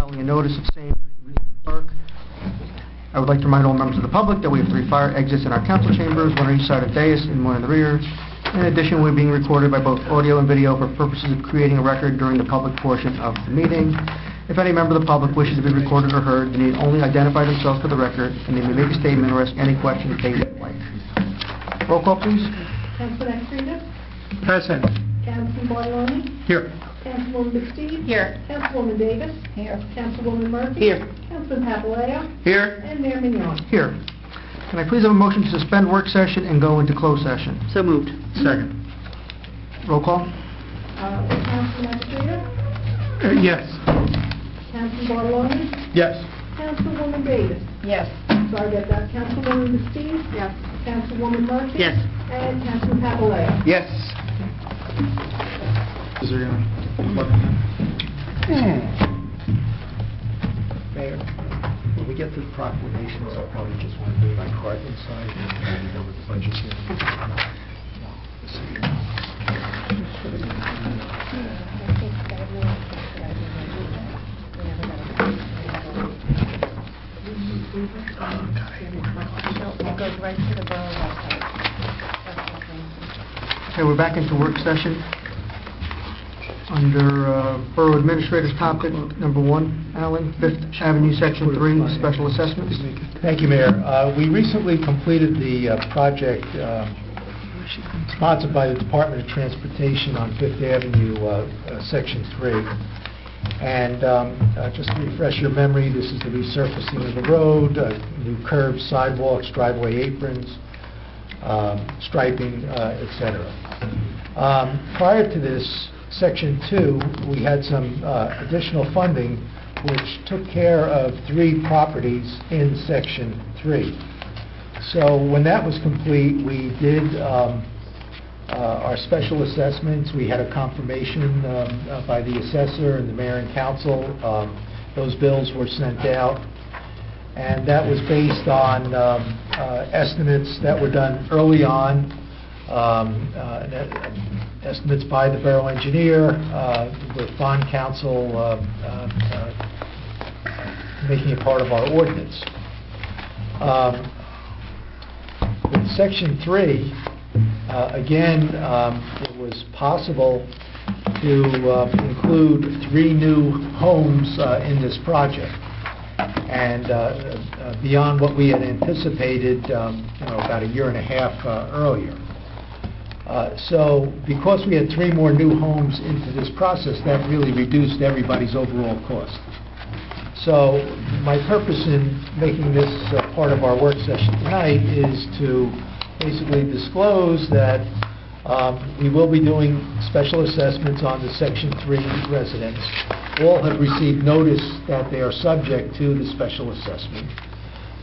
mailing a notice of same to the clerk. I would like to remind all members of the public that we have 3 fire exits in our council chambers, 1 on each side of the dais and 1 in the rear. In addition, we're being recorded by both audio and video for purposes of creating a record during the public portion of the meeting. If any member of the public wishes to be recorded or heard, they need only identify themselves for the record, and they may make a statement or ask any question they would like. Roll call, please. Councilman Extrema? Present. Councilman Bartoloni? Here. Councilwoman McSteve? Here. Councilwoman Davis? Here. Councilwoman Murphy? Here. Councilman Papaleo? Here. And Mayor Mignon? Here. Can I please have a motion to suspend work session and go into closed session? So moved. Second. Roll call. Councilman Extrema? Yes. Councilman Bartoloni? Yes. Councilwoman Davis? Yes. Sorry about that. Councilwoman McSteve? Yes. Councilwoman Murphy? Yes. And Councilman Papaleo? Yes. Is there Mayor, when we get to the proclamations, I'll probably just want to leave my card inside and we go with the budget here. It goes right to the borough website. Okay, we're back into work session. Under Borough Administrator's topic, number 1, Alan, 5th Avenue, Section 3, special assessments. Thank you, Mayor. We recently completed the project sponsored by the Department of Transportation on 5th Avenue, Section 3. And just to refresh your memory, this is the resurfacing of the road, new curbs, sidewalks, driveway aprons, striping, etc. Prior to this, Section 2, we had some additional funding which took care of 3 properties in Section 3. So when that was complete, we did our special assessments. We had a confirmation by the assessor and the mayor and council. Those bills were sent out, and that was based on estimates that were done early on, estimates by the borough engineer, with bond council making it part of our ordinance. With Section 3, again, it was possible to include 3 new homes in this project, and beyond what we had anticipated, about a year and a half earlier. So because we had 3 more new homes into this process, that really reduced everybody's overall cost. So my purpose in making this part of our work session tonight is to basically disclose that we will be doing special assessments on the Section 3 residents. All have received notice that they are subject to the special assessment,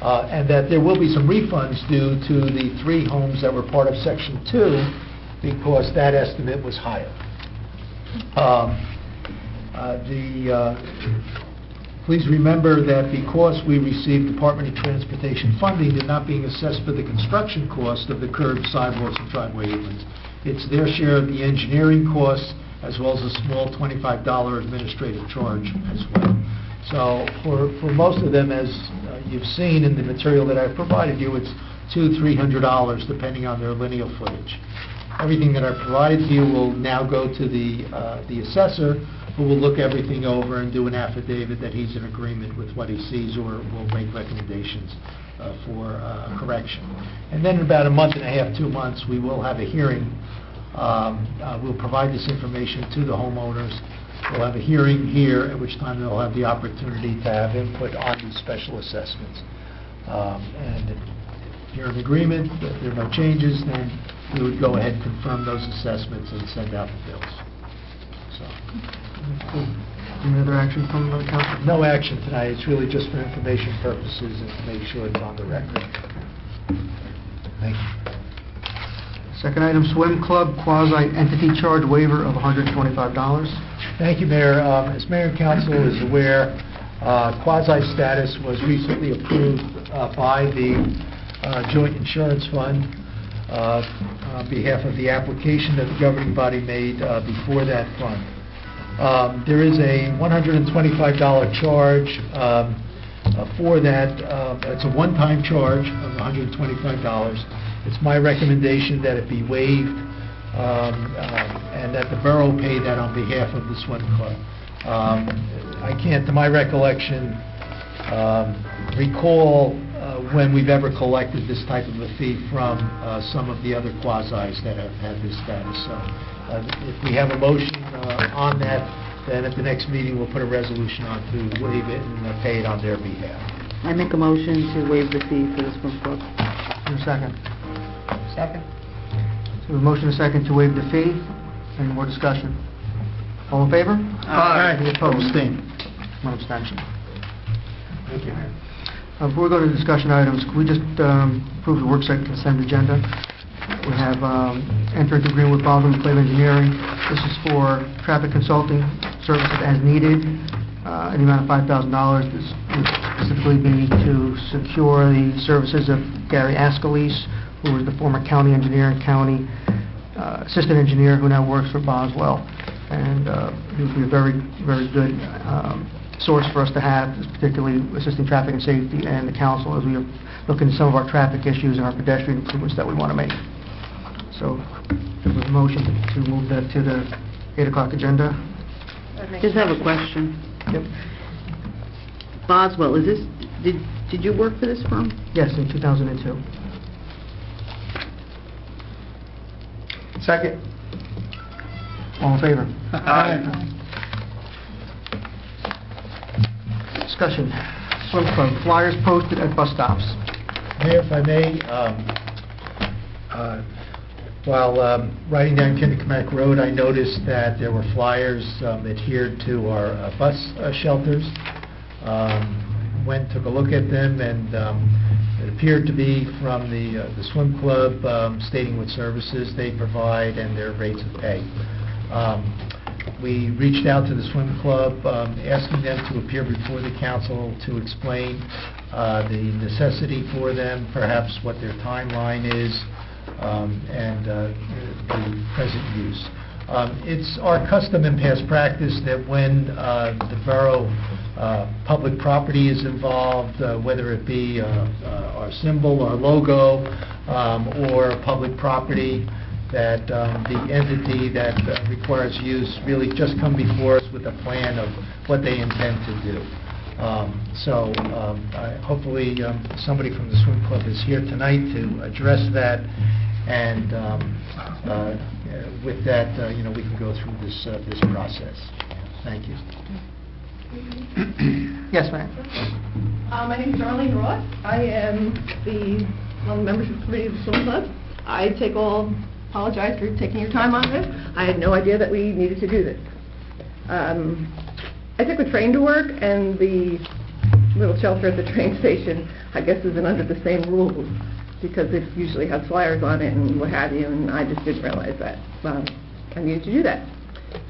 and that there will be some refunds due to the 3 homes that were part of Section 2 because that estimate was higher. Please remember that because we received Department of Transportation funding, they're not being assessed for the construction cost of the curbs, sidewalks, and driveway aprons. It's their share of the engineering costs as well as a small $25 administrative charge as well. So for most of them, as you've seen in the material that I've provided you, it's $200–300 depending on their linear footage. Everything that I provided to you will now go to the assessor, who will look everything over and do an affidavit that he's in agreement with what he sees, or will make recommendations for correction. And then in about a month and a half, 2 months, we will have a hearing. We'll provide this information to the homeowners. We'll have a hearing here, at which time they'll have the opportunity to have input on these special assessments. And if you're in agreement, if there are no changes, then we would go ahead and confirm those assessments and send out the bills. So. Any other action from the council? No action tonight. It's really just for information purposes and to make sure it's on the record. Thank you. Second item, swim club quasi-entity charge waiver of $125. Thank you, Mayor. As Mayor and Council is aware, quasi-status was recently approved by the Joint Insurance Fund on behalf of the application that the governing body made before that fund. There is a $125 charge for that. It's a one-time charge of $125. It's my recommendation that it be waived, and that the borough pay that on behalf of the swim club. I can't, to my recollection, recall when we've ever collected this type of a fee from some of the other quasis that have had this status. So if we have a motion on that, then at the next meeting we'll put a resolution on to waive it and pay it on their behalf. I make a motion to waive the fee for the swim club. Is there a second? Second. So a motion and a second to waive the fee. Any more discussion? All in favor? Aye. Any opposed? Abstain. One abstention. Thank you. Before we go to discussion items, can we just approve the worksite consent agenda? We have entered into agreement with Baldwin Clave Engineering. This is for traffic consulting services as needed, in the amount of $5,000. This would specifically be to secure the services of Gary Ascalise, who was the former county engineer and county assistant engineer who now works for Boswell. And he would be a very, very good source for us to have, particularly assisting traffic and safety and the council as we look into some of our traffic issues and our pedestrian improvements that we want to make. So, there's a motion to move that to the 8 o'clock agenda. Just have a question. Yep. Boswell, is this, did you work for this firm? Yes, in 2002. Second. All in favor? Aye. Discussion. Swim club, flyers posted at bus stops. Mayor, if I may, while riding down Kennecott Road, I noticed that there were flyers adhered to our bus shelters. Went, took a look at them, and it appeared to be from the swim club, stating what services they provide and their rates of pay. We reached out to the swim club, asking them to appear before the council to explain the necessity for them, perhaps what their timeline is, and the present use. It's our custom and past practice that when the borough public property is involved, whether it be our symbol, our logo, or public property, that the entity that requires use really just come before us with a plan of what they intend to do. Hopefully somebody from the swim club is here tonight to address that, and with that, we can go through this process. Thank you. Yes, ma'am. My name is Darlene Ross. I am one of the membership committee of the swim club. Apologize for taking your time on this. I had no idea that we needed to do this. I took the train to work, and the little shelter at the train station, I guess, isn't under the same rules, because it usually has flyers on it and what have you, and I just didn't realize that I needed to do that.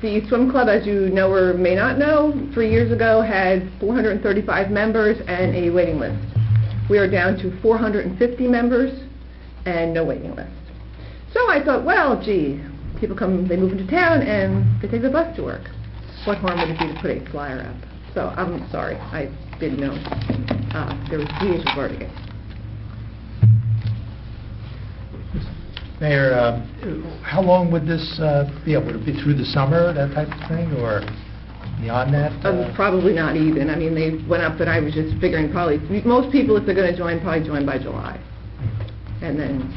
The swim club, as you know or may not know, 3 years ago had 435 members and a waiting list. We are down to 450 members and no waiting list. So I thought, well, gee, people come, they move into town and they take the bus to work. What harm would it be to put a flyer up? So I'm sorry, I didn't know there was 3 years regarding it. Mayor, how long would this be? Would it be through the summer, that type of thing, or beyond that? Probably not even. I mean, they went up, but I was just figuring probably, most people, if they're going to join, probably join by July. And then,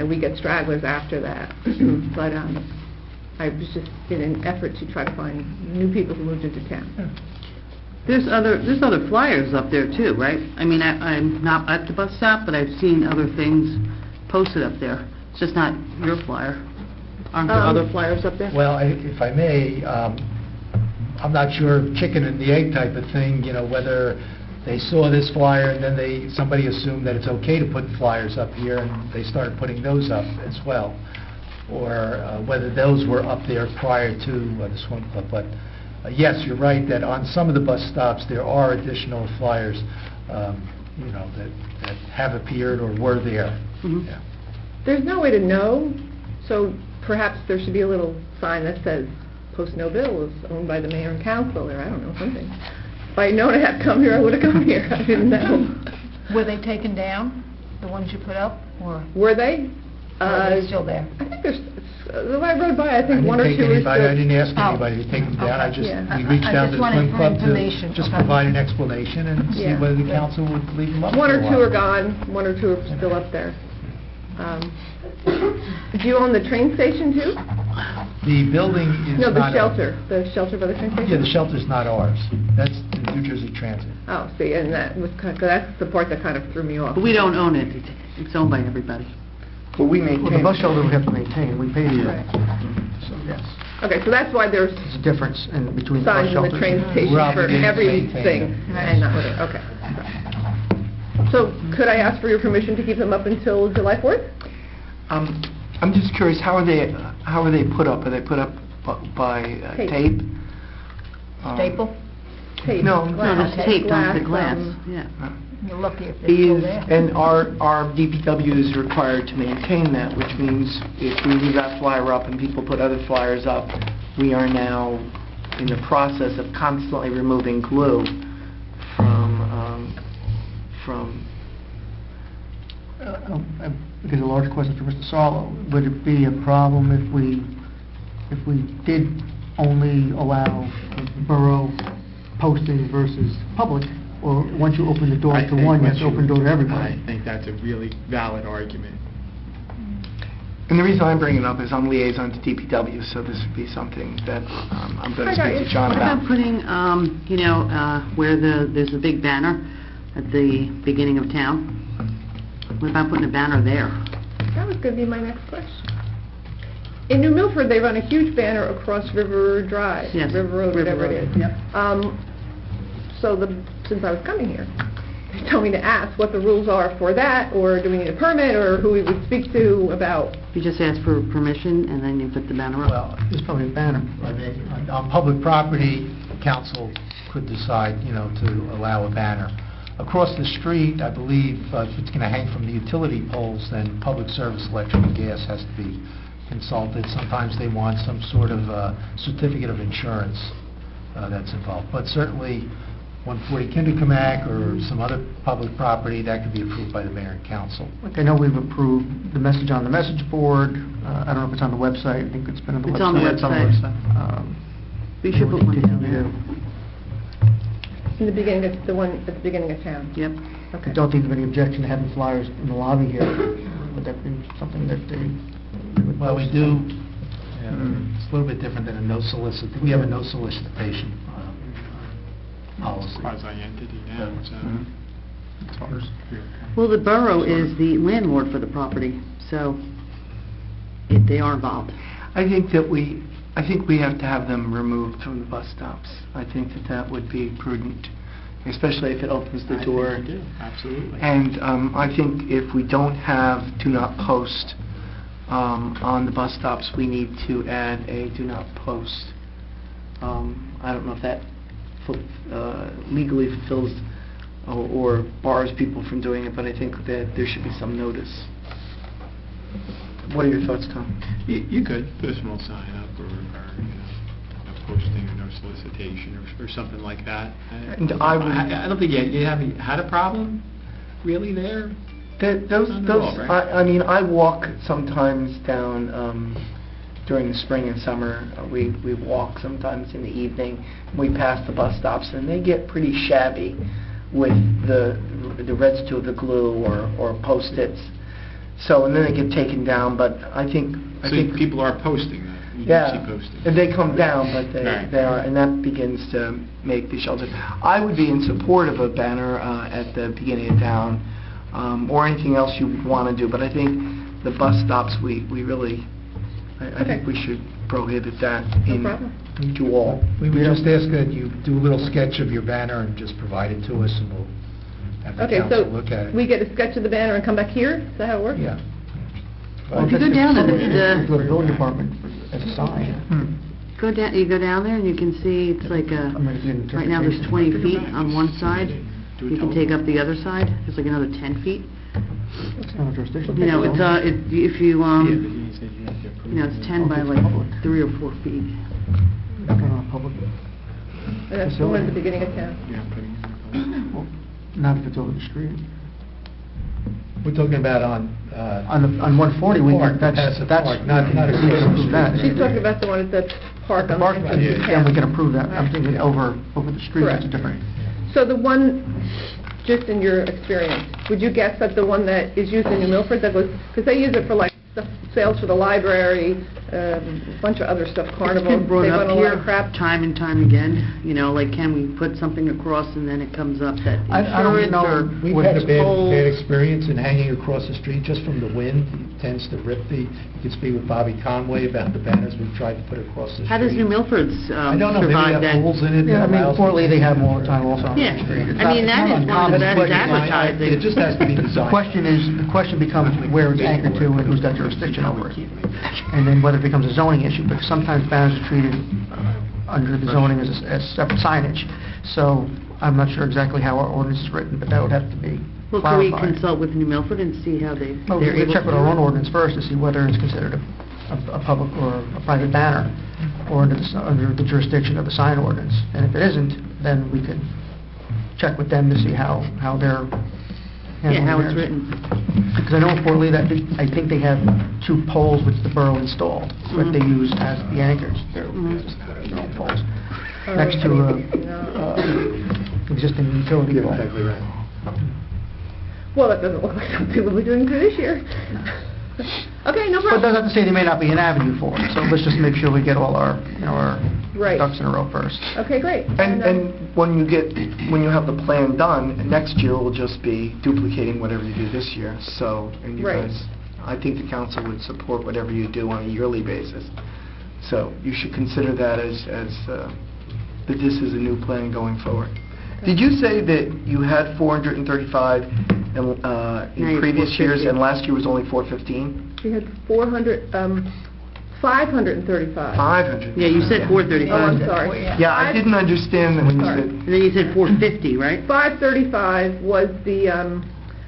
we get stragglers after that. But I was just in an effort to try to find new people who moved into town. There's other flyers up there too, right? I mean, I'm not at the bus stop, but I've seen other things posted up there. It's just not your flyer. Aren't there other flyers up there? Well, if I may, I'm not sure, chicken and the egg type of thing, whether they saw this flyer and then somebody assumed that it's okay to put flyers up here and they started putting those up as well, or whether those were up there prior to the swim club. But yes, you're right that on some of the bus stops there are additional flyers, that have appeared or were there. Mm-hmm. Yeah. There's no way to know, so perhaps there should be a little sign that says Post No Bill is owned by the mayor and council, or I don't know, something. If I'd known I had to come here, I would have come here. I didn't know. Were they taken down, the ones you put up, or Were they? are they still there? I think there's, when I rode by, I think one or two are still... I didn't ask Oh. anybody to take them down, I Okay. just, Yeah. we reached I out to just the wanted swim club to information. just Okay. provide an explanation and see Yeah. whether the council would leave them up One for or a two while. are gone, one or two are still up there. Do you own the train station too? The building is No, not... the shelter by the train station? Yeah, the shelter's not ours. That's the New Jersey Transit. Oh, see, and that was, that's the part that kind of threw me off. But we don't own it. It's owned by everybody. Well, the bus shelter we have to maintain, we pay for Right. it. So, yes. Okay, so that's why there's There's a difference in between the bus signs in shelters. the train station We're for obligated to everything, maintain them. and not, okay. So, could I ask for your permission to keep them up until July 4th? I'm just curious, how are they put up? Are they put up by Tape. tape? Staple? Tape, No, No, glass, it's taped onto the glass, glass, yeah. You're lucky if they're still Is, there. and our DPW is required to maintain that, which means if we leave that flyer up and people put other flyers up, we are now in the process of constantly removing glue from Because a large question for Mr. Sarlo, would it be a problem if we did only allow borough posting versus public? Or once you open the door I to think one, you have once to open the door to everybody? I think that's a really valid argument. And the reason I'm bringing it up is I'm liaison to DPW, so this would be something that I'm going to speak to John What about. about putting, where there's a big banner at the beginning of town? What about putting a banner there? That was going to be my next question. In New Milford, they run a huge banner across River Drive, Yes, River Road, whatever it Road, is. yep. So since I was coming here, they told me to ask what the rules are for that, or do we need a permit, or who we would speak to about... You just ask for permission, and then you put the banner up. Well, There's probably a banner. I mean, on public property, council could decide, to allow a banner. Across the street, I believe, if it's going to hang from the utility poles, then public service electric and gas has to be consulted. Sometimes they want some sort of certificate of insurance that's involved. But certainly, 140 Kinderkamak or some other public property, that could be approved by the mayor and council. Like, I know we've approved the message on the message board. I don't know if it's on the website. I think it's been on the website. It's on the website. We should put one down there. In the beginning, it's the one at the beginning of town. Yep. I Okay. don't think there's any objection to having flyers in the lobby here. Would that be something that they would Well, we post? do, it's a little bit different than a no solicit, we have a no solicitation policy. Quasi-entity now, so it's ours. Well, the borough is the landlord for the property, so they are involved. I think we have to have them removed from the bus stops. I think that would be prudent, especially if it opens the door. I think we do, absolutely. And I think if we don't have do not post on the bus stops, we need to add a do not post. I don't know if that legally fulfills or bars people from doing it, but I think that there should be some notice. What are your thoughts, Tom? You could put a small sign up or no posting or no solicitation or something like that. And I would- I don't think you haven't had a problem really there. Those, Not at all, right? I mean, I walk sometimes down during the spring and summer. We walk sometimes in the evening. We pass the bus stops, and they get pretty shabby with the residue of the glue or Post-its. So, and then they get taken down. But I think People are posting that. You yeah, can see posting. and they come down, but Right. they are, and that begins to make the shelter. I would be in support of a banner at the beginning of town, or anything else you want to do. But I think the bus stops, we really, I think we should prohibit that No problem. to all. We would just ask that you do a little sketch of your banner and just provide it to us, and we'll have the Okay, council so look at it. we get a sketch of the banner and come back here? Is that how it works? Yeah. Well, If you that's go down to something the- to the building department as a sign. You go down there and you can see it's like I mean, it's an right now there's interpretation. 20 feet on one side. Do a You can telephone. take up the other side, there's like another 10 feet. It's not a jurisdiction. You know, if you, Yeah, but he said you have to approve it's 10 by Okay, like public. 3 or 4 feet. public, And that's the one at the beginning of town. Yeah, putting in the public. well, not if it's over the street. We're talking about on... On 140, we, Park, that's, passive that's, park, not we can approve that. She's talking about the one at the park on the Park, entrance of and we can town. approve that. I'm thinking over the street, it's Correct. different. So the one, just in your experience, would you guess that the one that is used in New Milford, that goes, because they use it for like stuff, sales for the library, a bunch of other stuff, carnival, It's been brought they up run a lot here of crap. time and time again, you know, like, can we put something across and then it comes up that I don't insurance know. or... We've With had a poles. bad experience in hanging across the street just from the wind. It tends to rip you can speak with Bobby Conway about the banners we've tried to put across the street. How does New Milford's I don't know, maybe they survive have that? holes in it. Yeah, I that mean, allows Fort Lee, them they to- have them all the time also on Yeah. the street. It's I not- mean, it's that not is one of the uncommon. best advertising. It just has to be designed. The question becomes where it's anchored to and who's got jurisdiction over it. And then whether it becomes a zoning issue, because sometimes banners are treated under the zoning as separate signage. So I'm not sure exactly how our ordinance is written, but that would have to be Well, can we clarified. consult with New Milford and see how they're Well, able to we check with do our own it? ordinance first to see whether it's considered a public or a private banner, or under the jurisdiction of the sign ordinance. And if it isn't, then we could check with them to see how they're Yeah, handling how it's theirs. written. Because I know in Fort Lee, that I think they have 2 poles which the borough installed, but they use as the anchors. They're their own poles, next to existing utility You're pole. exactly right. Well, that doesn't look like something we'll be doing for this year. Okay, no But that's problem. not to say there may not be an avenue for it, so let's just make sure we get all our, our Right. ducks in a row first. Okay, great. And when you have the plan done, next year will just be duplicating whatever you do this year, so, and you Right. guys, I think the council would support whatever you do on a yearly basis. So you should consider that that this is a new plan going forward. Did you say that you had 435 Now in you're previous years, 450. and last year was only 415? We had 535. 500? Yeah, you said Oh, 435. I'm sorry. Yeah, I didn't understand that when you Sorry. said... And then you said 450, right? 535 was the, a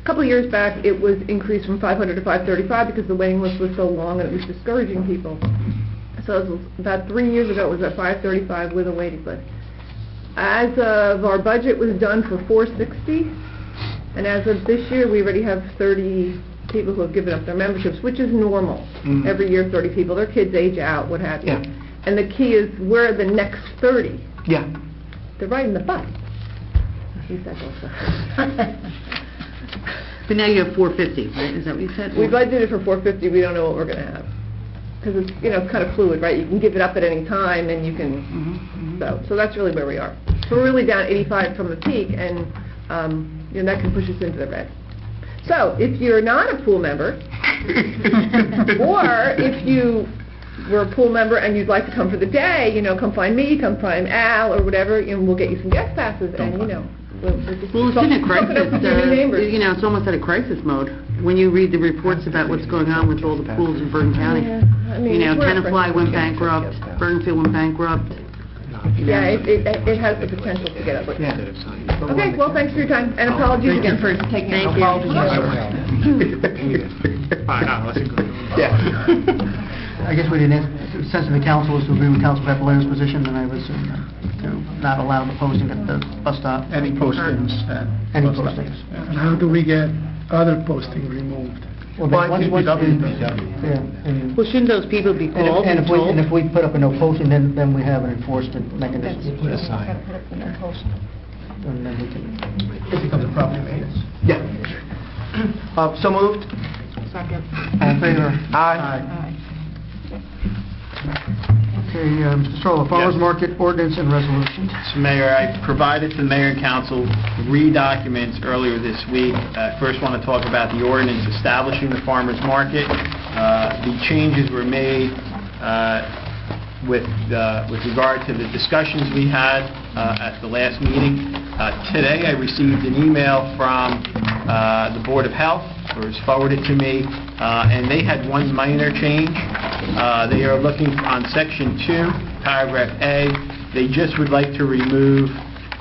couple of years back, it was increased from 500 to 535 because the waiting list was so long and it was discouraging people. So it was about 3 years ago, it was at 535 with a waiting list. As of, our budget was done for 460, and as of this year, we already have 30 people who have given up their memberships, which is normal. Mhm. Every year, 30 people, their kids age out, what have you. Yeah. And the key is, where are the next 30? Yeah. They're right in the bus. He said also. But now you have 450, right? Is that what you said? We budgeted for 450, we don't know what we're going to have. Because it's, it's kind of fluid, right? You can give it up at any time, and you can, so that's really where we are. So we're really down 85 from the peak, and, that can push us into the red. So, if you're not a pool member, or if you were a pool member and you'd like to come for the day, come find me, come find Al, or whatever, and we'll get you some guest passes, and, we'll just... Well, it's in a hook crisis. it up with your new neighbors. It's almost at a crisis mode. When you read the reports about what's going on with all the pools in Bergen County. Yeah, I mean, we're at Tenafly went crisis. bankrupt, Bergenfield went bankrupt. Yeah, it has the potential to get ugly. Yeah. Okay, well, thanks for your time, and apologies again for taking... Thank you. Yeah. I guess we didn't, the sense of the council was to agree with Council Papalera's position, and I was to not allow the posting at the bus stop. Any postings at... Any postings. And how do we get other posting removed? Well, Well, once- once- DPW. Yeah, and- Well, shouldn't those people be called and told? and if we put up a no posting, then we have an enforcement mechanism. Put a sign. And then we can... It becomes a problem. Yeah. So moved? Second. All in favor? Aye. Okay, Mr. Stroller, Farmers Yes. Market Ordinance and Resolution. So Mayor, I provided to the Mayor and Council 3 documents earlier this week. First want to talk about the ordinance establishing the farmer's market. The changes were made with regard to the discussions we had at the last meeting. Today I received an email from the Board of Health, or was forwarded to me, and they had one minor change. They are looking on Section 2, Paragraph A. They just would like to remove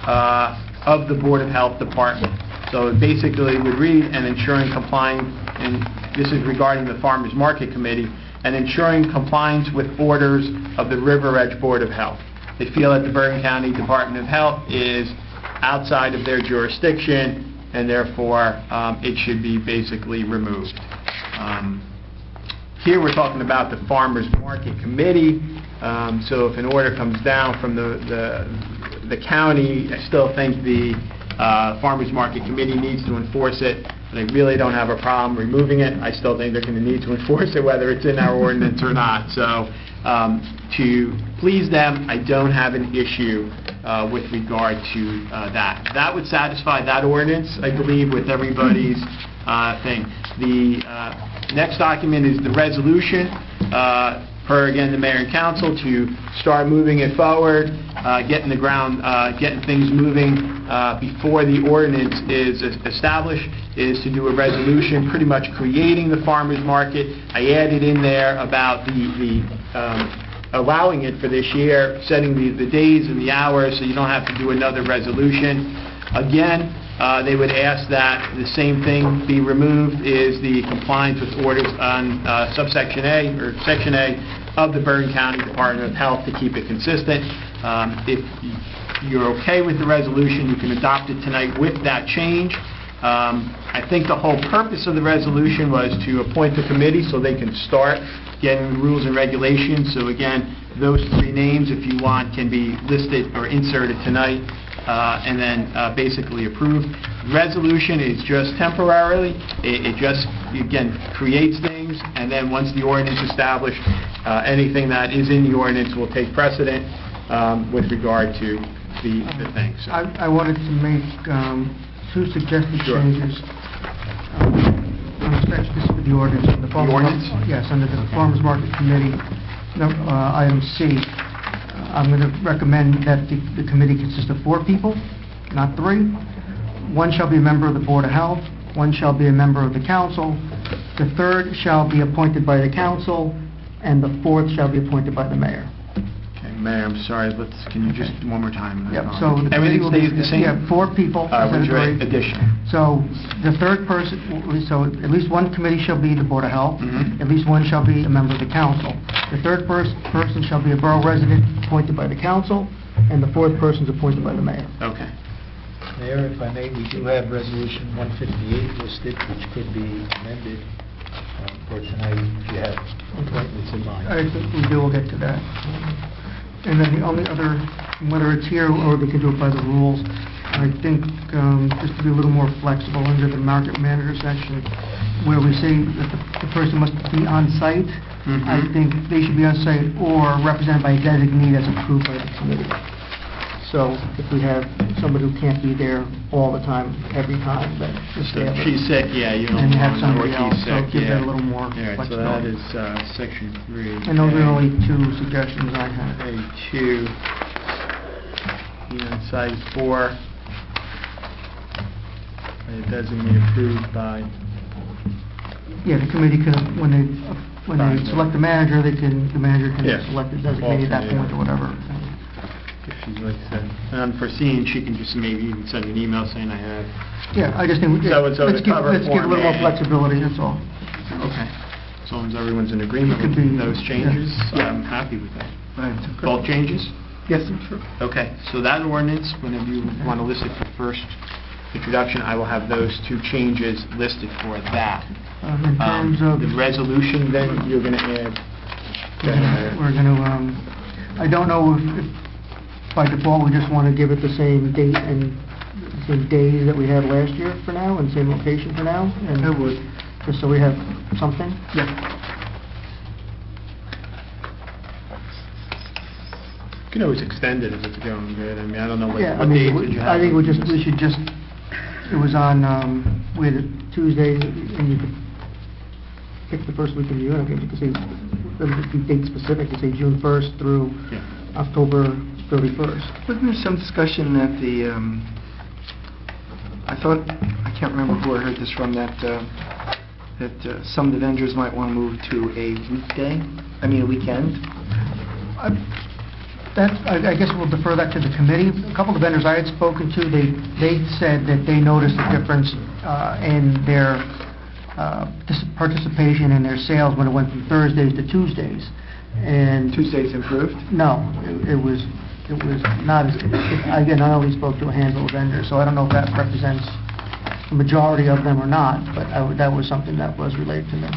of the Board of Health Department. So it basically would read, and ensuring compliance, and this is regarding the Farmers Market Committee, and ensuring compliance with orders of the River Edge Board of Health. they feel that the Bergen County Department of Health is outside of their jurisdiction, and therefore it should be basically removed. Here we're talking about the Farmers Market Committee, so if an order comes down from the county, I still think the Farmers Market Committee needs to enforce it, and I really don't have a problem removing it. I still think they're going to need to enforce it whether it's in our ordinance or not. So to please them, I don't have an issue with regard to that. That would satisfy that ordinance, I believe, with everybody's thing. The next document is the resolution, per, again, the mayor and council to start moving it forward, getting things moving before the ordinance is established, is to do a resolution pretty much creating the farmers market. I added in there about allowing it for this year, setting the days and the hours so you don't have to do another resolution. Again, they would ask that the same thing be removed, is the compliance with orders on subsection A, or section A, of the Bergen County Department of Health to keep it consistent. If you're okay with the resolution, you can adopt it tonight with that change. I think the whole purpose of the resolution was to appoint the committee so they can start getting the rules and regulations. So again, those three names, if you want, can be listed or inserted tonight, and then basically approved. Resolution is just temporarily. It just, again, creates things, and then once the ordinance is established, anything that is in the ordinance will take precedent with regard to the thing. So. I wanted to make two suggested Sure. changes. This is the ordinance. The ordinance? Yes, under the Farmers Market Committee, item C. I'm going to recommend that the committee consists of 4 people, not 3. 1 shall be a member of the Board of Health, 1 shall be a member of the council, the 3rd shall be appointed by the council, and the 4th shall be appointed by the mayor. Okay, Mayor, I'm sorry, can you just one more time? Yep, so the Everything committee will be- stays the same? Yeah, 4 people. What's your instead of 3. addition? So the 3rd person, so at least 1 committee shall be the Board of Health, Mhm. at least 1 shall be a member of the council. The 3rd person shall be a borough resident appointed by the council, and the 4th person is appointed by the mayor. Okay. Mayor, if I may, we do have Resolution 158 listed, which could be amended for tonight if you have appointments in mind. I think we will get to that. And then the only other, whether it's here or they can do it by the rules, I think just to be a little more flexible under the market manager section, where we say that the person must be on site, Mhm. I think they should be on site or represented by a designee as approved by the committee. So if we have somebody who can't be there all the time, every time, that just So have if it. she's sick, yeah, you don't And you have want somebody or else, he's so sick, give yeah. that a little more All right, so flexibility. that is section 3. And those are only 2 suggestions I have. A2, on site 4, designate approved by, Yeah, the committee can, when they Fine. select the manager, the manager can Yeah. select the designee at that Alternate, point or whatever. if she's like said, unforeseen, she can just maybe even send an email saying I have. Yeah, I just think, So- so let's the give cover a little form, more yeah. flexibility, that's all. Okay. As long as everyone's in agreement It could with be- those changes, yeah. I'm happy with that. Right. Both changes? Yes, sure. Okay, so that ordinance, whenever you want to list it for first introduction, I will have those 2 changes listed for that. In terms of, The resolution, then, you're going to add... Go ahead, Mayor. we're going to, I don't know if by default, we just want to give it the same date and the same days that we had last year for now, and same location for now? And I would. just so we have something? Yeah. You can always extend it if it's going good. I mean, I don't know what Yeah, I what mean, dates did you have? I think we should just, it was on, we had a Tuesday, and you could pick the first week of June, I think you could say, doesn't have to be date specific, you say June 1st through Yeah. October 31st. Wasn't there some discussion that I thought, I can't remember who I heard this from, that some of the vendors might want to move to a weekend? I guess we'll defer that to the committee. A couple of the vendors I had spoken to, they said that they noticed a difference in their participation in their sales when it went from Thursdays to Tuesdays. And Tuesdays improved? no, it was it was not, again, I only spoke to a handful of vendors, so I don't know if that represents the majority of them or not, but that was something that was relayed to me.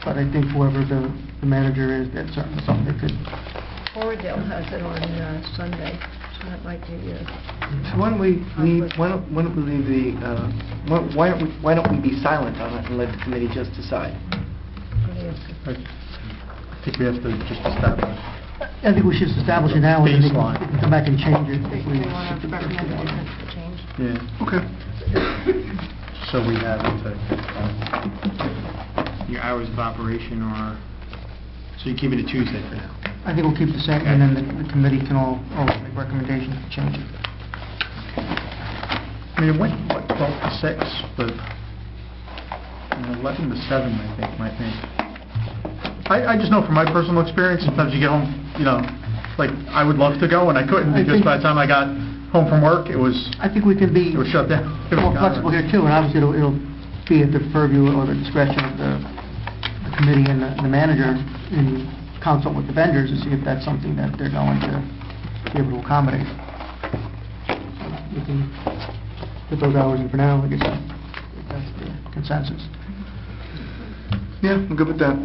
But I think whoever the manager is, that's certainly something that could... Oradell has it on Sunday, so that might be... So why don't we leave, why don't we leave the, why don't we be silent on it and let the committee just decide? I think we have to just establish. I think we should establish it now, and then we Baseline. can come back and change it. They if we- want to recommend a different change. Yeah, Okay. so we have it to... Your hours of operation are, so you keep it a Tuesday for now? I think we'll keep the same, and then the committee can all make recommendations to change it. I mean, it went, what, 12 to 6, but 11 to 7, I think, might be. I just know from my personal experience, sometimes you get home, like, I would love to go, and I couldn't, I because think- by the time I got home from work, it was I think we can be it was shut down. It was more gone. flexible here too, and obviously it'll be at the purview or the discretion of the committee and the manager in consult with the vendors to see if that's something that they're going to be able to accommodate. So we can put those hours in for now, I guess that's the consensus. Yeah, I'm good with that.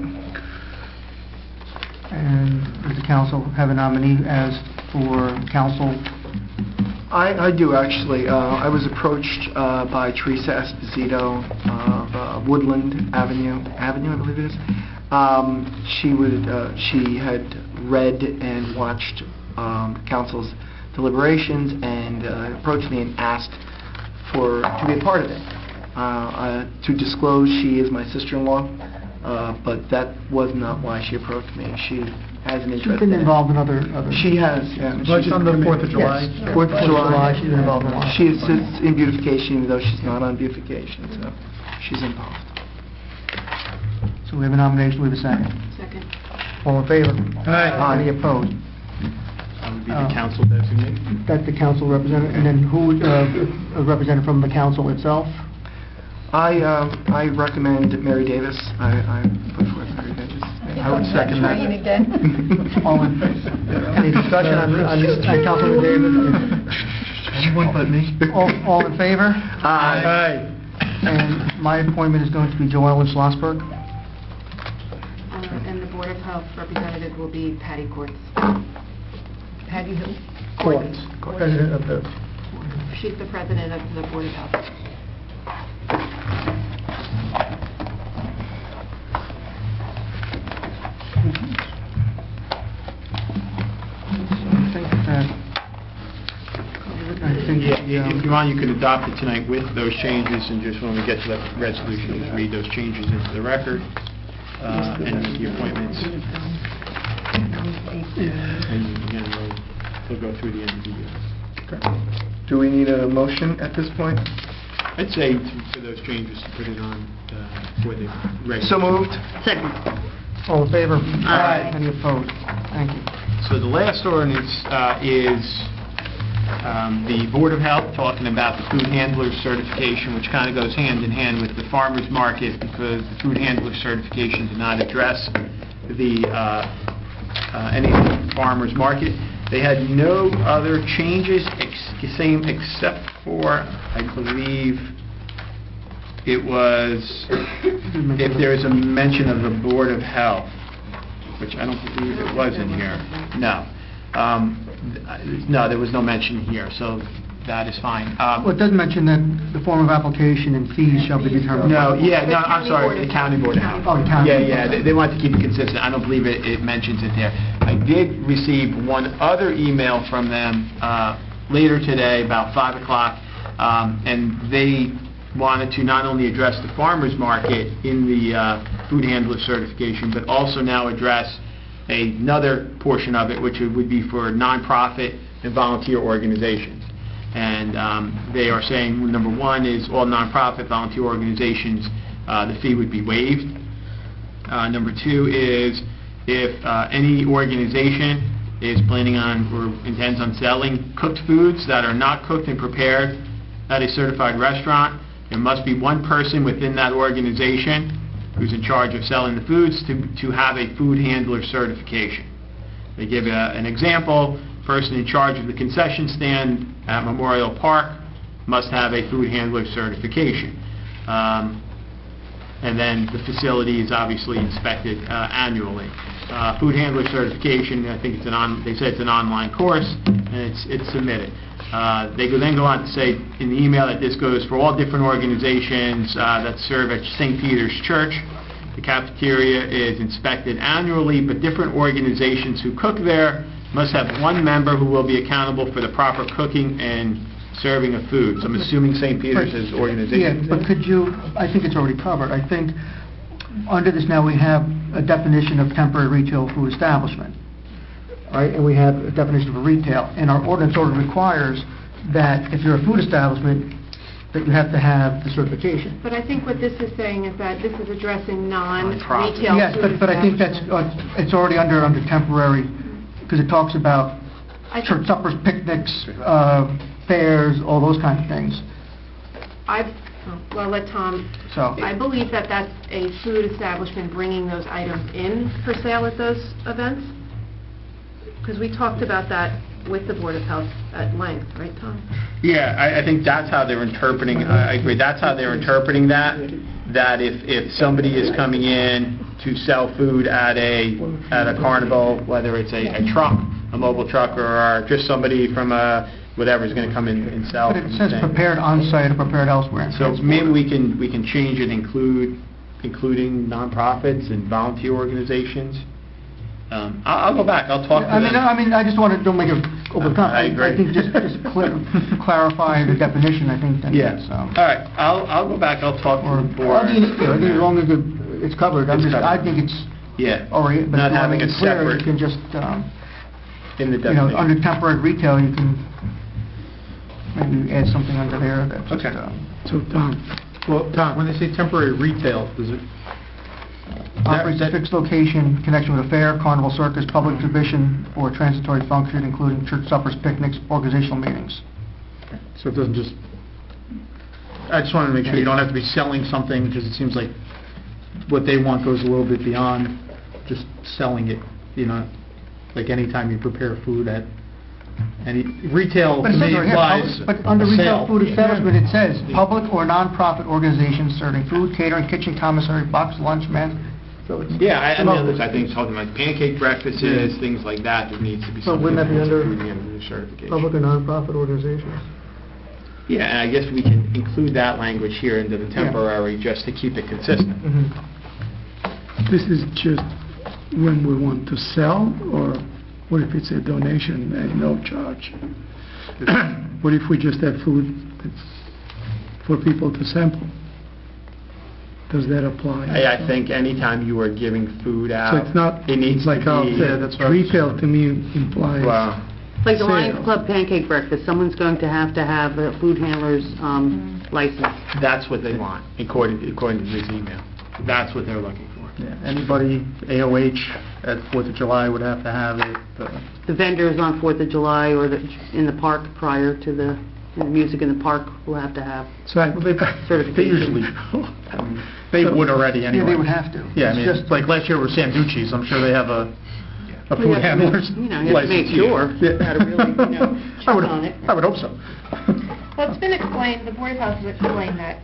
And does the council have a nominee as for council? I do, actually. I was approached by Teresa Esposito of Woodland Avenue, I believe it is. She had read and watched council's deliberations and approached me and asked to be a part of it. To disclose, she is my sister-in-law, but that was not why she approached me. She has an She's interest been in it. involved in other... She has, yeah. Like on the 4th of July? Yes. 4th of July. She's been involved in a lot. She assists in beautification, even though she's not on beautification, so she's involved. So we have a nomination, we have a second. Second. All in favor? Aye. Any opposed? That would be the council designate. That's the council representative, and then who, a representative from the council itself? I recommend Mary Davis. I put forth Mary Davis. I would second that. Trying again. All in, any discussion on Councilman Davis? Anyone but me. All in favor? Aye. And my appointment is going to be Joellen Schlossberg. And the Board of Health representative will be Patty Courts. Patty who? Courts. President of the... She's the president of the Board of Health. If you want, you could adopt it tonight with those changes, and just when we get to that resolution, just read those changes into the record, and the appointments. And again, we'll go through the end of the year. Do we need a motion at this point? I'd say for those changes to put it on for the regular. So moved. Second. All in favor? Aye. Any opposed? Thank you. So the last ordinance is the Board of Health talking about the food handler certification, which kind of goes hand in hand with the farmer's market, because the food handler certification did not address the any of the farmer's market. They had no other changes, except for, I believe, it was if there is a mention of the Board of Health, which I don't believe it was in here. No. No, there was no mention here, so that is fine. Well, it does mention that the form of application and fees shall be determined. No, yeah, no, The I'm County sorry, Board of the County Board of Health. Oh, the county. Yeah, they want to keep it consistent. I don't believe it mentions it there. I did receive one other email from them later today, about 5 o'clock, and they wanted to not only address the farmer's market in the food handler certification, but also now address another portion of it, which would be for nonprofit and volunteer organizations. And they are saying, number one is all nonprofit volunteer organizations, the fee would be waived. Number two is if any organization is planning on or intends on selling cooked foods that are not cooked and prepared at a certified restaurant, there must be one person within that organization who's in charge of selling the foods to have a food handler certification. They give an example. person in charge of the concession stand at Memorial Park must have a food handler certification. And then the facility is obviously inspected annually. Food handler certification, I think they say it's an online course, and it's submitted. They then go on to say in the email that this goes for all different organizations that serve at St. Peter's Church. The cafeteria is inspected annually, but different organizations who cook there must have one member who will be accountable for the proper cooking and serving of food. So I'm assuming St. Peter's is organization. Yeah, but could you, I think it's already covered. I think under this now we have a definition of temporary retail food establishment, right? And we have a definition of retail. And our ordinance already requires that if you're a food establishment, that you have to have the certification. But I think what this is saying is that this is addressing non-retail Yes, food but I think that's, establishments. it's already under temporary, because it talks about I church think- suppers, picnics, fairs, all those kinds of things. Well, let Tom, So, I believe that that's a food establishment bringing those items in for sale at those events, because we talked about that with the Board of Health at length, right, Tom? Yeah, I think that's how they're interpreting, I agree, that's how they're interpreting that if somebody is coming in to sell food at a carnival, whether it's a truck, a mobile truck, or just somebody from whatever is going to come in and sell. but it says prepared on-site or prepared elsewhere. So maybe we can change it, including nonprofits and volunteer organizations. I'll go back, I'll talk to them. I mean, I just wanted to make it overcome. I agree. I think just clarify the definition, I think. Yeah, So. all right, I'll go back, I'll talk to Or, the board. I think as long as it's covered, I think it's Yeah, already, but not if you want to having make a it clear, separate you can just, in the you know, definition. under temporary retail, you can maybe add something under there that's just, Okay. So, Tom, when they say temporary retail, does it... operates a fixed location, in connection with a fair, carnival, circus, public exhibition, or transitory function, including church suppers, picnics, organizational meetings. So it doesn't just... I just wanted to make sure you don't have to be selling something, because it seems like what they want goes a little bit beyond just selling it, you know, like anytime you prepare food at any... Retail, But to it says me, right here, implies but under a retail sale. food establishment, it says, public or nonprofit organizations serving food, catering, kitchen, commissary, box lunch, men. So it's... Yeah, I mean, I think talking like pancake breakfasts, things like that, there needs to be So something. wouldn't that be that's under food handler certification. Public or nonprofit organizations. Yeah, and I guess we can include that language here into the temporary, just to keep it consistent. This is just when we want to sell, or what if it's a donation at no charge? What if we just have food for people to sample? Does that apply? I think anytime you are giving food out, So it's not it needs to like how be... retail to me implies... Wow. Like the Sale. Lions Club pancake breakfast, someone's going to have a food handler's license. That's what they want, according to this email. That's what they're looking for. Yeah, anybody, AOH at 4th of July would have to have it. The vendors on 4th of July or in the park prior to the music in the park will have to have So They certification. usually, they would already Yeah, anyway. they would have to. Yeah, I It's mean, just- like last year with Sanducci's, I'm sure they have a You food have to make- handler's you know, you have to make license. sure. Yeah. You gotta really, check on it. I would hope so. Well, it's been explained, the Board of Health has explained that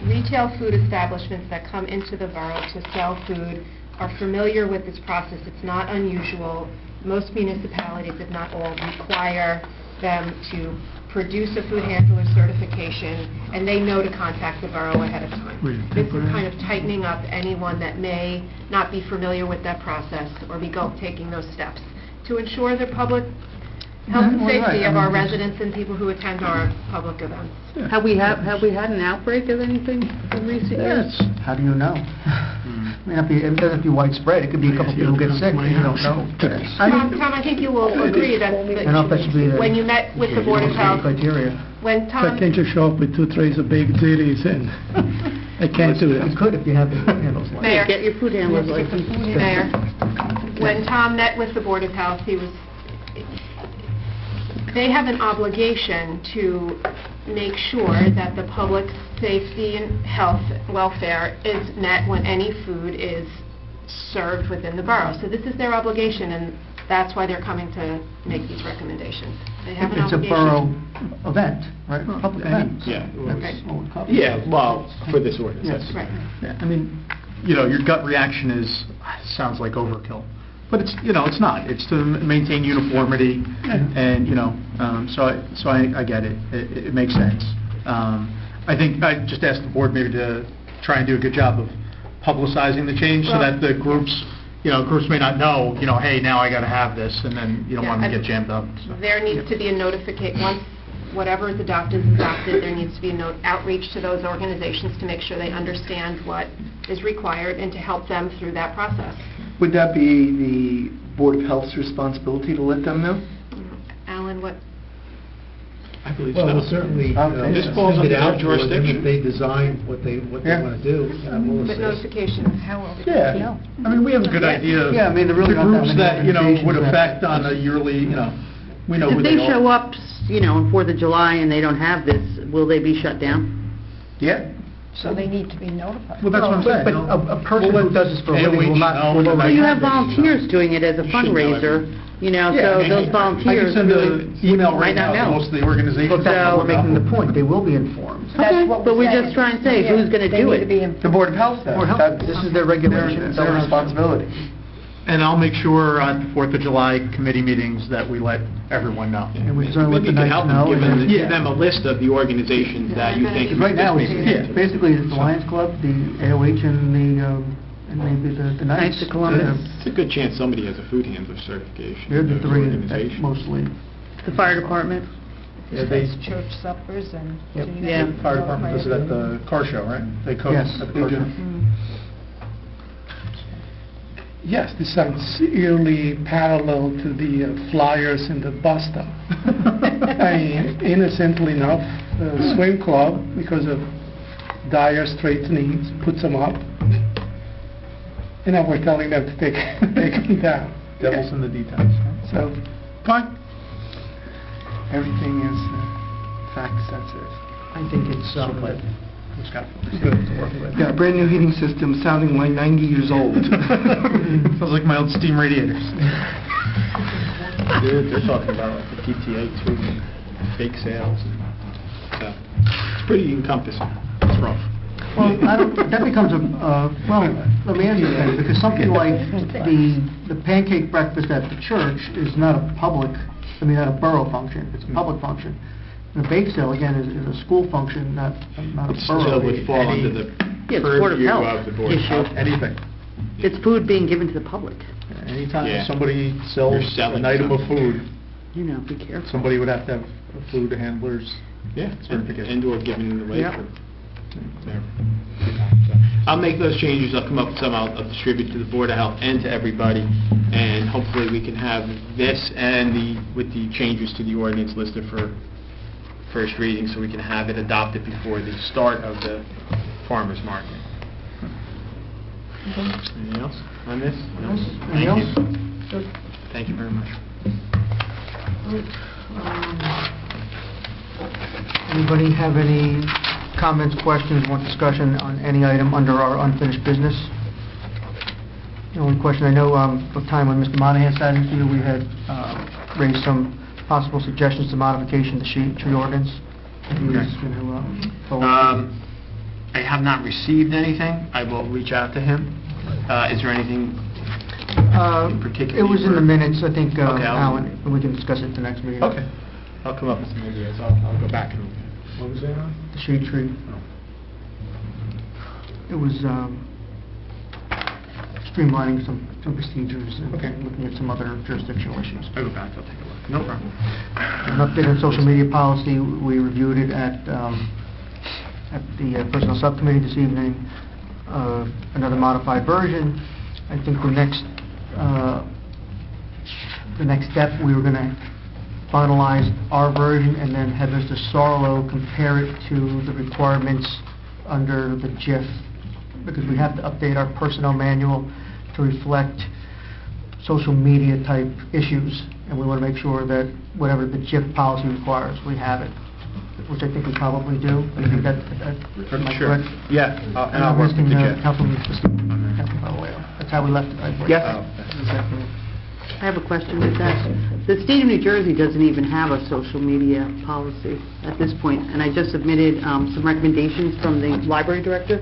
retail food establishments that come into the borough to sell food are familiar with this process. It's not unusual. Most municipalities, if not all, require them to produce a food handler certification, and they know to contact the borough ahead of time. This is kind of tightening up anyone that may not be familiar with that process or be taking those steps to ensure the public health and Yeah, well, safety right. of I our mean, residents and people who attend our public events. Have we had an outbreak of anything in recent years? How do you know? It doesn't have to be widespread, it could be a couple people get sick, and you don't know. Tom, I think you will agree that I don't know if that should be the... when you met with the Board of Health, Criteria. when I Tom... can't just show up with 2 trays of baked ziti and I can't do You that. could if you have the handles like. Mayor. Get your food handler's license. Mayor, when Tom met with the Board of Health, they have an obligation to make sure that the public's safety and health, welfare is met when any food is served within the borough. So this is their obligation, and That's why they're coming to make these recommendations. They have an It's a obligation. borough event, right? Public event. Yeah. Okay. Yeah, well, for this ordinance. Yes. that's- Right. Yeah, I mean, your gut reaction is, sounds like overkill. But it's, it's not. It's to maintain uniformity, and, so I get it. It makes sense. I think I just asked the board maybe to try and do a good job of publicizing the change, so that the groups may not know, hey, now I got to have this, and then you don't Yeah, want them to I- get jammed up. So. There needs to be a notification, once whatever is adopted, there needs to be a outreach to those organizations to make sure they understand what is required and to help them through that process. Would that be the Board of Health's responsibility to let them know? Alan, what, I believe Well, we'll so. certainly This falls send it under our out to them jurisdiction. if they design what they Yeah. want to do. We'll but assist. notification, how will they Yeah, know? I mean, we have a good idea of Yeah, I mean, there really the aren't that groups many that, would organizations affect that- on a yearly, we know who If they they are. show up, on 4th of July and they don't have this, will they be shut down? Yeah. So they need to be notified. Well, that's what I'm saying. But a person We'll who let does this for a living will AOH not... know will that not I Well, you have have this, volunteers doing it as a You should know fundraiser, Yeah, so I mean, those I volunteers can send really an email might right not now to know. most of the organizations. But that's So- what we're making the point, they will be informed. That's Okay, what but we said. just try and say, who's gonna They do need it? to be The informed. Board of Health does. Board of Health, this is their regulation. It's their responsibility. And I'll make sure at the 4th of July committee meetings that we let everyone know. And we certainly let the Maybe you Knights can help know. them, and then- give them a list of the organizations that you think... Right now, this needs to it's be. basically it's the Lions Club, the AOH, and maybe the Knights. Knights of Columbus. It's a good chance somebody has a food handler certification. They're the in those three that organizations. mostly... The fire department? Yeah, they, Church suppers and... Yep. Yeah. fire department does it at the car show, right? They cook Yes, at the they car do. show. Yes, this sounds eerily parallel to the flyers in the bus stop. I mean, innocently enough, the swim club, because of dire straits needs, puts them up. And now we're telling them to take them down. Devil's in the details. So, Fine. Everything is fact sensitive. I think it's... It's got Good. to work with. Got a brand new heating system sounding like 90 years old. Feels like my old steam radiators. They're talking about like the PTA too, bake sales. So, it's pretty encompassing. It's rough. Well, that becomes a, well, let me ask you that, because something like the pancake breakfast at the church is not a not a borough function, it's a public function. And the bake sale, again, is a school function, not a It still would borough. fall under the Yeah, it's Board of purview Health of the Board of issue. Health. Anything. It's food being given to the public, Anytime Yeah. somebody You're sells selling an item of something. food, be careful. somebody would have to have a food handler's Yeah, certificate. and/or giving it away Yeah. for... there. So, I'll make those changes, I'll come up with some, I'll distribute to the Board of Health and to everybody, and hopefully we can have this and with the changes to the ordinance listed for first reading, so we can have it adopted before the start of the farmer's market. Anything else on this? No? Anything else? Thank you. Thank you very much. Anybody have any comments, questions, want discussion on any item under our unfinished business? The only question, I know the time when Mr. Monahan sat in here, we had raised some possible suggestions to modification to tree ordinance. He was going to forward. I have not received anything. I will reach out to him. Is there anything in particular? It was in the minutes, I think, Okay, Alan, and we can discuss it at the next meeting. Okay. I'll come up with some ideas. I'll go back and... What was that on? The shade tree. It was streamlining some procedures and Okay. looking at some other jurisdictional issues. I'll go back, I'll take a look. No problem. An update on social media policy, we reviewed it at the Personnel Subcommittee this evening. Another modified version. I think the next step, we were going to finalize our version and then have Mr. Sarlo compare it to the requirements under the GIF, because we have to update our personnel manual to reflect social media type issues, and we want to make sure that whatever the GIF policy requires, we have it, which I think we probably do. I think that, am I Sure. correct? Yeah, and I'll work with the Jeff. Councilman Valeo. That's how we left it, right? Yes. Oh, I have a question with that. The state of New Jersey doesn't even have a social media policy at this point, and I just submitted some recommendations from the library director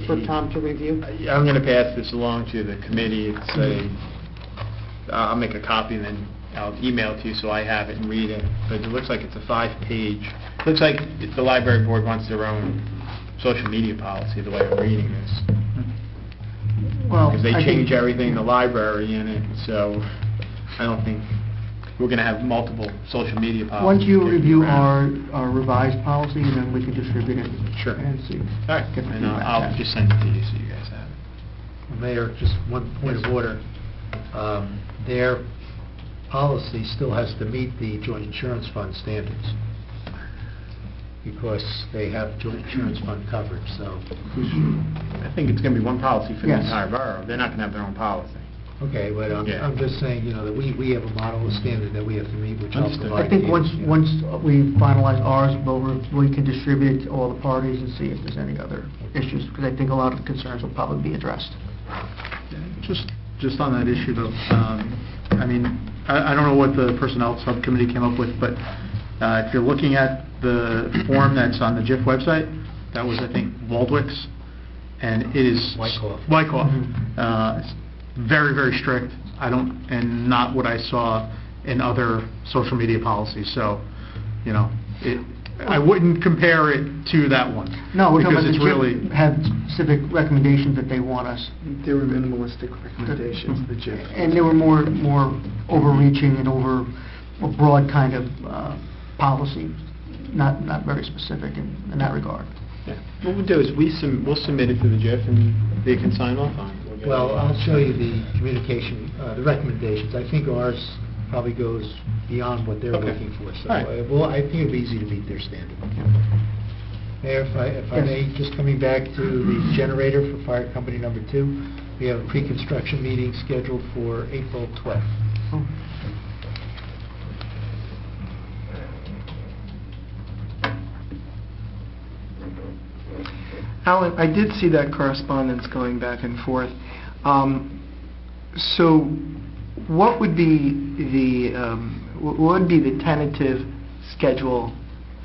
for Tom to review. I'm going to pass this along to the committee. I'll make a copy and then I'll email it to you so I have it and read it. But it looks like it's a 5-page. Looks like the library board wants their own social media policy, the way I'm reading this. Well, Because they I change think- everything in the library in it, so I don't think we're going to have multiple social media policies. Once you kicking review around. our revised policy, then we can distribute it. Sure. And see. All right, get the and feedback. I'll just send it to you so you guys have it. Mayor, just one point of order. Their policy still has to meet the joint insurance fund standards because they have joint insurance fund coverage, so, I think it's going to be one policy for the Yes. entire borough. They're not going to have their own policy. okay, but Yeah. I'm just saying, that we have a model, a standard that we have to meet, which I'll Understood. provide I think to you. once we finalize ours, we can distribute it to all the parties and see if there's any other issues, because I think a lot of the concerns will probably be addressed. Just on that issue, though, I mean, I don't know what the Personnel Subcommittee came up with, but if you're looking at the form that's on the JIF website, that was, I think, Waldwick's, and it is... Wyckoff. Wyckoff. It's very, very strict. And not what I saw in other social media policies. So, I wouldn't compare it to that one. No, we're talking because about it's the really... JIF have specific recommendations that they want us, They were minimalistic recommendations, the JIF. and they were more overreaching and over a broad kind of policy, not very specific in that regard. Yeah. What we'll do is we'll submit it to the JIF and they can sign off on it. We'll get Well, it. I'll show you the communication, the recommendations. I think ours probably goes beyond what they're Okay. looking for, so, All right. I think it'd be easy to meet their standard. Mayor, if I Yes. may, just coming back to the generator for fire company number 2, we have a pre-construction meeting scheduled for April 12th. Oh. Alan, I did see that correspondence going back and forth. So what would be the tentative schedule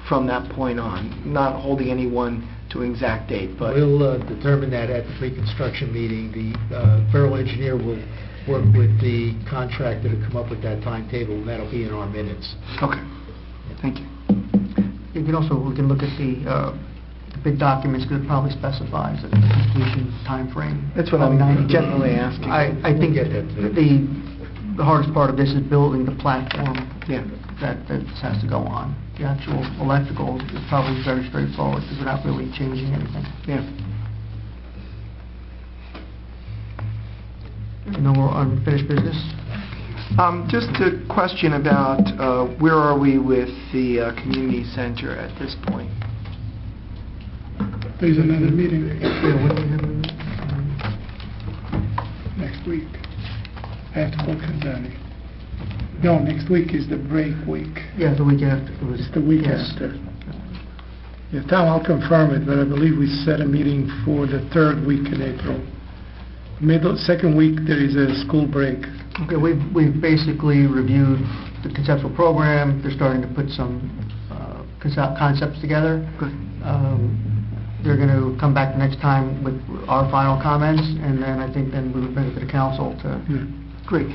from that point on? Not holding anyone to an exact date, but... We'll determine that at the pre-construction meeting. The borough engineer will work with the contractor to come up with that timetable, and that'll be in our minutes. Okay, thank you. We can look at the bid documents, because it probably specifies a completion timeframe. That's what Probably I'm 90 days. generally asking. I think We'll get that. the hardest part of this is building the platform Yeah. that this has to go on. The actual electrical is probably very straightforward, because we're not really changing anything. Yeah. And then we're on unfinished business. Just a question about where are we with the community center at this point? There's another meeting Yeah, what do we have? next week. I have to call Kazani. No, next week is the break week. Yeah, the week after. It was It's the week yes. after. Yeah, Tom, I'll confirm it, but I believe we set a meeting for the 3rd week in April. Second week, there is a school break. Okay, we've basically reviewed the conceptual program. They're starting to put some concepts together. Good. They're going to come back next time with our final comments, and then I think we would bring it to the council to... Yeah. Great.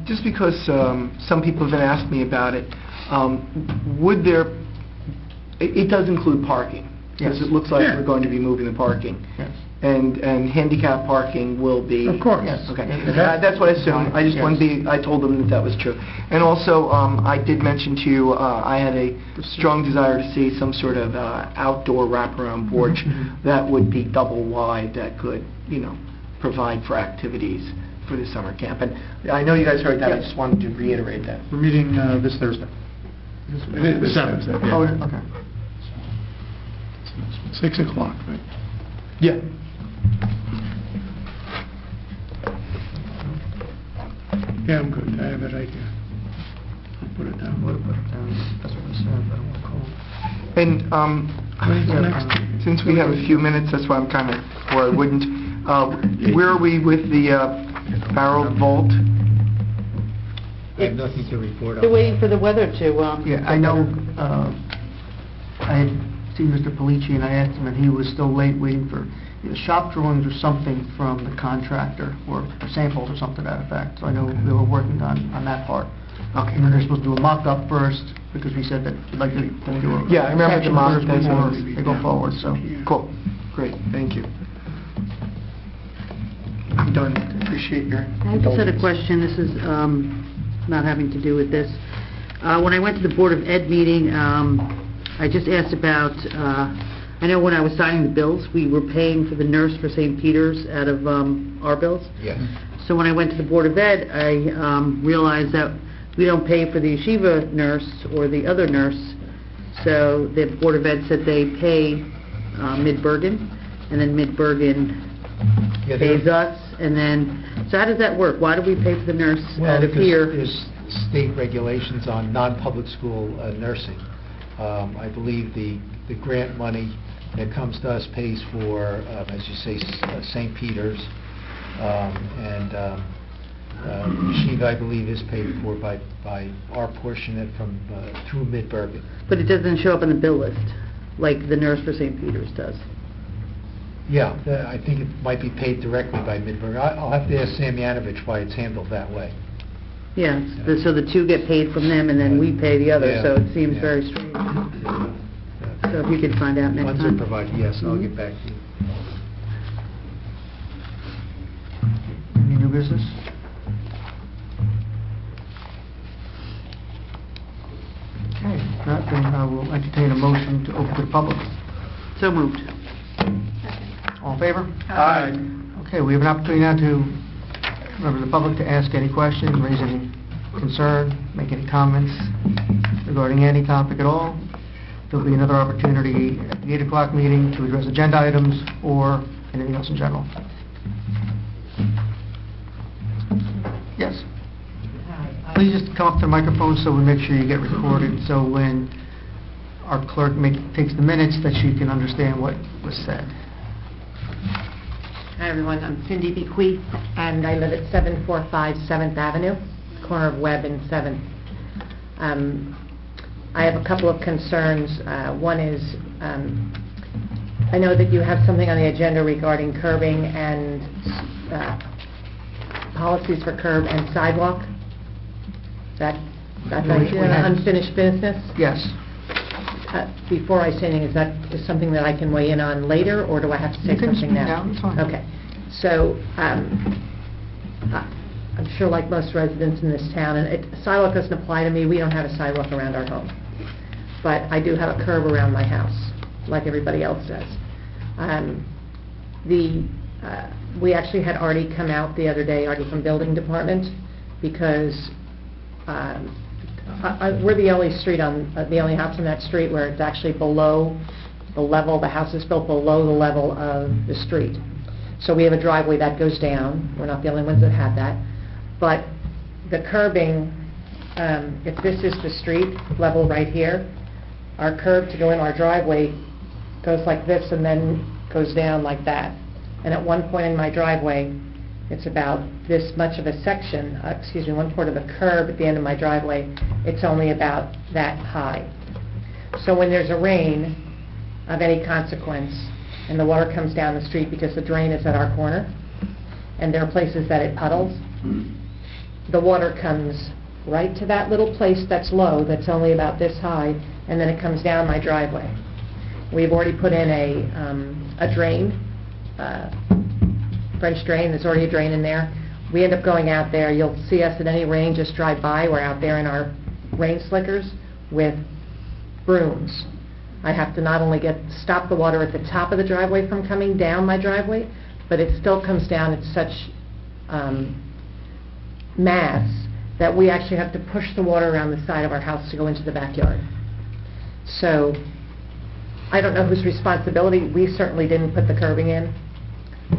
Just because some people have been asking me about it, would there... It does include parking, because Yes. it looks like Yeah. we're going to be moving the parking. Yes. And handicap parking will be... Of course. Yes. Okay, Yeah. that's what I assumed. I just Yes. wanted to be, I told them that was true. And also, I did mention to you, I had a strong desire to see some sort of outdoor wraparound porch Mhm. that would be double wide, that could, provide for activities for the summer camp. And I know you guys heard that, I Yes. just wanted to reiterate that. We're meeting this Thursday. It is The 7th. yeah. Oh, okay. 6 o'clock, right? Yeah. Yeah, I'm good. I have it right here. I'll put it down. That's what we said, but I won't call. And When's the next meeting? since we have a few minutes, that's why I'm kind of, or I wouldn't, where are we with the barrel vault? I have nothing to report on. They're waiting for the weather to, Yeah, I know, I had seen Mr. Polici, and I asked him, and he was still late waiting for either shop drawings or something from the contractor, or samples or something to that effect. So I know they were working on that part. Okay. And then they're supposed to do a mock-up first, because we said that we'd like to do a... Yeah, I remember the mock, first that's before what- they go forward, so... Cool, great, thank you. I'm done, appreciate your I just had a indulgence. question, this is not having to do with this. When I went to the Board of Ed meeting, I just asked about, I know when I was signing the bills, we were paying for the nurse for St. Peter's out of our bills. Yes. So when I went to the Board of Ed, I realized that we don't pay for the yeshiva nurse or the other nurse. So the Board of Ed said they pay Mid-Bergen, and then Mid-Bergen Yeah, pays us, and then, so how does that work? Why do we pay for the nurse Well, out of because here? there's state regulations on non-public school nursing. I believe the grant money that comes to us pays for, as you say, St. Peter's, and yeshiva, I believe, is paid for by our portion from through Mid-Bergen. But it doesn't show up on the bill list, like the nurse for St. Peter's does. Yeah, I think it might be paid directly by Mid-Bergen. I'll have to ask Sam Yanovich why it's handled that way. Yeah, so the two get paid from them, and then we pay the other, Yeah, so it seems yeah. very strange. So if you could find out next Funds are time. provided, yes, I'll get back to you. Any new business? Okay, if not, then I will entertain a motion to open to the public. So moved. All in favor? Aye. Okay, we have an opportunity now to, members of the public, to ask any questions, raise any concern, make any comments regarding any topic at all. There'll be another opportunity at the 8 o'clock meeting to address agenda items or anything else in general. Yes? Please just come up to the microphone so we make sure you get recorded, so when our clerk takes the minutes, that she can understand what was said. Hi, everyone. I'm Cindy Bequeath, and I live at 745 7th Avenue, corner of Webb and 7th. I have a couple of concerns. One is, I know that you have something on the agenda regarding curbing and policies for curb and sidewalk. That's unfinished business? Yes. Before I say anything, is something that I can weigh in on later, or do I have to say You can something speak now? now, it's fine. Okay. So, I'm sure like most residents in this town, and sidewalk doesn't apply to me, we don't have a sidewalk around our home. But I do have a curb around my house, like everybody else does. We actually had Artie come out the other day, Artie from Building Department, because we're the only street on, the only house on that street where it's actually below the level, the house is built below the level of the street. So we have a driveway that goes down, we're not the only ones that have that. But the curbing, if this is the street level right here, our curb to go in our driveway goes like this and then goes down like that. And at one point in my driveway, it's about this much of a section, one part of the curb at the end of my driveway, it's only about that high. So when there's a rain of any consequence, and the water comes down the street because the drain is at our corner, and there are places that it puddles, the water comes right to that little place that's low, that's only about this high, and then it comes down my driveway. We've already put in a drain, French drain, there's already a drain in there. We end up going out there, you'll see us at any rain, just drive by, we're out there in our rain slickers with brooms. I have to not only stop the water at the top of the driveway from coming down my driveway, but it still comes down at such mass that we actually have to push the water around the side of our house to go into the backyard. So, I don't know whose responsibility, we certainly didn't put the curbing in,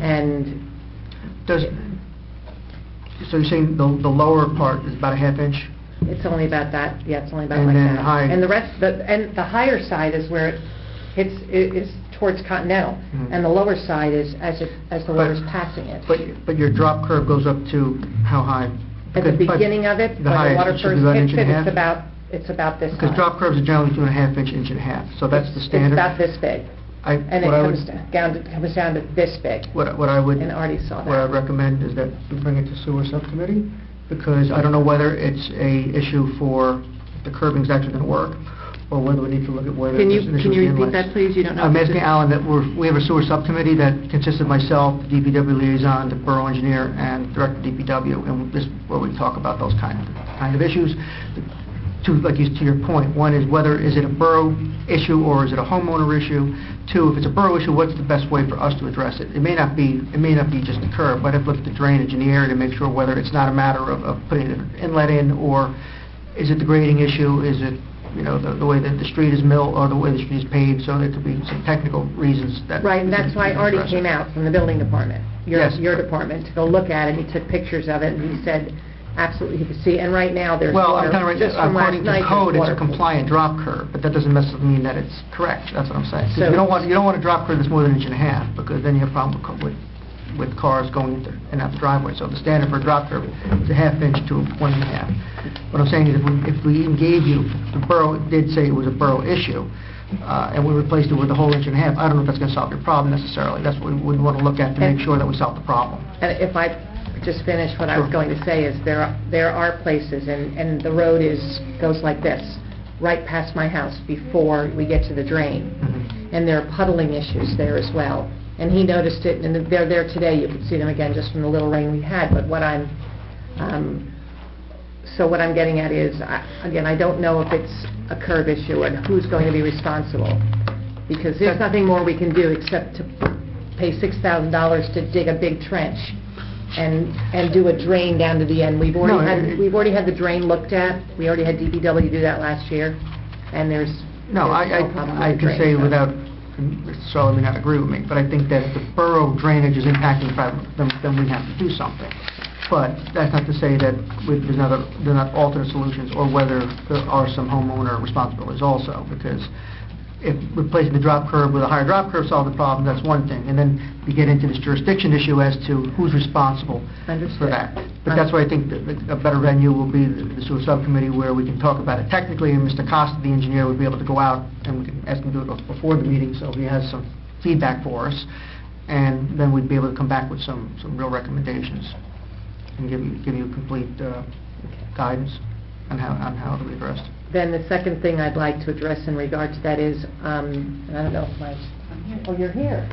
and... So you're saying the lower part is about a half inch? It's only about that, yeah, it's only about And like then that. high- And the rest, and the higher side is where it's towards Continental, Mhm. and the lower side is as the water's passing it. But your drop curb goes up to how high? At the Because by beginning of it, the when the highest, water it should first be about an hits inch and a it, half? it's about this high. Because drop curves are generally 2.5 inch, inch and a half, so that's the standard. It's about this big. And it What I comes would- down to this big. What I would... And Artie saw What I'd that. recommend is that we bring it to sewer subcommittee, because I don't know whether it's a issue for the curbing's actually going to work, or whether we need to look at whether Can you, there's an issue can with you the repeat inlets. that, please? You don't know. I'm if asking it's- Alan that we have a sewer subcommittee that consists of myself, the DPW liaison, the borough engineer, and director of DPW, and this is where we talk about those kind of issues. To your point, one is whether is it a borough issue or is it a homeowner issue? Two, if it's a borough issue, what's the best way for us to address it? It may not be just the curb, but if look at the drainage in the area to make sure whether it's not a matter of putting an inlet in, or is it the grading issue? Is it the way that the street is milled or the way the street is paved? So there could be some technical reasons that... Right, and that's why Artie came out from the building department, Yes. your department, to go look at it. He took pictures of it, and he said, absolutely, he could see. And right now, there's Well, water, I'm telling you, just from last according night, to code, there's it's a water. compliant drop curve, but that doesn't necessarily mean that it's correct. That's what I'm saying. 'Cause So- you don't want a drop curve that's more than an inch and a half, because then you have a problem with cars going into and out the driveway. So the standard for a drop curve is a half inch to 1.5. What I'm saying is if we even gave you, the borough did say it was a borough issue, and we replaced it with a whole inch and a half, I don't know if that's going to solve your problem necessarily. That's what we would want to look at to make sure that we solve the problem. And if I just finish, what I was Sure. going to say is there are places, and the road goes like this, right past my house before we get to the drain. Mhm. And there are puddling issues there as well. And he noticed it, and they're there today. You could see them again just from the little rain we had. But what I'm getting at is, again, I don't know if it's a curb issue and who's going to be responsible, because there's nothing more we can do except to pay $6,000 to dig a big trench and do a drain down to the end. We've already had the drain looked at. We already had DPW do that last year, and there's No, problem with I the can drain, say so. without, Mr. Sullivan may not agree with me, but I think that if the borough drainage is impacting private, then we have to do something. But that's not to say that there's not alternate solutions, or whether there are some homeowner responsibilities also, because if replacing the drop curb with a higher drop curve solves the problem, that's one thing. And then you get into this jurisdiction issue as to who's responsible for Understood. that. But that's why I think that a better venue will be the sewer subcommittee, where we can talk about it technically, and Mr. Costa, the engineer, would be able to go out, and we can ask him to do it before the meeting, so he has some feedback for us, and then we'd be able to come back with some real recommendations and give you complete guidance on how to be addressed. Then the second thing I'd like to address in regard to that is, and I don't know if oh, you're here.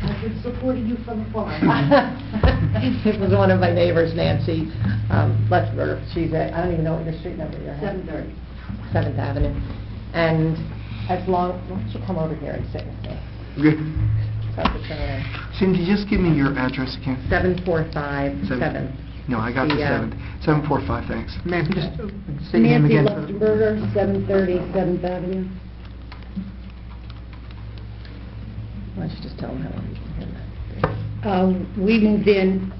I've been supporting you from afar. It was one of my neighbors, Nancy Lefberger. She's at, I don't even know what your street number is. 730. 7th Avenue. And why don't you come over here and sit with me? So I have to turn around. Tim, could you just give me your address again? 7457. No, I got the Yeah. 745, thanks. Ma'am, could you just say your name Nancy again? Luftenberger, 730 7th Avenue. Why don't you just tell them how long you've been here? We moved in,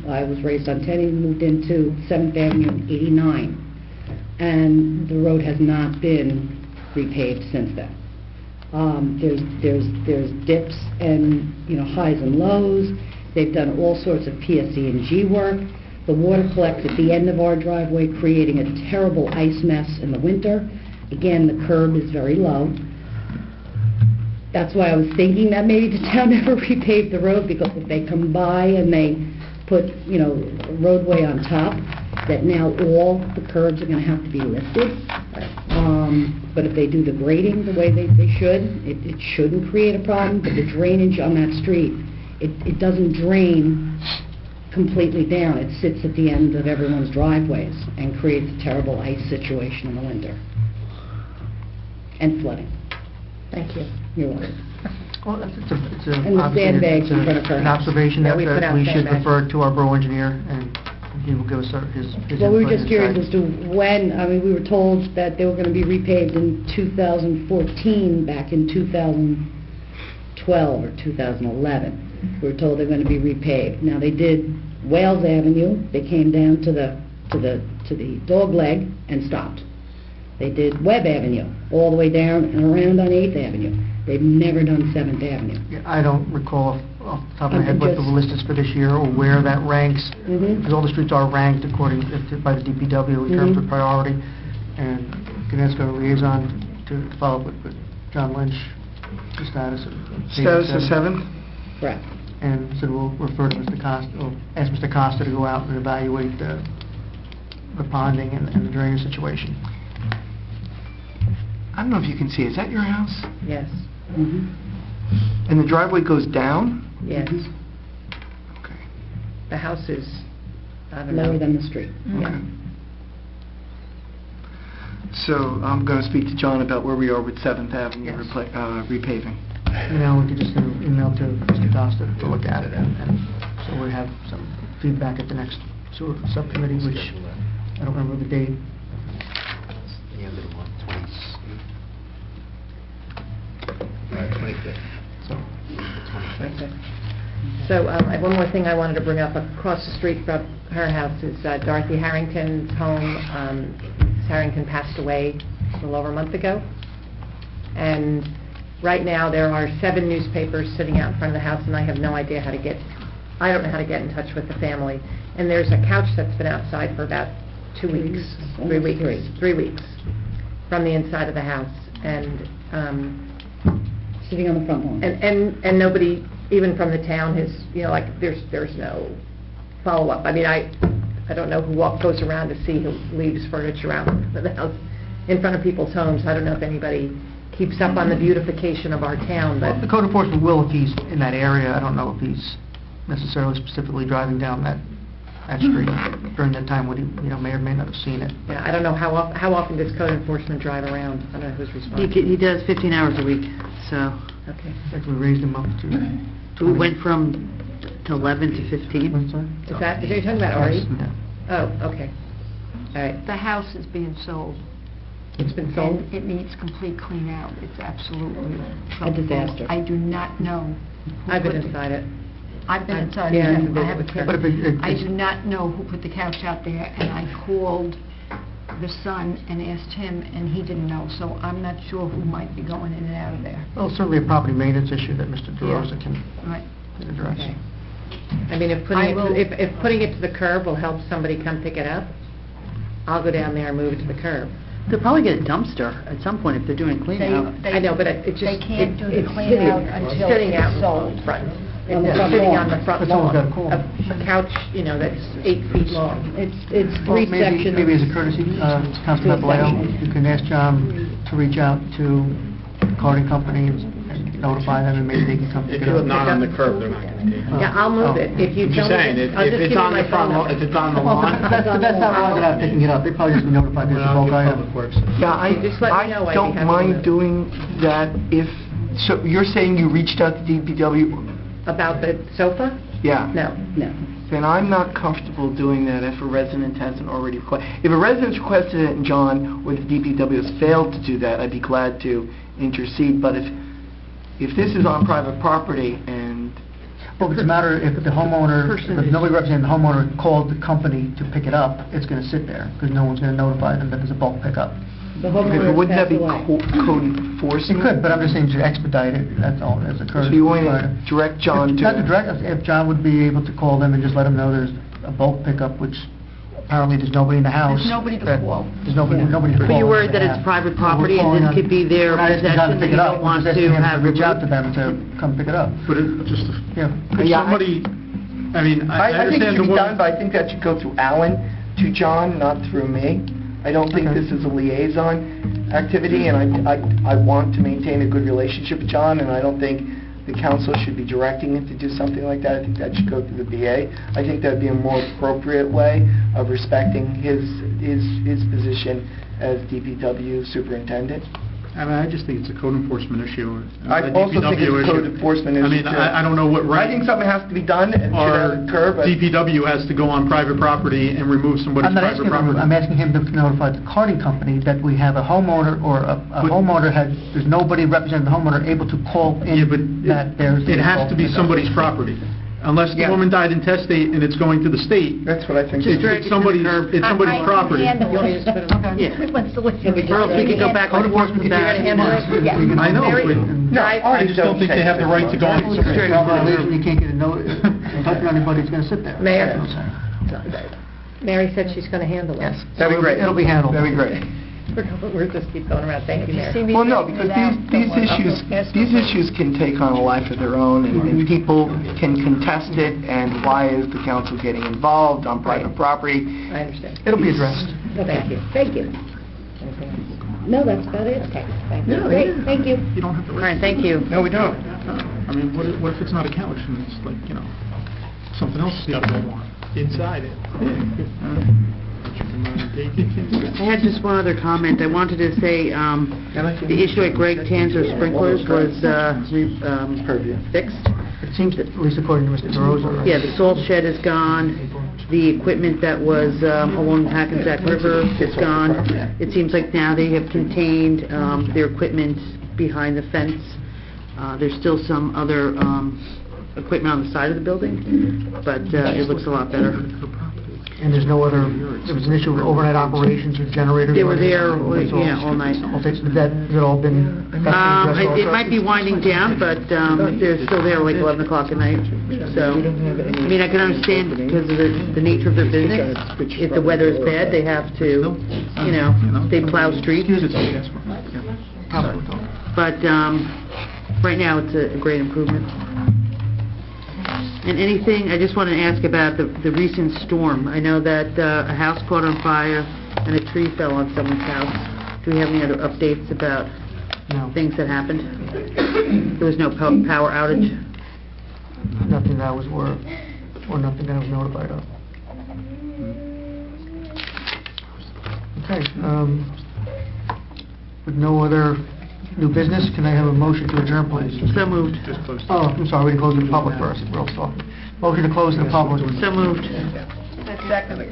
I was raised on Tenny, moved into 7th Avenue in '89, and the road has not been repaved since then. There's dips and, highs and lows. They've done all sorts of PSE&G work. The water collects at the end of our driveway, creating a terrible ice mess in the winter. Again, the curb is very low. That's why I was thinking that maybe the town never repaved the road, because if they come by and they put, a roadway on top, that now all the curbs are going to have to be lifted. But if they do the grading the way they should, it shouldn't create a problem. But the drainage on that street, it doesn't drain completely down. It sits at the end of everyone's driveways and creates a terrible ice situation in the winter. And flooding. Thank you. You're welcome. Well, And the sandbags in front of her an house. observation Yeah, that we put out we should sandbags. refer to our borough engineer, and he will give us his Well, we were input just and curious insight. as to when, we were told that they were going to be repaved in 2014, back in 2012 or 2011. We were told they're going to be repaved. Now, they did Wales Avenue, they came down to the dog leg and stopped. They did Webb Avenue, all the way down and around on 8th Avenue. They've never done 7th Avenue. Yeah, I don't recall off the top of my head I'm what the just- list is for this year or where that ranks. Mhm. Because all the streets are ranked according by the DPW in terms of Mhm. priority. And can ask our liaison to follow up with John Lynch, the status of... Status of 7th? Correct. And so we'll refer to Mr. Costa, or ask Mr. Costa to go out and evaluate the ponding and the drainage situation. I don't know if you can see, is that your house? Yes, Mhm. And the driveway goes down? yes. Okay. The house is, I don't know. Lower than the street. Yeah. So I'm going to speak to John about where we are with 7th Avenue Yes. repaving. We could just send an email to Mr. Costa to look at it, and so we have some feedback at the next sewer subcommittee, which I don't remember the date. The end of the month, 25th. So, Okay. So I have one more thing I wanted to bring up. Across the street from her house is Dorothy Harrington's home. Mrs. Harrington passed away a little over a month ago. And right now, there are 7 newspapers sitting out in front of the house, and I have no idea how to get, I don't know how to get in touch with the family. And there's a couch that's been outside for about 2 weeks, 3 weeks, 3 weeks, from the inside of the house. And Sitting on the front lawn. and nobody, even from the town, has, like, there's no follow-up. I mean, I don't know who goes around to see who leaves furniture out of the house in front of people's homes. I don't know if anybody keeps up on the beautification of our town, well, but... the code enforcement will if he's in that area. I don't know if he's necessarily specifically driving down that street during that time when he, may or may not have seen it. Yeah, I don't know how often does code enforcement drive around? I don't know who's responsible. He does 15 hours a week, so Okay. In fact, we raised him up to... we went from 11 to 15. I'm sorry? Is that, you're talking about Ari? Yeah. Oh, okay. All right. The house is being sold. It's been sold? And it needs complete clean out. It's absolutely A disaster. I do not know. who I've been put the- inside it. I've been inside, Yeah, it. I've been I have a with kid. her. But if it- I do not know who put the couch out there, and I called the son and asked him, and he didn't know, so I'm not sure who might be going in and out of there. Well, certainly a property maintenance issue that Mr. DeRosa can Right. address. Okay. I mean, if I will- putting it to the curb will help somebody come pick it up, I'll go down there and move it to the curb. They'll probably get a dumpster at some point if they're doing clean out. I know, but it just... They can't do the it's clean sitting- out until sitting it's out in sold. front. On the It's front sitting lawn. on the front But someone's lawn. gotta call. A couch, that's 8 feet long. It's Well, 3 maybe- sections. Maybe as a courtesy, Councilman Vallejo, you can ask John to reach out to the carting company and notify them, and maybe they can come pick If it it's up. not on the curb, they're not going to take it. Yeah, I'll move it. If you I'm tell just me... saying, if I'll just if give it's you on my the front, phone number. if it's on the Well, lawn... that's not wrong without picking it up. They probably just be notified there's a bulk item. Yeah, Just let me know, I'd be don't happy to mind move. doing that if, so you're saying you reached out to DPW? About the sofa? Yeah. No. No. Then I'm not comfortable doing that if a resident hasn't already requested. If a resident's requested it and John or the DPW has failed to do that, I'd be glad to intercede. But if this is on private property and... Well, it's a matter if the homeowner, if nobody representing the homeowner called the company to pick it up, it's going to sit there, because no one's going to notify them that there's a bulk pickup. The Okay, homeowner but wouldn't that passed be away. code It enforcement? could, but I'm just saying to expedite it, that's all, as a courtesy. So you want to direct John to... Not to direct, if John would be able to call them and just let them know there's a bulk pickup, which apparently there's nobody in the house. There's nobody to that- call. There's nobody to call. But you're worried that it's private property and this could be their We're not asking John to possession, pick and it you up, don't we're want just asking to him have... reach out to them to come pick it up. But just, Yeah. could Yeah, somebody, I mean, I I think it understand should the be done, woman... but I think that should go through Alan to John, not through me. I don't think Okay. this is a liaison activity, and I want to maintain a good relationship with John, and I don't think the council should be directing him to do something like that. I think that should go through the BA. I think that would be a more appropriate way of respecting his position as DPW superintendent. I mean, I just think it's a code enforcement issue. I also think it's a code enforcement issue. I mean, too. I don't know what I think right something has to be done, and should have our a curb. DPW has to go on private property and remove somebody's I'm not private asking him, property. I'm asking him to notify the carting company that we have a homeowner, or a But- homeowner there's nobody representing the homeowner able to call Yeah, in but that there's... it has to be bulk pickup. somebody's property. Unless the Yeah. woman died intestate and it's going to the state, That's what I think. Just drag it's it to the somebody's, curb. it's somebody's property. Yeah. Or else we could go back and forth with that. I know, but No, I just don't think they have the right to go on It's the a violation, you can't get a note, and hope anybody's gonna sit there. Mayor. That's what I'm saying. Mary said she's going to handle it. Yes. That'd be great. It'll be handled. That'd be great. We're just keep going around. Thank you, Mayor. Well, no, because these issues can take on a life of their own, and people can contest it, and why is the council getting involved on private property? I understand. It'll be addressed. Thank you. Thank you. Anything else? No, that's about it. Okay, thank you. Yeah, Great, yeah. thank you. You don't have to... All right, thank you. No, we don't. I mean, what if it's not a couch and it's like, you know, something else people don't want? Inside it. I had just one other comment. I wanted to say, the issue at Greg Tanzer's sprinklers was fixed. It seems that, at least according to Mr. DeRosa, right? Yeah, the salt shed is gone. The equipment that was along the Hackensack River is gone. It seems like now they have contained their equipment behind the fence. There's still some other equipment on the side of the building, but it looks a lot better. And there's no other, there was an issue with overnight operations or generators? They were there, yeah, all night. Okay, so has it all been... It might be winding down, but they're still there like 11 o'clock at night. So, I mean, I can understand because of the nature of their business. If the weather is bad, they have to, you know, they plow streets. But right now, it's a great improvement. And anything, I just want to ask about the recent storm. I know that a house caught on fire and a tree fell on someone's house. Do we have any other updates about things that happened? There was no power outage? Nothing that I was aware of, or nothing that I was notified of. Okay, with no other new business, can I have a motion to adjourn, please? So moved. Oh, I'm sorry, we didn't close the public first, we're all talking. Motion to close the public. So moved.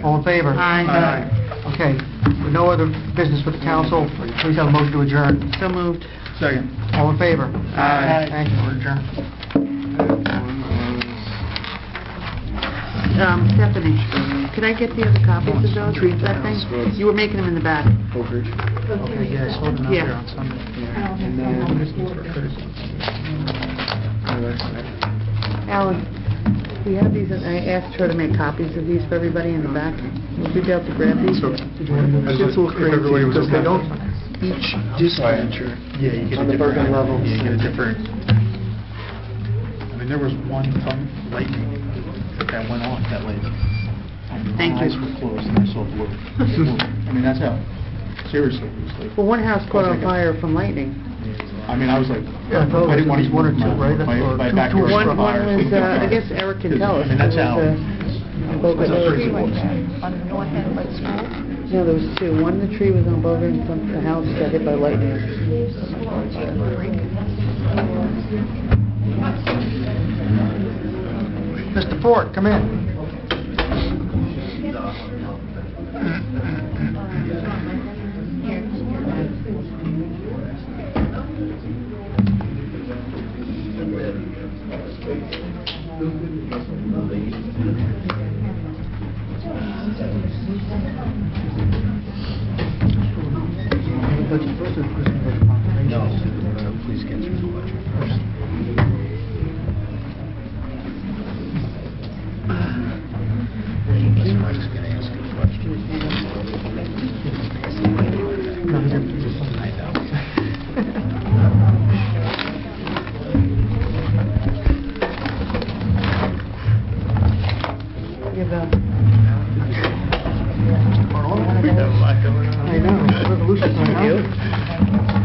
All in favor? Aye. Okay, with no other business with the council, please have a motion to adjourn. So moved. Second. All in favor? Aye. Thank you, we're adjourned. Stephanie, could I get the other copies of those, that thing? You were making them in the back. Okay, yeah, I saw them out Yeah. there on Sunday. And Alan, we have these, and I asked her to make copies of these for everybody in the back. Would you be able to grab these? So, It's a little crazy everybody was because they okay. don't, each dispatcher Yeah, you get on a the different... Bergen level. Yeah, you get a different... I mean, there was one lightning that went off that late. Thank My eyes you. were closed and I saw blue. I mean, that's how, seriously, it was like... Well, one house caught on fire from lightning. I mean, I was like, Yeah, I thought I didn't it want was to one or two, right? My Two- backyard two or was One fire. was, I guess Eric can tell us. And that's how... Boca That's how crazy it Hill. was. No, there was two. One, the tree was on Boga, and the house got hit by lightning. Mr. Ford, come in. No, please get through the budget first. Mike's gonna ask you a question. I know. We have a lot going on. I know, revolution,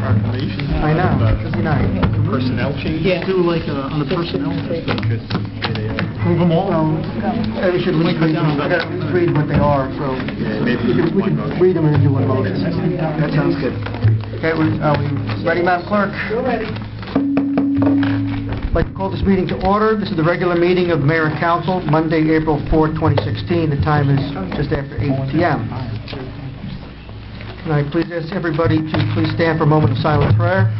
Proclamations. I know, busy night. Personnel changes. Do like on the personnel, move them all. We should at least read them, I gotta at least read what they are, so Yeah, maybe we one can motion. read them and then do one motion. That sounds good. Okay, are we ready, Madam Clerk? We're ready. I'd like to call this meeting to order. This is the regular meeting of the Mayor and Council, Monday, April 4th, 2016. The time is just after 8 p.m. Can I please ask everybody to please stand for a moment of silent prayer?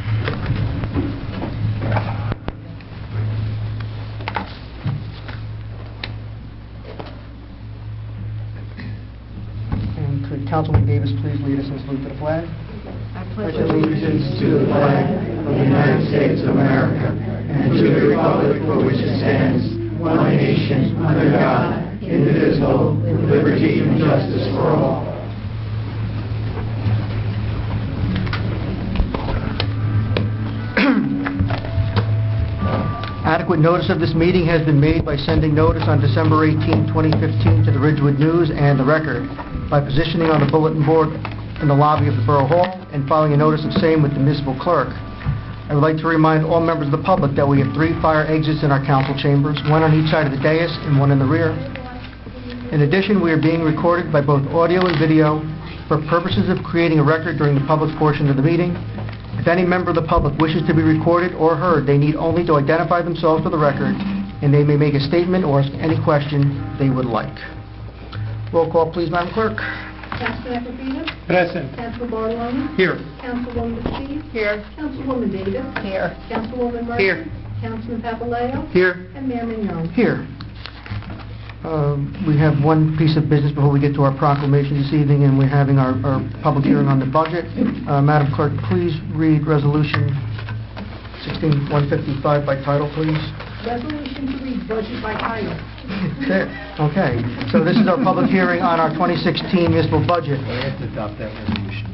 lead us in salute to the flag. I Pledge allegiance to the flag of the United States of America and to the republic for which it stands, one nation, under God, indivisible, with liberty and justice for all. Adequate notice of this meeting has been made by sending notice on December 18, 2015 to the Ridgewood News and the Record, by positioning on the bulletin board in the lobby of the Borough Hall and filing a notice of same with the municipal clerk. I would like to remind all members of the public that we have 3 fire exits in our council chambers, 1 on each side of the dais and 1 in the rear. In addition, we are being recorded by both audio and video for purposes of creating a record during the public portion of the meeting. If any member of the public wishes to be recorded or heard, they need only to identify themselves for the record, and they may make a statement or ask any question they would like. Roll call, please, Madam Clerk. Councilman Eckert. Present. Councilman Bartoloni. Here. Councilwoman Steve. Here. Councilwoman Davis. Here. Councilwoman Murphy. Here. Councilman Papaleo. Here. And Mayor Mignon. Here. We have one piece of business before we get to our proclamation this evening, and we're having our public hearing on the budget. Madam Clerk, please read Resolution 16155 by title, please. Resolution to read budget by title. Okay, so this is our public hearing on our 2016 municipal budget. We have to adopt that resolution.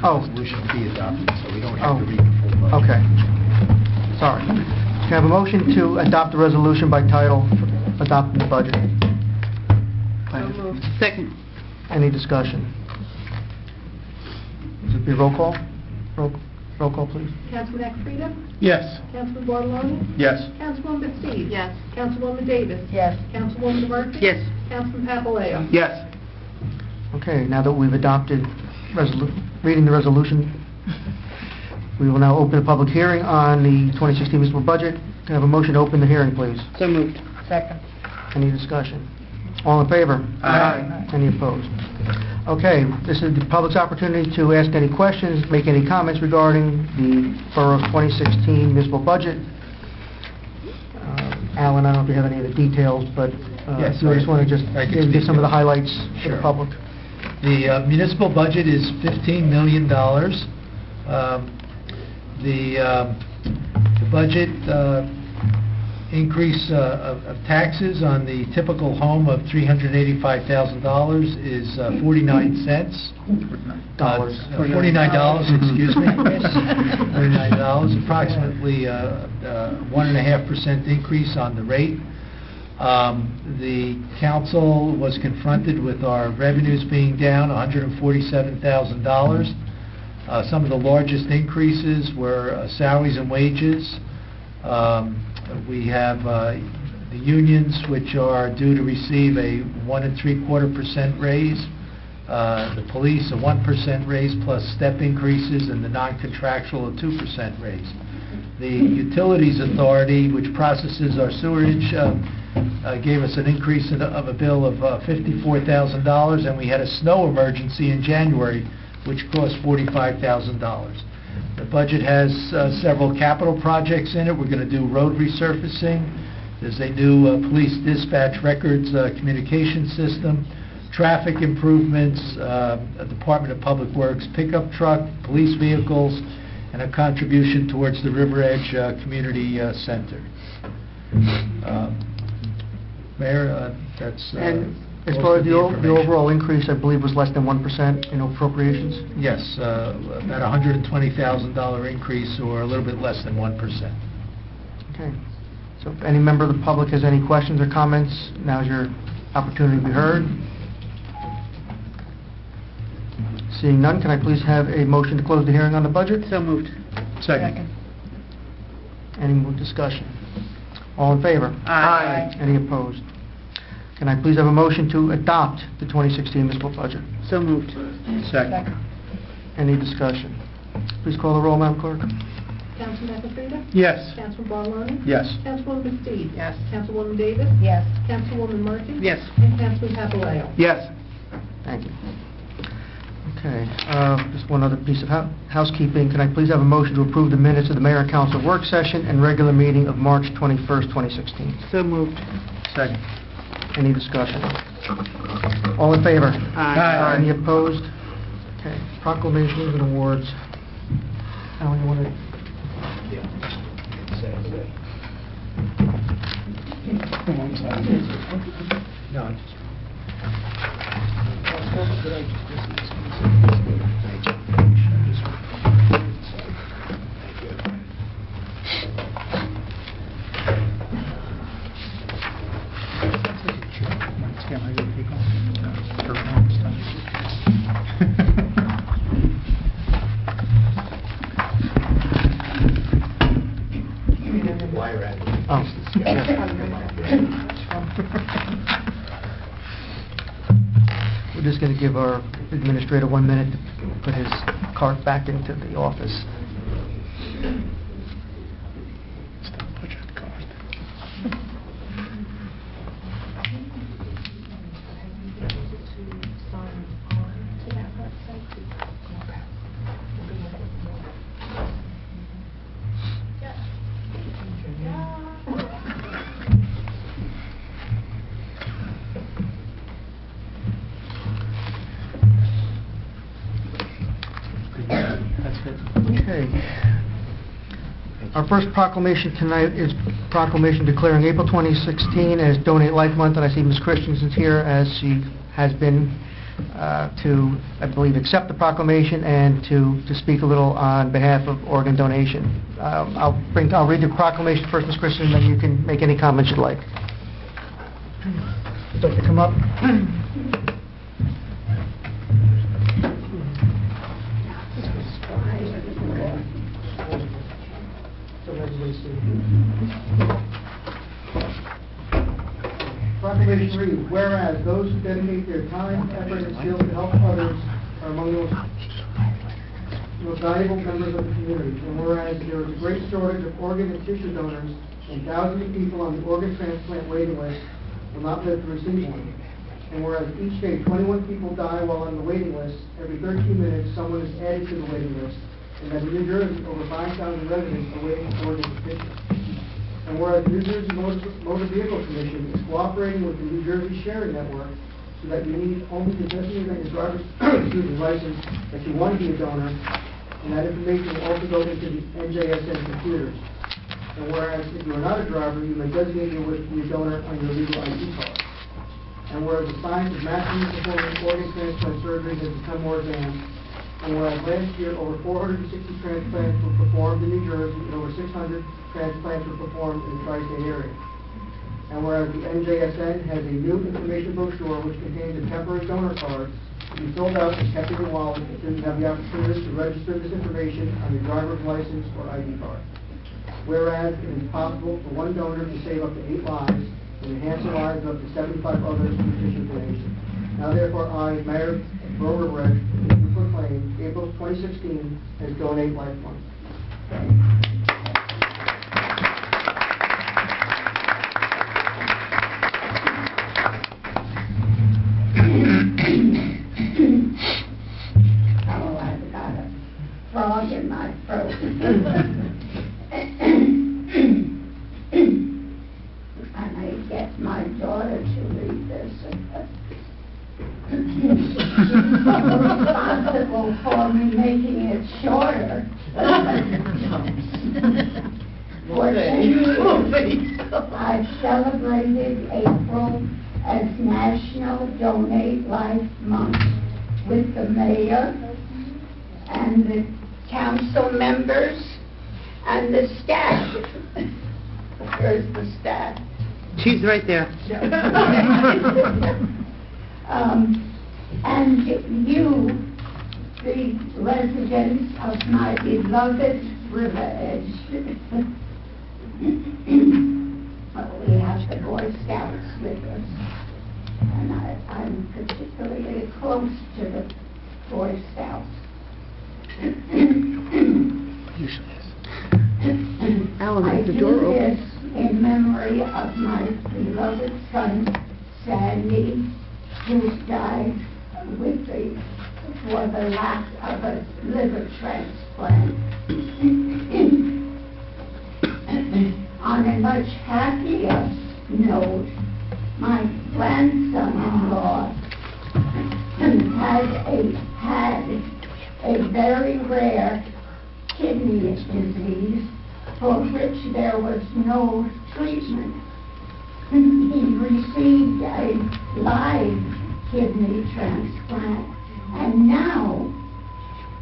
Oh. Resolution to be adopted, so we don't have Oh. to read the full budget. Okay. Sorry. Can I have a motion to adopt the resolution by title, for adopting the budget? Second. Any discussion? Should it be roll call? Roll call, please. Councilman Eckert. Yes. Councilman Bartoloni. Yes. Councilwoman Steve. Yes. Councilwoman Davis. Yes. Councilwoman Murphy. Yes. Councilman Papaleo. Yes. Okay, now that we've adopted reading the resolution, we will now open a public hearing on the 2016 municipal budget. Can I have a motion to open the hearing, please? So moved. Second. Any discussion? All in favor? Aye. Any opposed? Okay, this is the public's opportunity to ask any questions, make any comments regarding the borough's 2016 municipal budget. Alan, I don't know if you have any of the details, but Yes, if you just want to just I can give some of the speak. highlights for the Sure. public. The municipal budget is $15 million. The budget increase of taxes on the typical home of $385,000 is 49 cents. Dollars. $49, excuse me. $49, approximately 1.5% increase on the rate. The council was confronted with our revenues being down $147,000. Some of the largest increases were salaries and wages. We have the unions, which are due to receive a 1.75% raise. The police, a 1% raise plus step increases, and the non-contractual, a 2% raise. The Utilities Authority, which processes our sewerage, gave us an increase of a bill of $54,000, and we had a snow emergency in January, which cost $45,000. The budget has several capital projects in it. We're going to do road resurfacing. There's a new police dispatch records communication system, traffic improvements, a Department of Public Works pickup truck, police vehicles, and a contribution towards the River Edge Community Center. Mayor, that's... And as most far of as the information. overall increase, I believe was less than 1% in appropriations? Yes, about $120,000 increase, or a little bit less than 1%. Okay. So if any member of the public has any questions or comments, now's your opportunity to be heard. Seeing none, can I please have a motion to close the hearing on the budget? So moved. Second. Any more discussion? All in favor? Aye. Any opposed? Can I please have a motion to adopt the 2016 municipal budget? So moved. Second. Any discussion? Please call the roll, Madam Clerk. Councilman Eckert. Yes. Councilman Bartoloni. Yes. Councilwoman Steve. Yes. Councilwoman Davis. Yes. Councilwoman Murphy. Yes. And Councilman Papaleo. Yes. Thank you. Okay, just one other piece of housekeeping. Can I please have a motion to approve the minutes of the Mayor and Council work session and regular meeting of March 21st, 2016? So moved. Second. Any discussion? All in favor? Aye. Any opposed? Okay, proclamations and awards. Alan, you want to... Oh, I'm sorry. No, just... Oh. We're just going to give our administrator 1 minute to put his cart back into the office. Okay. Our first proclamation tonight is proclamation declaring April 2016 as Donate Life Month, and I see Ms. Christensen's here as she has been to, I believe, accept the proclamation and to speak a little on behalf of organ donation. I'll read the proclamation first, Ms. Christensen, then you can make any comments you'd like. Would you like to come up? Proclamation 3, whereas those who dedicate their time, effort, and skill to help others are among the most valuable members of the community, and whereas there is a great shortage of organ and tissue donors, and thousands of people on the organ transplant waiting list will not live to receive one, and whereas each day 21 people die while on the waiting list, every 13 minutes someone is added to the waiting list, and that in New Jersey over 5,000 residents are waiting for organ tissue. And whereas the New Jersey Motor Vehicle Commission is cooperating with the New Jersey Sharing Network so that you need only to designate on your driver's license that you want to be a donor, and that information will also go into the NJSN computers. And whereas if you are not a driver, you may designate your wish to be a donor on your legal ID card. And whereas the science of massively performing organ transplant surgery has become more advanced, and whereas last year over 460 transplants were performed in New Jersey and over 600 transplants were performed in the tri-state area. And whereas the NJSN has a new information brochure which contains a temporary donor card to be filled out and kept in your wallet until you have the opportunity to register this information on your driver's license or ID card. Whereas it is possible for one donor to save up to 8 lives and enhance the lives of up to 75 others through tissue donation. Now therefore I, Mayor Grover Brecht, proclaim April 2016 as Donate Life Month. Oh, I've got a frog in my throat. I may get my daughter to read this. She's responsible for me making it shorter. For 10 years, I've celebrated April as National Donate Life Month with the mayor and the council members and the staff. Where's the staff? She's right there. And you, the residents of my beloved River Edge, we have the Boy Scouts with us, and I'm particularly close to the Boy Scouts. Alan, I is the do door this open? in memory of my beloved son, Sandy, who died for the lack of a liver transplant. On a much happier note, my grandson-in-law had a very rare kidney disease for which there was no treatment. He received a live kidney transplant, and now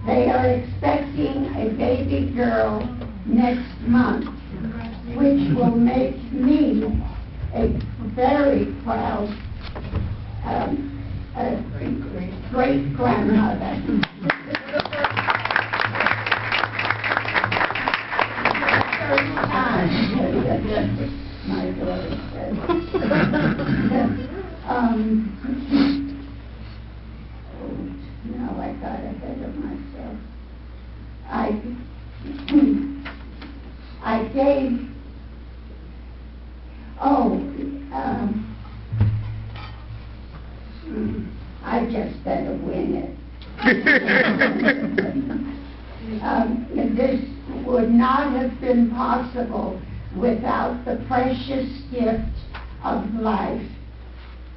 they are expecting a baby girl next month, which will make me a very proud great-grandmother. My daughter said. No, I got ahead of myself. I gave, I just better wing it. This would not have been possible without the precious gift of life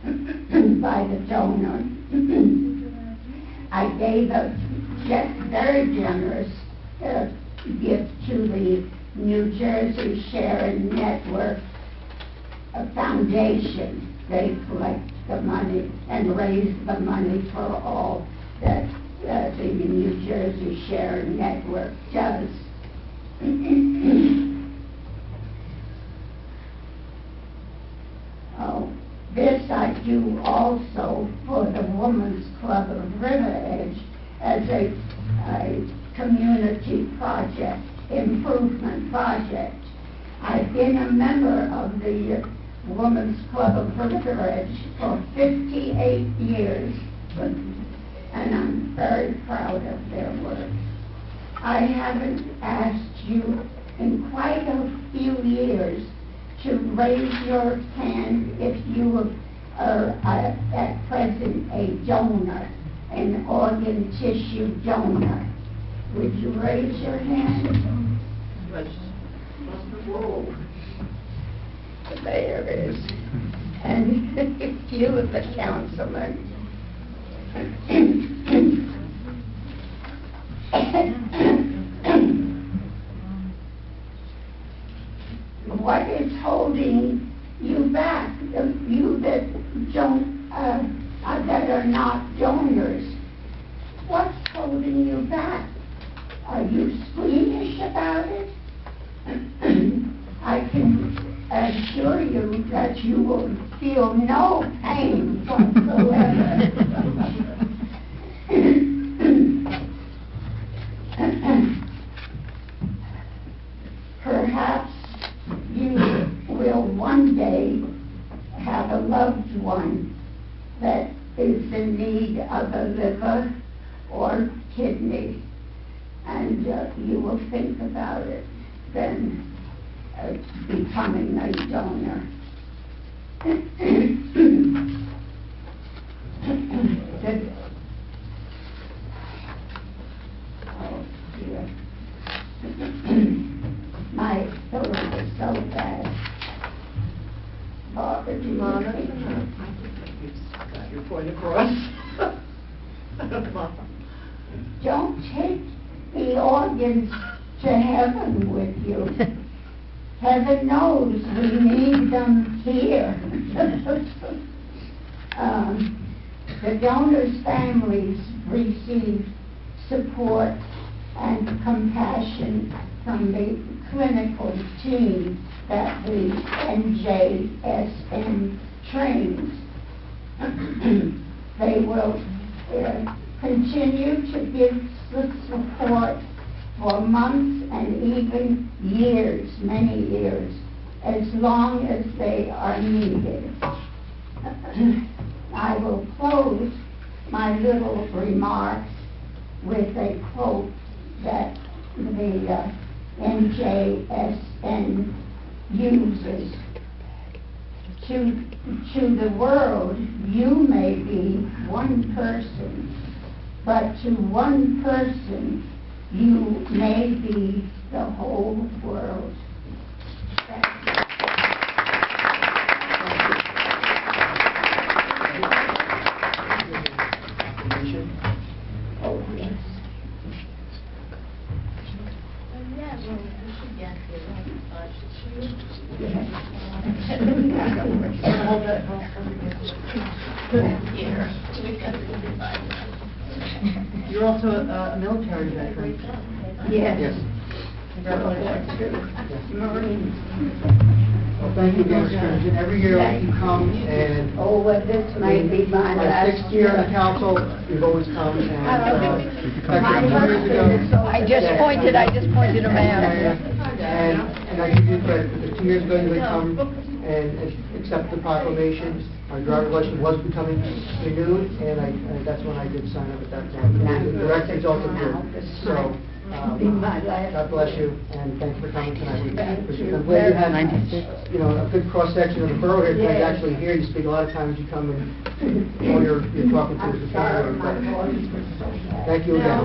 by the donor. I gave a very generous gift to the New Jersey Sharon Network Foundation. They collect the money and raise the money for all that the New Jersey Sharon Network does. This I do also for the Women's Club of River Edge as a community project, improvement project. I've been a member of the Women's Club of River Edge for 58 years, and I'm very proud of their work. I haven't asked you in quite a few years to raise your hand if you are at present a donor, an organ tissue donor. Would you raise your hand? Whoa. There it is. And you, the councilman. What is holding you back? You that don't, that are not donors. What's holding you back? Are you squeamish about it? I can assure you that you will feel no pain whatsoever. Perhaps you will one day have a loved one that is in need of a liver or kidney, and you will think about it then, becoming a donor. Oh dear. My throat is so bad. Barbara, do you want to Got your point across. Don't take the organs to heaven with you. Heaven knows we need them here. The donors' families receive support and compassion from the clinical team that the NJSN trains. They will continue to give the support for months and even years, many years, as long as they are needed. I will close my little remarks with a quote that the NJSN uses. To the world, you may be one person, but to one person, you may be the whole world. Thank you. You're also a military veteran. Yes. Marines. Well, thank you again, Mr. Christian. Every year you come and... Oh, well, this might be my My last sixth year in the council, you've always come and... My husband, I just pointed a man. And I give you credit, because 2 years ago you would come and accept the proclamation. My driver's license was becoming renewed, and that's when I did sign up at that time. The direct results of you. So, God bless you, and thanks for coming tonight. I'm glad you had, a good cross-section of the borough here tonight. Actually, here you speak a lot of times you come and all you're talking to is the family. But thank you again.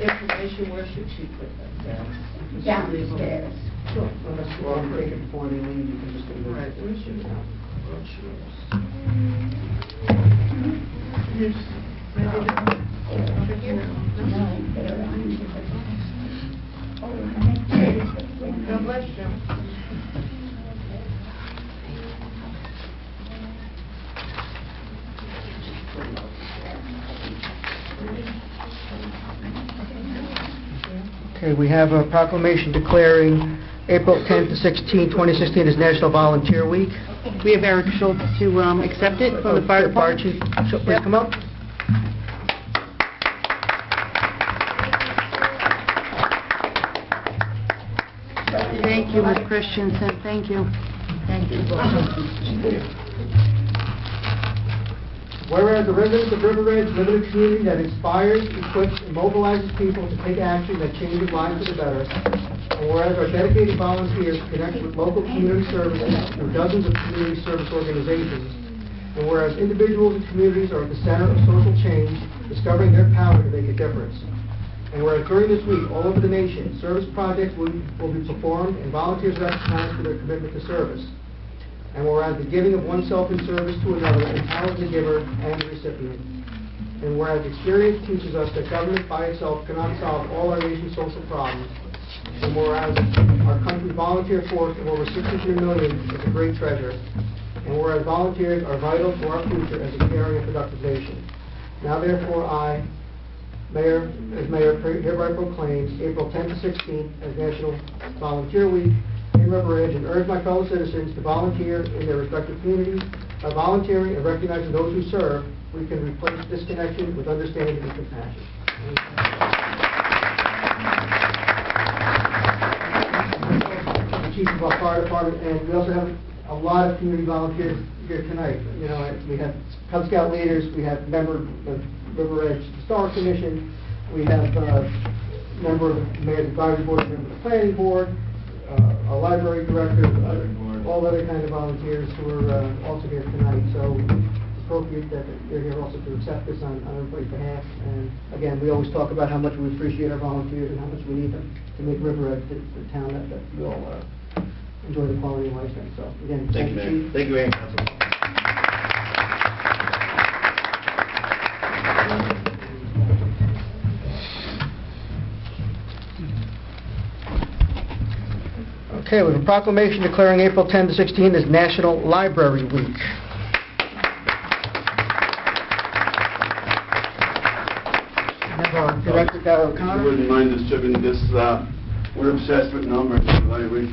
Information, where should she put that? Downstairs. Sure. Unless you want to take it before they leave, you can just leave it. Right, where should it go? God bless you. Okay, we have a proclamation declaring April 10th to 16th, 2016 as National Volunteer Week. We have Eric Schultz to accept it from the fire Fire department. Chief, please come up. Thank you, Ms. Christensen, thank you. Thank you. Whereas the residents of River Edge live in a community that inspires, equips, and mobilizes people to take action that changes lives for the better, and whereas our dedicated volunteers connect with local community services through dozens of community service organizations, and whereas individuals and communities are at the center of social change, discovering their power to make a difference, and whereas during this week, all over the nation, service projects will be performed and volunteers recognized for their commitment to service. And whereas the giving of oneself in service to another empowers the giver and the recipient. And whereas experience teaches us that government by itself cannot solve all our nation's social problems. And whereas our country's volunteer force of over 63 million is a great treasure. And whereas volunteers are vital to our future as a caring and productive nation. Now therefore I, Mayor, hereby proclaim April 10th to 16th as National Volunteer Week in River Edge, and urge my fellow citizens to volunteer in their respective communities. By volunteering and recognizing those who serve, we can replace disconnection with understanding and compassion. The Chief of our Fire Department, and we also have a lot of community volunteers here tonight. We have Cub Scout leaders, we have member of River Edge Historic Commission, we have member of the Mayor's Advisory Board, member of the Planning Board, our library director, all other kind of volunteers who are also here tonight. So it's appropriate that they're here also to accept this on everybody's behalf. And again, we always talk about how much we appreciate our volunteers and how much we need them to make River Edge the town that we all enjoy the quality of life in. So again, thank you, Chief. Thank you, Mayor and Council. Okay, we have a proclamation declaring April 10 to 16 as National Library Week. Director Darrell If you O'Connor. wouldn't mind distributing this, we're obsessed with numbers, lately.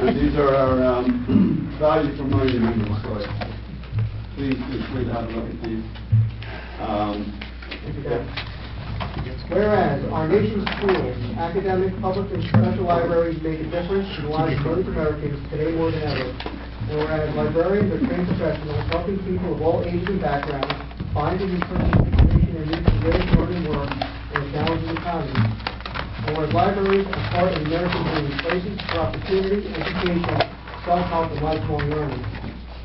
And these are our value for money numbers, so please feel free to have a look at these. Whereas our nation's schools, academic, public, and special libraries make a difference in the lives of millions of Americans today more than ever. And whereas librarians are trained professionals helping people of all ages and backgrounds find and research information and need to live, learn, and work in a challenging economy. And whereas libraries are part of the American dream, places for opportunity, education, self-help, and lifelong learning.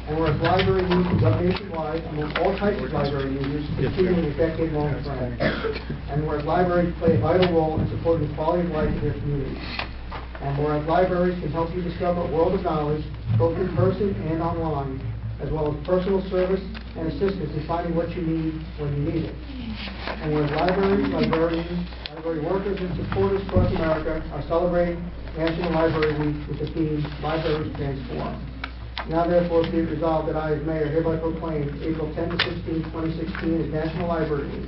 And whereas library use is up nationwide among all types of library users, continuing a decade-long trend. And whereas libraries play a vital role in supporting the quality of life in their communities. And whereas libraries can help you discover a world of knowledge, both in person and online, as well as personal service and assistance in finding what you need when you need it. And whereas libraries, librarians, library workers, and supporters across America are celebrating National Library Week with the theme Libraries Transform. Now therefore be it resolved that I, as mayor, hereby proclaim April 10 to 16, 2016 as National Library Week.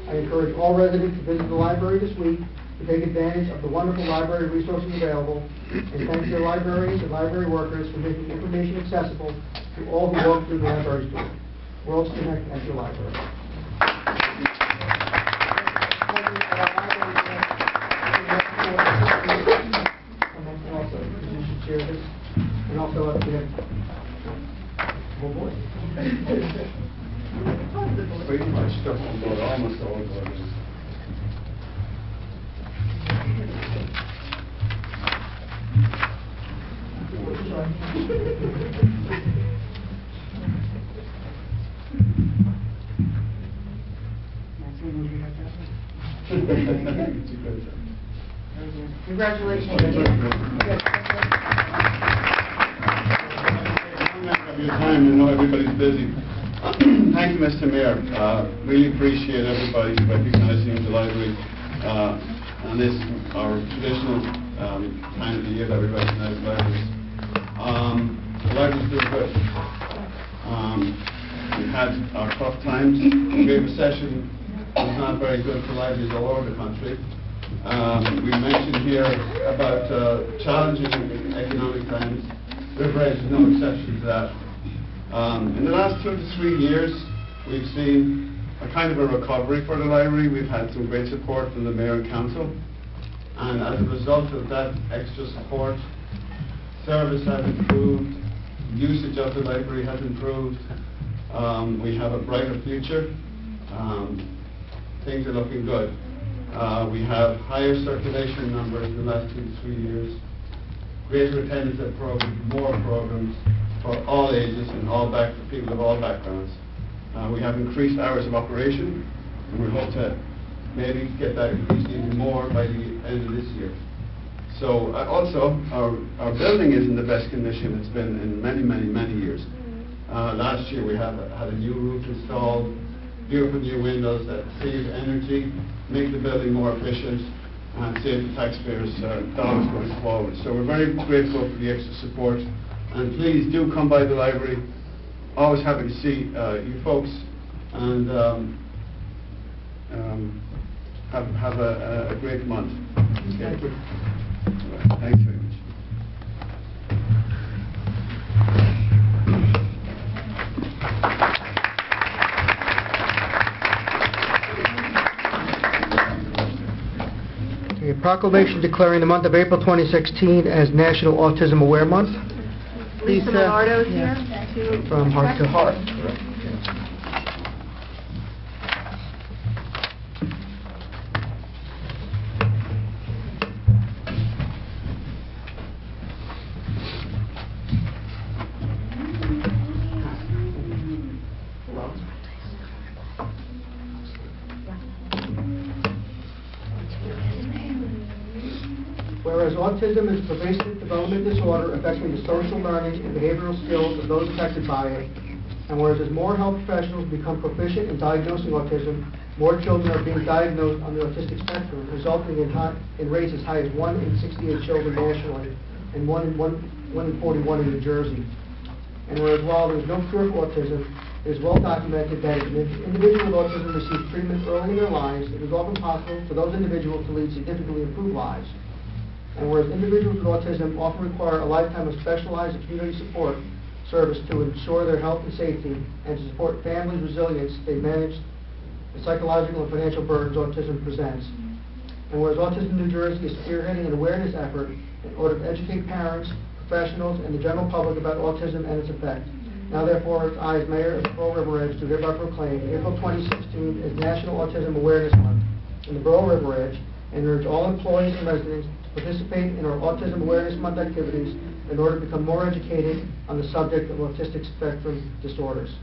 I encourage all residents to visit the library this week to take advantage of the wonderful library resources available, and thank your librarians and library workers for making information accessible to all who walk through the library's door. Worlds Connect at your library. And also, you should share this, and also we have, oh boy. Pretty much stuff on board, almost all of it. Congratulations. Of your time, I know everybody's busy. Thank you, Mr. Mayor. Really appreciate everybody recognizing the library on this, our traditional time of the year that we recognize libraries. The library's doing good. We had our tough times. The Great Recession was not very good for libraries all over the country. We mentioned here about challenging economic times. River Edge is no exception to that. In the last 2 to 3 years, we've seen a kind of a recovery for the library. We've had some great support from the Mayor and Council. And as a result of that extra support, service has improved, usage of the library has improved. We have a brighter future. Things are looking good. We have higher circulation numbers in the last 2 to 3 years. Greater attendance at programs, more programs for all ages and people of all backgrounds. We have increased hours of operation, and we hope to maybe get that increased even more by the end of this year. So also, our building is in the best condition it's been in many, many, many years. Last year we had a new roof installed, beautiful new windows that save energy, make the building more efficient, and save the taxpayers dollars going forward. So we're very grateful for the extra support. And please do come by the library. Always happy to see you folks, and have a great month. Okay. Thank you. Right. Thanks very much. A proclamation declaring the month of April 2016 as National Autism Aware Month. Lisa Millardo is here. From Heart to Heart. Whereas autism is a pervasive development disorder affecting the social learning and behavioral skills of those affected by it, and whereas as more health professionals become proficient in diagnosing autism, more children are being diagnosed on the autistic spectrum, resulting in rates as high as 1 in 68 children nationally and 1 in 41 in New Jersey. And whereas while there is no cure for autism, it is well documented that if an individual with autism receives treatment early in their lives, it is often possible for those individuals to lead significantly improved lives. And whereas individuals with autism often require a lifetime of specialized community support service to ensure their health and safety and to support families' resilience, they manage the psychological and financial burdens autism presents. And whereas Autism New Jersey is spearheading an awareness effort in order to educate parents, professionals, and the general public about autism and its effect. Now therefore, I, as Mayor of the Borough of River Edge, do hereby proclaim April 2016 as National Autism Awareness Month in the Borough of River Edge, and urge all employees and residents to participate in our Autism Awareness Month activities in order to become more educated on the subject of autistic spectrum disorders.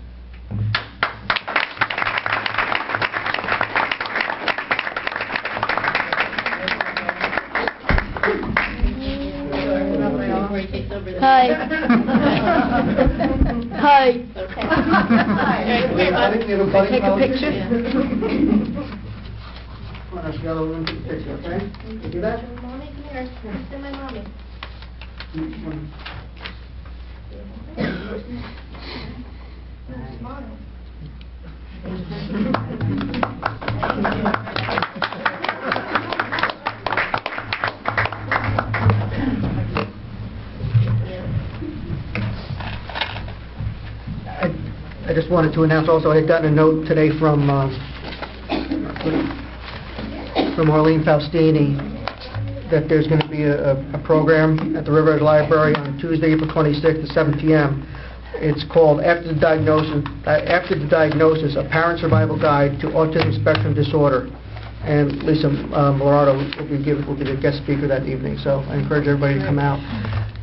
Hi. Hi. Okay. Take a picture? Come on, I'll go into the picture, okay? Can you do that? Mommy, come here. Sit my mommy. I just wanted to announce also, I had gotten a note today from Arlene Faustini that there's going to be a program at the River Edge Library on Tuesday, April 26th at 7 p.m. It's called After the Diagnosis, A Parent Survival Guide to Autism Spectrum Disorder. And Lisa Millardo will be the guest speaker that evening, so I encourage everybody to come out.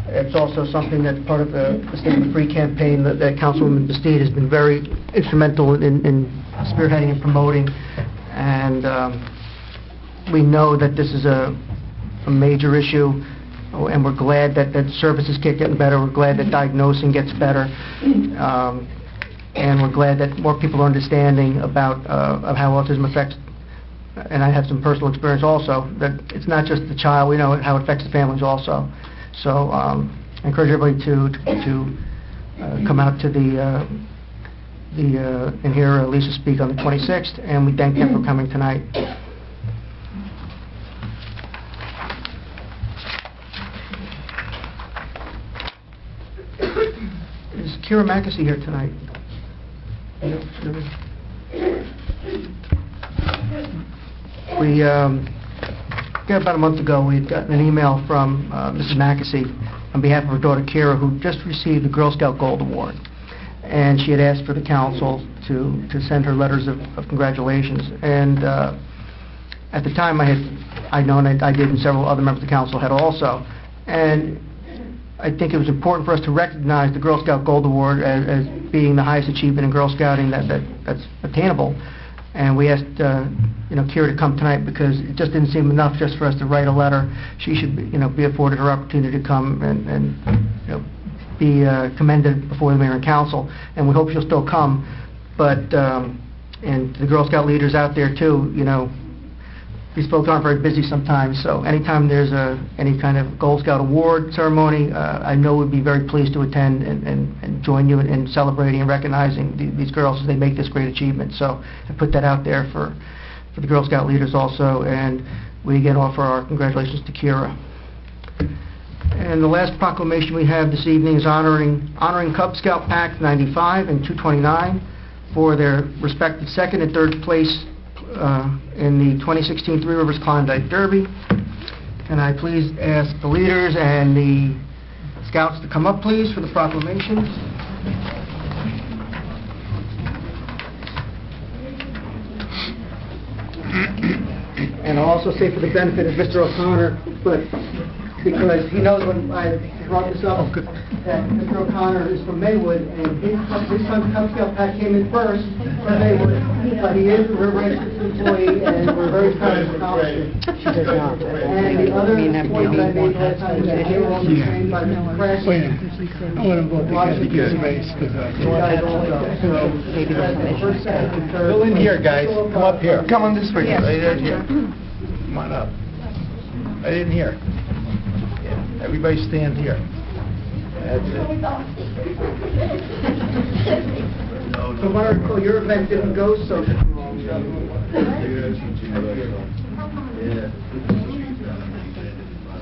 It's also something that's part of the Stigma Free campaign that Councilwoman Bastide has been very instrumental in spearheading and promoting. And we know that this is a major issue, and we're glad that services keep getting better. We're glad that diagnosing gets better. And we're glad that more people are understanding about of how autism affects, and I have some personal experience also, that it's not just the child, we know how it affects the families also. So I encourage everybody to come out to and hear Lisa speak on the 26th, and we thank them for coming tonight. Is Kira Mackesy here tonight? We about a month ago, we had gotten an email from Mrs. Mackesy on behalf of her daughter Kira, who just received the Girl Scout Gold Award. And she had asked for the council to send her letters of congratulations. And at the time, I'd known it, I did, and several other members of the council had also. And I think it was important for us to recognize the Girl Scout Gold Award as being the highest achievement in Girl Scouting that's attainable. And we asked Kira to come tonight because it just didn't seem enough just for us to write a letter. She should be afforded her opportunity to come and be commended before the mayor and council. And we hope she'll still come. But and the Girl Scout leaders out there too, these folks aren't very busy sometimes. So anytime there's any kind of Gold Scout award ceremony, I know we'd be very pleased to attend and join you in celebrating and recognizing these girls as they make this great achievement. So I put that out there for the Girl Scout leaders also, and we again offer our congratulations to Kira. And the last proclamation we have this evening is honoring Cub Scout Pack 95 and 229 for their respective second and third place in the 2016 Three Rivers Klondike Derby. Can I please ask the leaders and the scouts to come up, please, for the proclamations? And I'll also say for the benefit of Mr. O'Connor, but because he knows when I brought this up, that Mr. O'Connor is from Maywood, and his son's Cub Scout pack came in first from Maywood, but he is a River Edge employee, and we're very proud of his accomplishment. She does not. And the other point that I made last time was that they were all trained by Mr. Press. Wait a minute. I want to vote to get space. You guys also. So Maybe the first, second, and third. Fill in here, guys. Come up here. Come on this way. Yes. Right here. Come on up. Right in here. Yeah. Everybody stand here. That's it. So what I recall, your event didn't go so strong.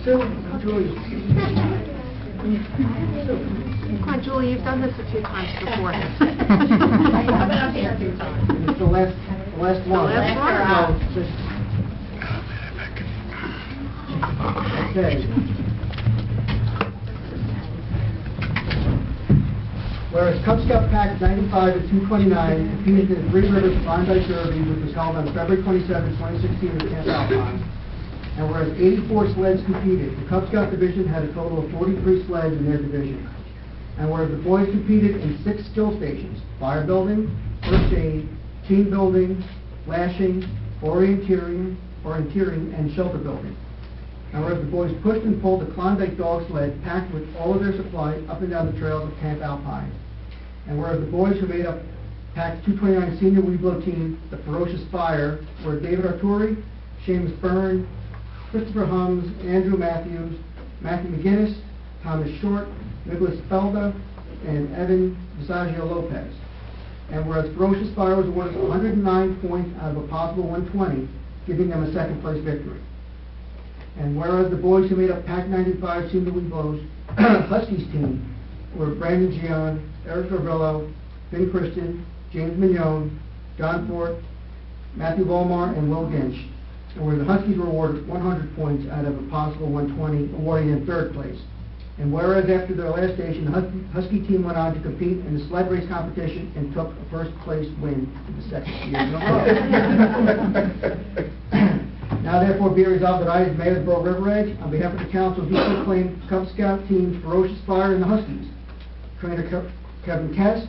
So, Julie. Come on, Julie, you've done this a few times before. It's the last one. The last one. Okay. Whereas Cub Scout Pack 95 and 229 competed in the Three Rivers Klondike Derby, which was held on February 27, 2016 in Camp Alpine. And whereas 84 sleds competed, the Cub Scout division had a total of 43 sleds in their division. And whereas the boys competed in 6 skill stations: fire building, first aid, team building, flashing, orienteering, and shelter building. And whereas the boys pushed and pulled the Klondike dog sled packed with all of their supplies up and down the trails of Camp Alpine. And whereas the boys who made up Pack 229 Senior Weeblo Team, the Ferocious Fire, were David Arturi, Seamus Byrne, Christopher Hums, Andrew Matthews, Matthew McGinnis, Thomas Short, Nicholas Felda, and Evan Visaggio Lopez. And whereas Ferocious Fire was awarded 109 points out of a possible 120, giving them a second place victory. And whereas the boys who made up Pack 95 Senior Weeblos Huskies team were Brandon Gion, Eric Ravello, Vin Christian, James Mignon, John Fort, Matthew Volmar, and Will Ginch, and where the Huskies were awarded 100 points out of a possible 120, awarding them third place. And whereas after their last station, the Husky team went on to compete in the sled race competition and took a first place win for the second year in a row. Now therefore be resolved that I, as Mayor of the Borough of River Edge, on behalf of the council, do proclaim Cub Scout teams Ferocious Fire and the Huskies, trainer Kevin Kress,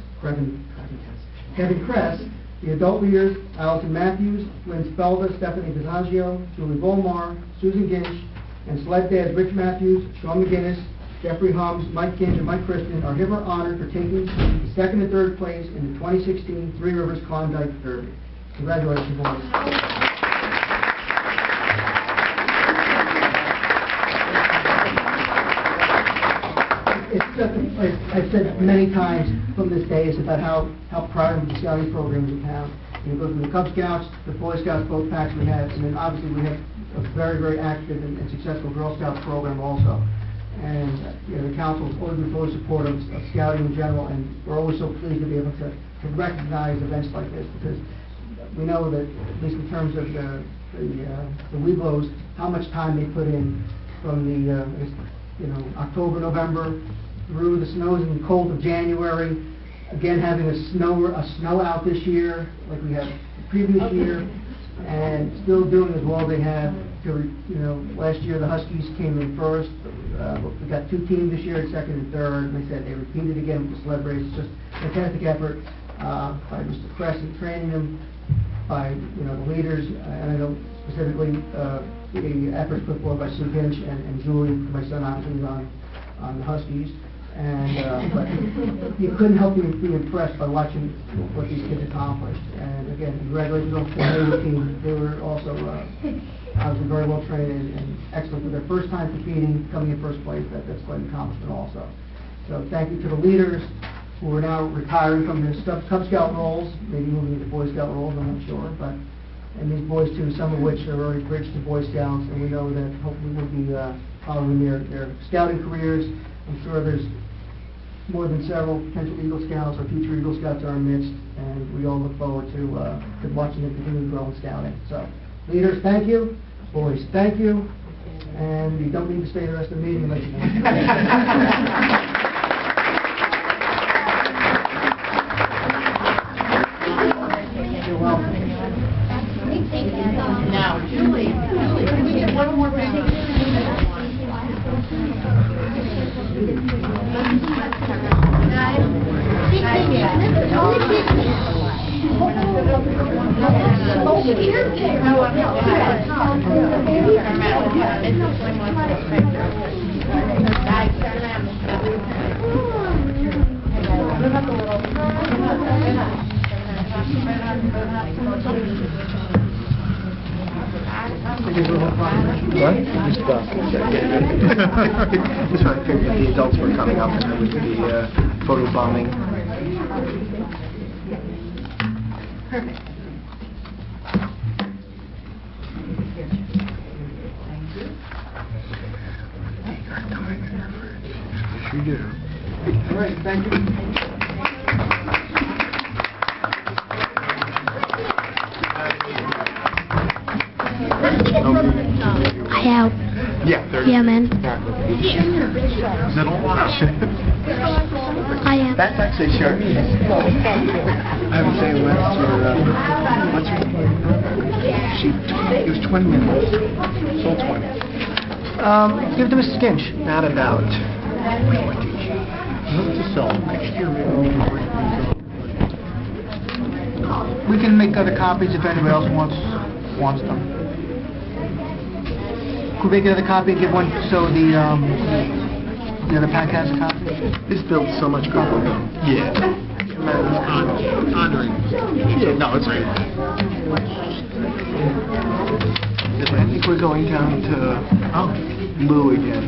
the adult leaders, Allison Matthews, Lynn Spelda, Stephanie Visaggio, Julie Volmar, Susan Ginch, and sled dads Rich Matthews, Sean McGinnis, Jeffrey Hums, Mike Ginch, and Mike Christian are hereby honored for taking the second and third place in the 2016 Three Rivers Klondike Derby. Congratulations, boys. I've said many times from this day is about how proud of the scouting programs we have. You go from the Cub Scouts, the Boy Scouts, both packs we have, and then obviously we have a very, very active and successful Girl Scouts program also. And the council's always been fully supportive of scouting in general, and we're always so pleased to be able to recognize events like this, because we know that, at least in terms of the Weeblos, how much time they put in from the October, November, through the snows and cold of January, again having a snow out this year, like we had the previous year, and still doing as well as they have. Last year the Huskies came in first. We got two teams this year, second and third. And they said they repeated again with the sled race. It's just a fantastic effort by Mr. Crescent, training them, by the leaders, and I know specifically the efforts put forward by Sue Hinch and Julie, my son, obviously, on the Huskies. And but you couldn't help but be impressed by watching what these kids accomplished. And again, congratulations on the team. They were also obviously very well trained and excellent for their first time competing, coming in first place. That's quite an accomplishment also. So thank you to the leaders who are now retiring from their Cub Scout roles, maybe moving into Boy Scout roles, I'm not sure. And these boys too, some of which are already bridged to Boy Scouts, and we know that hopefully we'll be following their scouting careers. I'm sure there's more than several potential Eagle Scouts or future Eagle Scouts are in our midst, and we all look forward to watching them continue to grow in scouting. So, leaders, thank you. Boys, thank you. And you don't need to stay the rest of the meeting unless you want to. You're welcome. Now, Julie, can we get one more round? Just so I figured the adults were coming up and there would be photo bombing. Perfect. Yes, you do. All right, thank you. I help. Yeah, Yeah, man. Is that all? I am. That's actually sure. I would say what's her it was 20 minutes. Sold 20. Give it to Mrs. Ginch. Not about 20. To sell next year. We can make other copies if anybody else wants them. Could we make another copy and give one so the other pack has a copy? This builds so much goodwill. Yeah. Honoring. Yeah, no, it's great. I think we're going down to Lou again.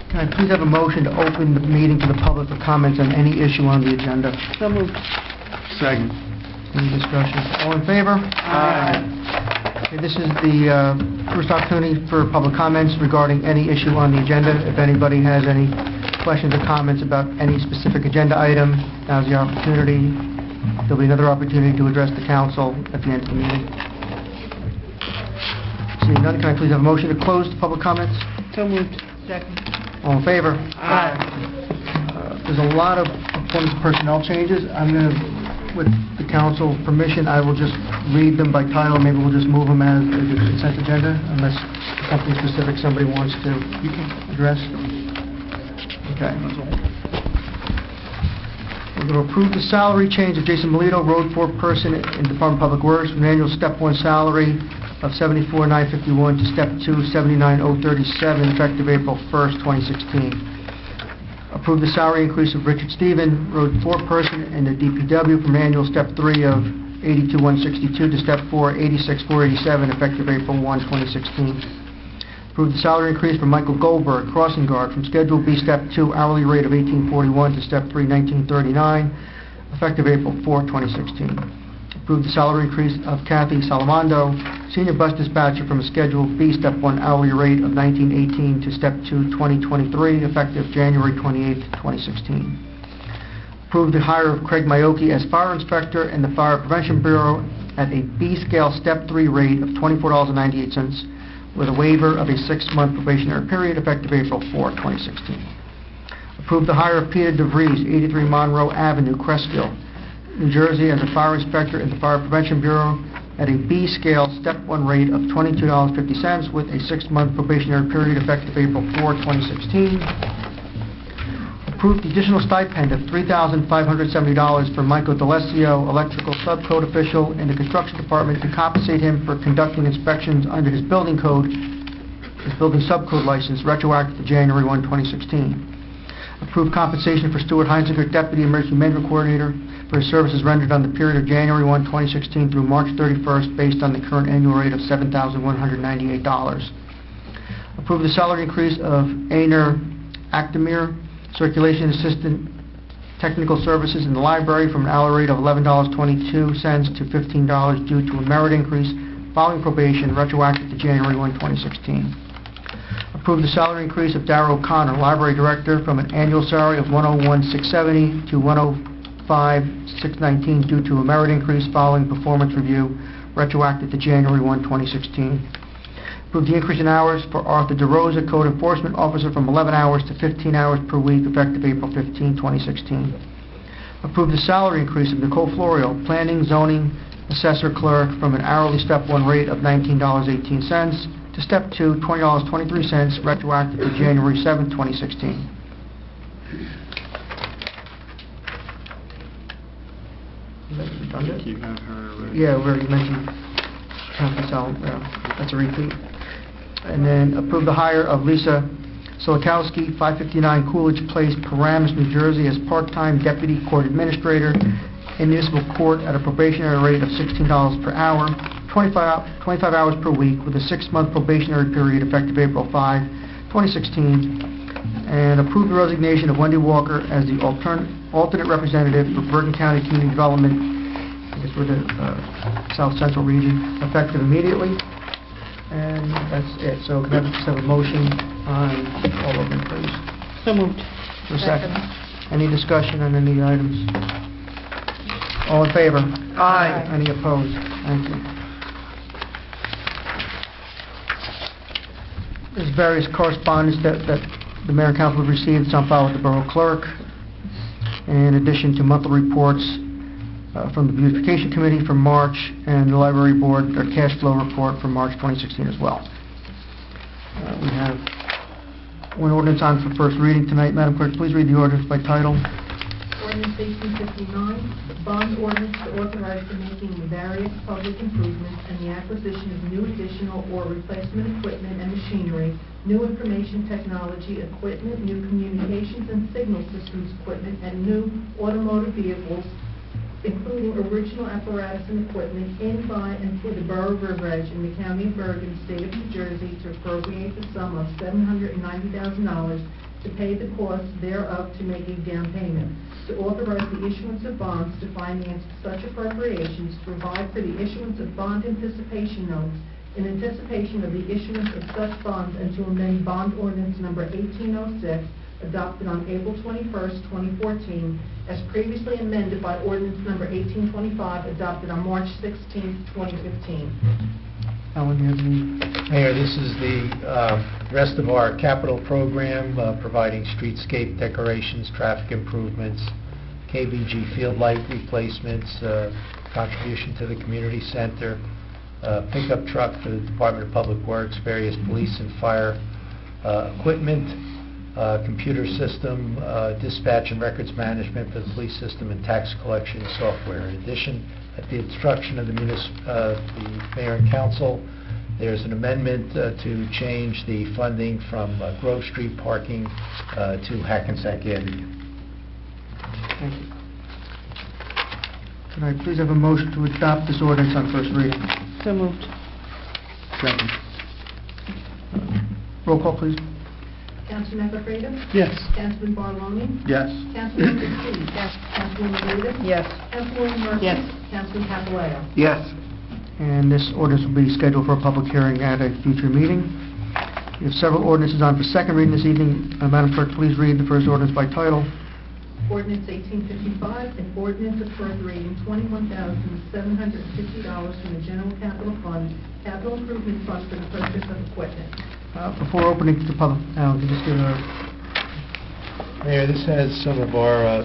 Can I please have a motion to open the meeting to the public for comments on any issue on the agenda? So moved. Second. Any discussion? All in favor? Aye. Okay, this is the first opportunity for public comments regarding any issue on the agenda. If anybody has any questions or comments about any specific agenda item, now's the opportunity. There'll be another opportunity to address the council at the end of the meeting. Seeing none, can I please have a motion to close the public comments? So moved. Second. All in favor? Aye. There's a lot of appointments and personnel changes. I'm going to, with the council permission, I will just read them by title. Maybe we'll just move them as a consent agenda, unless something specific somebody wants to address. Okay. We're going to approve the salary change of Jason Melito, road foreperson in Department of Public Works, from an annual step 1 salary of $74,951 to step 2, $79,037, effective April 1st, 2016. Approve the salary increase of Richard Stephen, road foreperson in the DPW, from annual step 3 of $82,162 to step 4, $86,487, effective April 1, 2016. Approve the salary increase for Michael Goldberg, crossing guard, from Schedule B, Step 2, hourly rate of $18.41 to Step 3, $19.39, effective April 4, 2016. Approve the salary increase of Kathy Salamando, senior bus dispatcher, from a Schedule B, Step 1, hourly rate of $19.18 to Step 2, $20.23, effective January 28, 2016. Approve the hire of Craig Mayoki as fire inspector in the Fire Prevention Bureau at a B-scale Step 3 rate of $24.98, with a waiver of a 6-month probationary period, effective April 4, 2016. Approve the hire of Peter DeVries, 83 Monroe Avenue, Cresskill, New Jersey, as a fire inspector in the Fire Prevention Bureau at a B-scale Step 1 rate of $22.50, with a 6-month probationary period, effective April 4, 2016. Approve the additional stipend of $3,570 for Michael D'Alessio, electrical subcode official in the construction department, to compensate him for conducting inspections under his building code, his building subcode license, retroactive to January 1, 2016. Approve compensation for Stuart Heinziger, deputy emergency management coordinator, for his services rendered on the period of January 1, 2016 through March 31st, based on the current annual rate of $7,198. Approve the salary increase of Aner Actamir, circulation assistant technical services in the library, from an hourly rate of $11.22 to $15 due to a merit increase following probation, retroactive to January 1, 2016. Approve the salary increase of Darrell O'Connor, library director, from an annual salary of $101,670 to $105,619 due to a merit increase following performance review, retroactive to January 1, 2016. Approve the increase in hours for Arthur DeRosa, code enforcement officer, from 11 hours to 15 hours per week, effective April 15, 2016. Approve the salary increase of Nicole Florio, planning, zoning, assessor clerk, from an hourly Step 1 rate of $19.18 to Step 2, $20.23, retroactive to January 7, 2016. Is that redundant? You have her already. Yeah, we already mentioned Kathy that's a repeat. And then approve the hire of Lisa Silikowski, 559 Coolidge Place, Paramus, New Jersey, as part-time deputy court administrator in municipal court at a probationary rate of $16 per hour, 25 hours per week, with a 6-month probationary period, effective April 5, 2016. And approve the resignation of Wendy Walker as the alternate representative for Bergen County Community Development, I guess we're the South Central region, effective immediately. And that's it. So can I just have a motion on all of them, please? So moved. For a second. Any discussion on any items? All in favor? Aye. Any opposed? Thank you. There's various correspondence that the mayor and council have received. It's on file with the borough clerk, in addition to monthly reports from the beautification committee for March, and the library board, their cash flow report for March 2016 as well. We have one ordinance on for first reading tonight. Madam Clerk, please read the ordinance by title. Ordinance 1859, bond ordinance to authorize the making of various public improvements and the acquisition of new additional or replacement equipment and machinery, new information technology equipment, new communications and signal systems equipment, and new automotive vehicles including original apparatus and equipment in, by, and for the Borough of River Edge in the County of Bergen, State of New Jersey, to appropriate the sum of $790,000 to pay the cost thereof to make a down payment, to authorize the issuance of bonds to finance such appropriations, to provide for the issuance of bond anticipation notes in anticipation of the issuance of such bonds, and to amend bond ordinance number 1806, adopted on April 21st, 2014, as previously amended by ordinance number 1825, adopted on March 16th, 2015. Alan, you have any? Mayor, this is the rest of our capital program, providing streetscape decorations, traffic improvements, KBG field light replacements, contribution to the community center, pickup truck for the Department of Public Works, various police and fire equipment, computer system, dispatch and records management for the police system, and tax collection software. In addition, at the instruction of the mayor and council, there's an amendment to change the funding from Grove Street parking to Hackensack Avenue. Thank you. Can I please have a motion to adopt this ordinance on first reading? So moved. Second. Roll call, please. Councilman Fredo? Yes. Councilman Barloni? Yes. Councilwoman Dees? Yes. Councilwoman Davis? Yes. Councilwoman Murphy? Yes. Councilman Papalayo? Yes. And this ordinance will be scheduled for a public hearing at a future meeting. We have several ordinances on for second reading this evening. Madam Clerk, please read the first ordinance by title. Ordinance 1855, an ordinance appropriating $21,750 from the General Capital Fund, Capital Improvement Fund, for the purchase of equipment. Before opening to the public, Alan, can you just give a... Mayor, this has some of our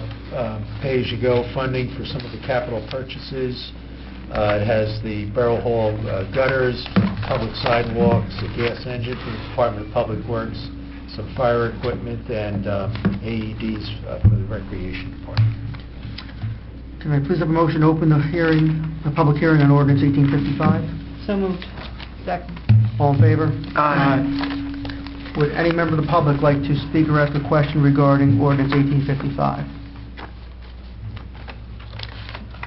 pay-as-you-go funding for some of the capital purchases. It has the Borough Hall gutters, public sidewalks, a gas engine for the Department of Public Works, some fire equipment, and AEDs for the Recreation Department. Can I please have a motion to open the public hearing on ordinance 1855? So moved. Second. All in favor? Aye. Would any member of the public like to speak or ask a question regarding ordinance 1855?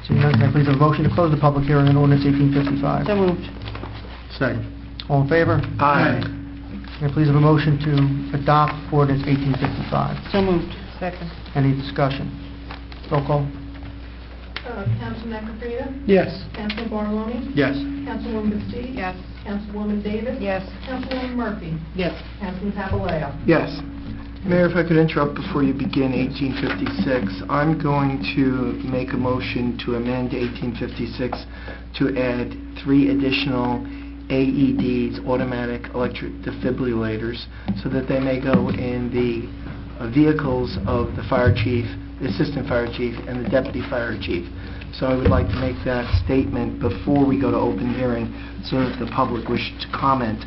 Seeing none, can I please have a motion to close the public hearing on ordinance 1855? So moved. Second. All in favor? Aye. Can I please have a motion to adopt ordinance 1855? So moved. Second. Any discussion? Roll call. Councilman Fredo? Yes. Councilman Barloni? Yes. Councilwoman Dees? Yes. Councilwoman Davis? Yes. Councilwoman Murphy? Yes. Councilman Papalayo? Yes. Mayor, if I could interrupt before you begin 1856, I'm going to make a motion to amend 1856 to add 3 additional AEDs, automatic electric defibrillators, so that they may go in the vehicles of the fire chief, the assistant fire chief, and the deputy fire chief. So I would like to make that statement before we go to open hearing, so that if the public wished to comment,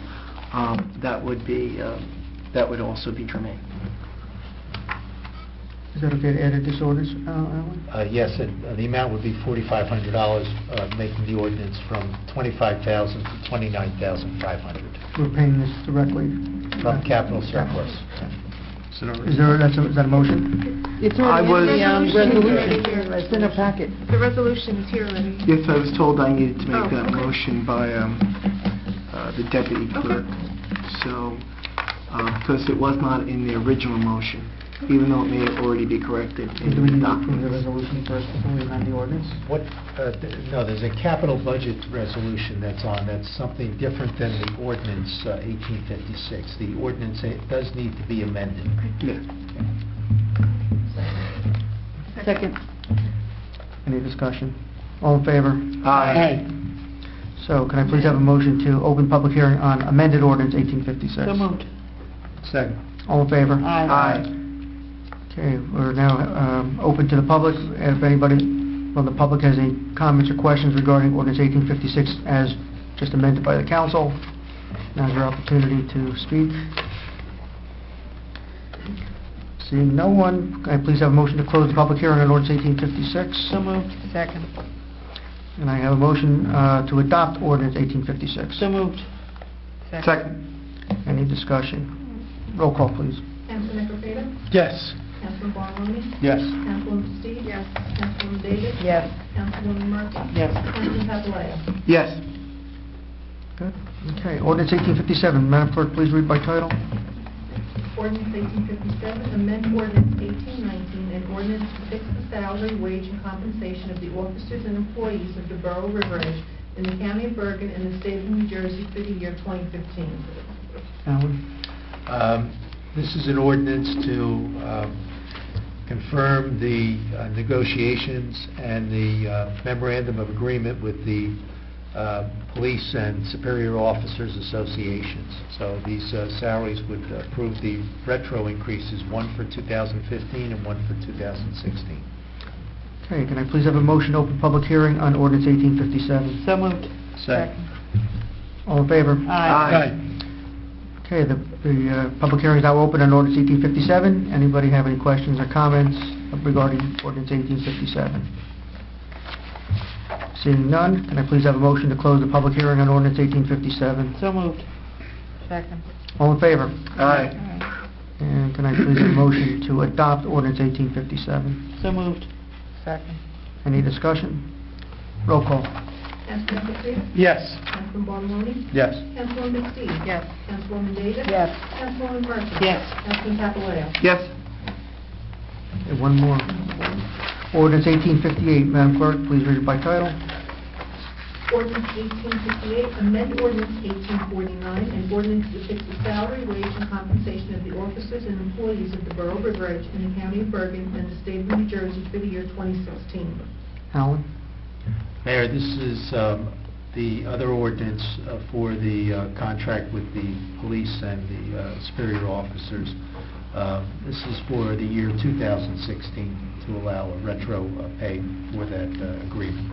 that would also be germane. Is that okay to add this ordinance, Alan? Yes, the amount would be $4,500, making the ordinance from $25,000 to $29,500 We're paying this directly from capital surplus. Is that a motion? It's I was- already in the resolution. Resolution. It's in a packet. The resolution is here already. Yes, I was told I needed to make Oh, that okay. motion by the deputy clerk, so, because it was not in the original motion, even though it may already be corrected in Do we the need to approve the documents. resolution first before we amend the ordinance? No, there's a capital budget resolution that's on. That's something different than the ordinance 1856. The ordinance does need to be amended. Yeah. Second. Any discussion? All in favor? Aye. So can I please have a motion to open public hearing on amended ordinance 1856? So moved. Second. All in favor? Aye. Okay, we're now open to the public. If anybody from the public has any comments or questions regarding ordinance 1856 as just amended by the council, now's your opportunity to speak. Seeing no one, can I please have a motion to close the public hearing on ordinance 1856? So moved. Second. And I have a motion to adopt ordinance 1856. So moved. Second. Any discussion? Roll call, please. Councilman Fredo? Yes. Councilman Barnoni? Yes. Councilwoman Steve? Yes. Councilwoman Davis? Yes. Councilwoman Murphy? Yes. Councilman Papalayo? Yes. Good. Okay, ordinance 1857, Madam Clerk, please read by title. Ordinance 1857, amend ordinance 1819, an ordinance to fix the salary, wage, and compensation of the officers and employees of the Borough of River Edge in the County of Bergen and the State of New Jersey for the year 2015. Alan? This is an ordinance to confirm the negotiations and the memorandum of agreement with the Police and Superior Officers Associations. So these salaries would approve the retro increases, one for 2015 and one for 2016. Okay, can I please have a motion to open public hearing on ordinance 1857? So moved. Second. All in favor? Aye. Okay, the public hearing is now open on ordinance 1857. Anybody have any questions or comments regarding ordinance 1857? Seeing none, can I please have a motion to close the public hearing on ordinance 1857? So moved. Second. All in favor? Aye. And can I please have a motion to adopt ordinance 1857? So moved. Second. Any discussion? Roll call. Councilman Patrice? Yes. Councilman Barnoni? Yes. Councilwoman Steve? Yes. Councilwoman Davis? Yes. Councilwoman Murphy? Yes. Councilman Papalayo? Yes. Okay, one more. Ordinance 1858, Madam Clerk, please read it by title. Ordinance 1858, amend ordinance 1849, an ordinance to fix the salary, wage, and compensation of the officers and employees of the Borough of River Edge in the County of Bergen and the State of New Jersey for the year 2016. Alan? Mayor, this is the other ordinance for the contract with the police and the superior officers. This is for the year 2016 to allow a retro pay for that agreement.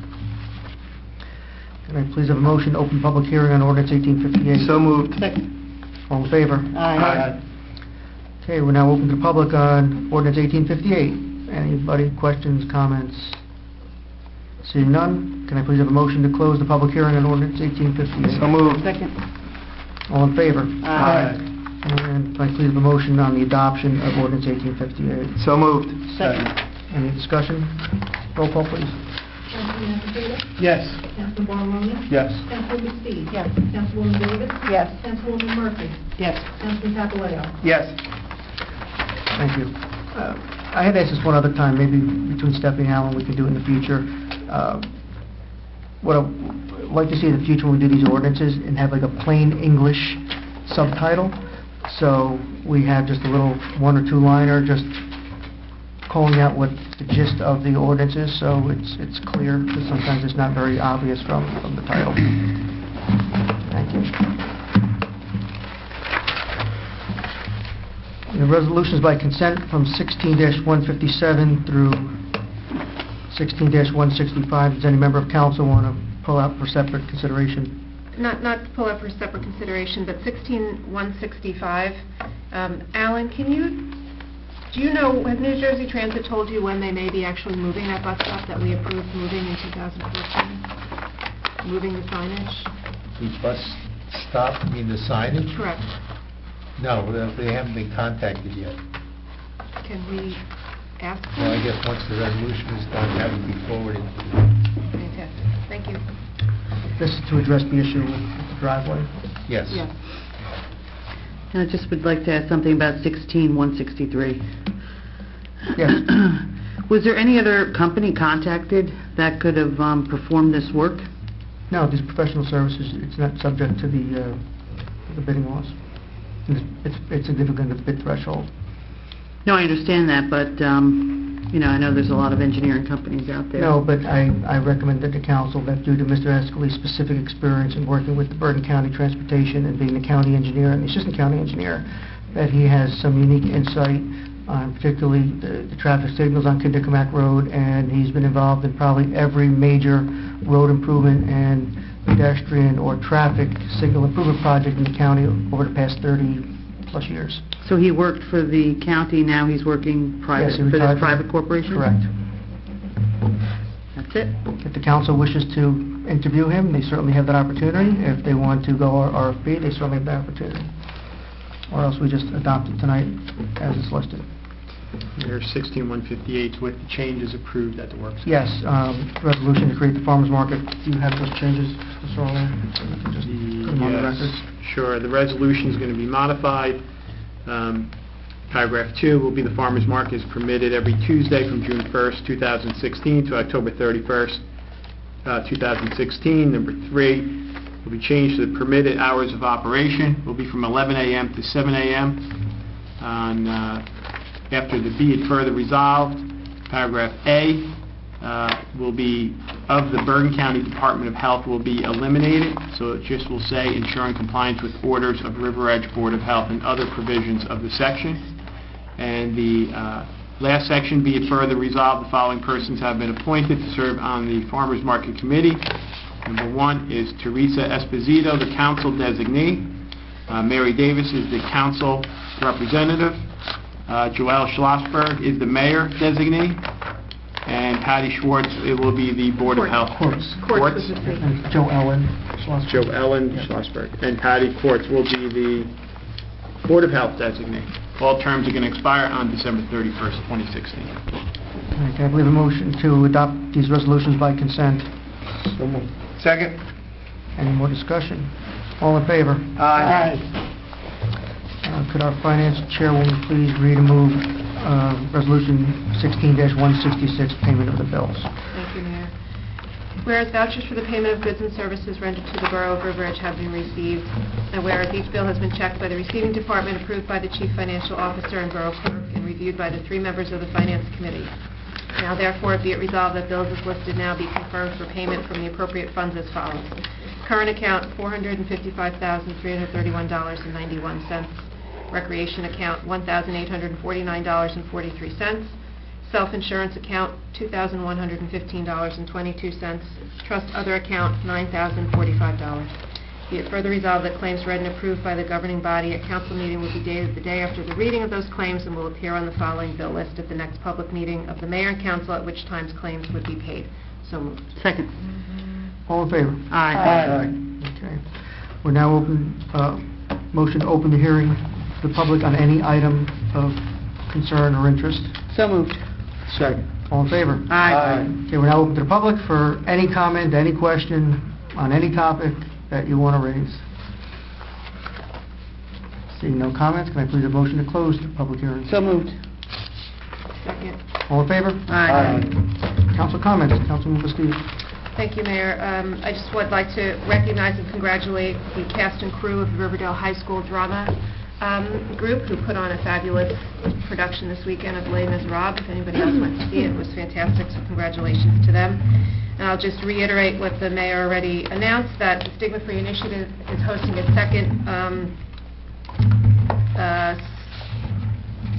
Can I please have a motion to open public hearing on ordinance 1858? So moved. All in favor? Aye. Okay, we're now open to public on ordinance 1858. Anybody, questions, comments? Seeing none, can I please have a motion to close the public hearing on ordinance 1858? So moved. Second. All in favor? Aye. And can I please have a motion on the adoption of ordinance 1858? So moved. Second. Any discussion? Roll call, please. Councilman Patrice? Yes. Councilman Barnoni? Yes. Councilwoman Steve? Yes. Councilwoman Davis? Yes. Councilwoman Murphy? Yes. Councilman Papalayo? Yes. Thank you. I had asked this one other time, maybe between Stephanie and Alan, we could do it in the future. What I'd like to see in the future when we do these ordinances and have like a plain English subtitle. So we have just a little one or two liner just calling out what the gist of the ordinance is, so it's clear, because sometimes it's not very obvious from the title. Thank you. The resolutions by consent from 16-157 through 16-165. Does any member of council want to pull out for separate consideration? Not to pull up for separate consideration, but 16165. Alan, do you know, has New Jersey Transit told you when they may be actually moving that bus stop that we approved moving in 2014? Moving the signage? The bus stop, you mean the signage? Correct. No, they haven't been contacted yet. Can we ask them? Well, I guess once the resolution is done, that would be forwarded. Fantastic. Thank you. This is to address the issue with the driveway. Yes. Yes. And I just would like to add something about 16163. Yes. Was there any other company contacted that could have performed this work? No, these professional services, it's not subject to the bidding laws. It's significant at the bid threshold. No, I understand that, but, I know there's a lot of engineering companies out there. No, but I recommended to council that due to Mr. Escaley's specific experience in working with the Bergen County Transportation and being the county engineer and the assistant county engineer, that he has some unique insight on particularly the traffic signals on Kindicamac Road, and he's been involved in probably every major road improvement and pedestrian or traffic signal improvement project in the county over the past 30-plus years. So he worked for the county, now he's working private, Yes, he for this retired private corporation? Correct. That's it? If the council wishes to interview him, they certainly have that opportunity. If they want to go RFP, they certainly have that opportunity. Or else we just adopt it tonight as it's listed. There's 16158 with the changes approved at the work session. Yes, resolution to create the farmer's market. Do you have those changes, Mr. O'Leary? So we can just put them on the record. Sure. The resolution is going to be modified. Paragraph 2 will be the farmer's market is permitted every Tuesday from June 1st, 2016 to October 31st, 2016. Number 3 will be changed to the permitted hours of operation will be from 11 a.m. to 7 a.m. After the be it further resolved, paragraph A will be of the Bergen County Department of Health will be eliminated, so it just will say ensuring compliance with orders of River Edge Board of Health and other provisions of the section. And the last section, be it further resolved, the following persons have been appointed to serve on the Farmers Market Committee. Number 1 is Teresa Esposito, the council designee. Mary Davis is the council representative. Joelle Schlossberg is the mayor designee. And Patty Schwartz, it will be the Board of Health. Quartz. And Joe Ellen Schlossberg. Joe Ellen Schlossberg. And Patty Quartz will be the Board of Health designee. All terms are going to expire on December 31st, 2016. Okay, I believe a motion to adopt these resolutions by consent. So moved. Second. Any more discussion? All in favor? Aye. Could our finance chairwoman please read and move resolution 16-166, payment of the bills? Thank you, Mayor. Whereas vouchers for the payment of goods and services rendered to the Borough of River Edge have been received, and whereas each bill has been checked by the receiving department, approved by the Chief Financial Officer and Borough Clerk, and reviewed by the 3 members of the Finance Committee. Now therefore be it resolved that bills as listed now be confirmed for payment from the appropriate funds as follows. Current account, $455,331.91. Recreation account, $1,849.43. Self-insurance account, $2,115.22. Trust other account, $9,045. Be it further resolved that claims read and approved by the governing body at council meeting will be dated the day after the reading of those claims and will appear on the following bill list at the next public meeting of the mayor and council, at which times claims would be paid. So moved. Second. All in favor? Aye. Okay. We're now open, motion to open the hearing to the public on any item of concern or interest. So moved. Second. All in favor? Aye. Okay, we're now open to the public for any comment, any question on any topic that you want to raise. Seeing no comments, can I please have a motion to close the public hearing? So moved. Second. All in favor? Aye. Council comments, Councilman Steve. Thank you, Mayor. I just would like to recognize and congratulate the cast and crew of the Riverdale High School Drama group who put on a fabulous production this weekend of Les Miserables. If anybody else went to see it, it was fantastic, so congratulations to them. And I'll just reiterate what the mayor already announced, that the Stigma-Free Initiative is hosting its second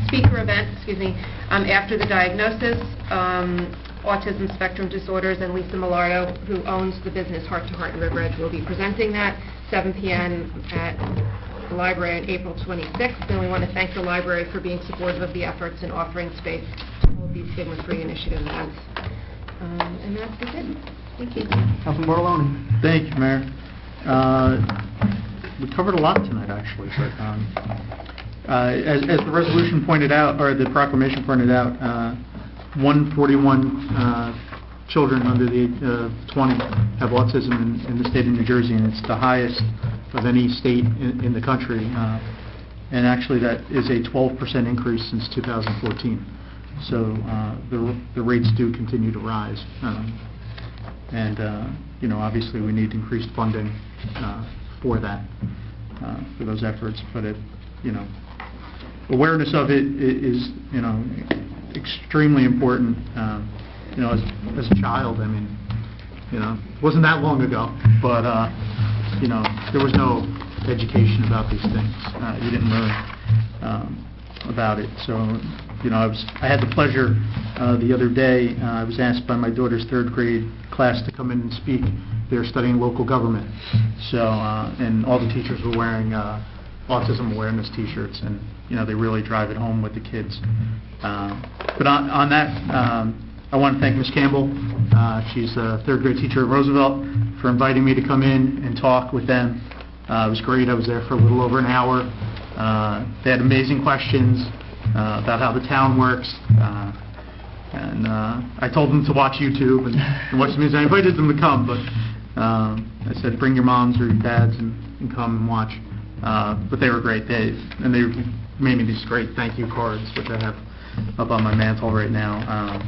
speaker event, after the diagnosis, autism spectrum disorders, and Lisa Millardo, who owns the business Heart to Heart in River Edge, will be presenting that 7 p.m. at the library on April 26th. And we want to thank the library for being supportive of the efforts and offering space to hold these Stigma-Free Initiative events. And that's it. Thank you. Councilman Bartoloni. Thank you, Mayor. We covered a lot tonight, actually, but as the resolution pointed out, or the proclamation pointed out, 141 children under the age of 20 have autism in the state of New Jersey, and it's the highest of any state in the country. And actually, that is a 12% increase since 2014. So the rates do continue to rise. Obviously, we need increased funding for that, for those efforts. But awareness of it is, extremely important. As a child, it wasn't that long ago, but there was no education about these things. You didn't learn about it. So, I had the pleasure the other day. I was asked by my daughter's 3rd grade class to come in and speak. They're studying local government. So, and all the teachers were wearing autism awareness T-shirts, and they really drive it home with the kids. But on that, I want to thank Ms. Campbell. She's a 3rd grade teacher at Roosevelt, for inviting me to come in and talk with them. It was great. I was there for a little over an hour. They had amazing questions. about how the town works. And I told them to watch YouTube and watch the music. I invited them to come, but I said, bring your moms or your dads and come and watch. But they were great. They made me these great thank you cards, which I have up on my mantle right now.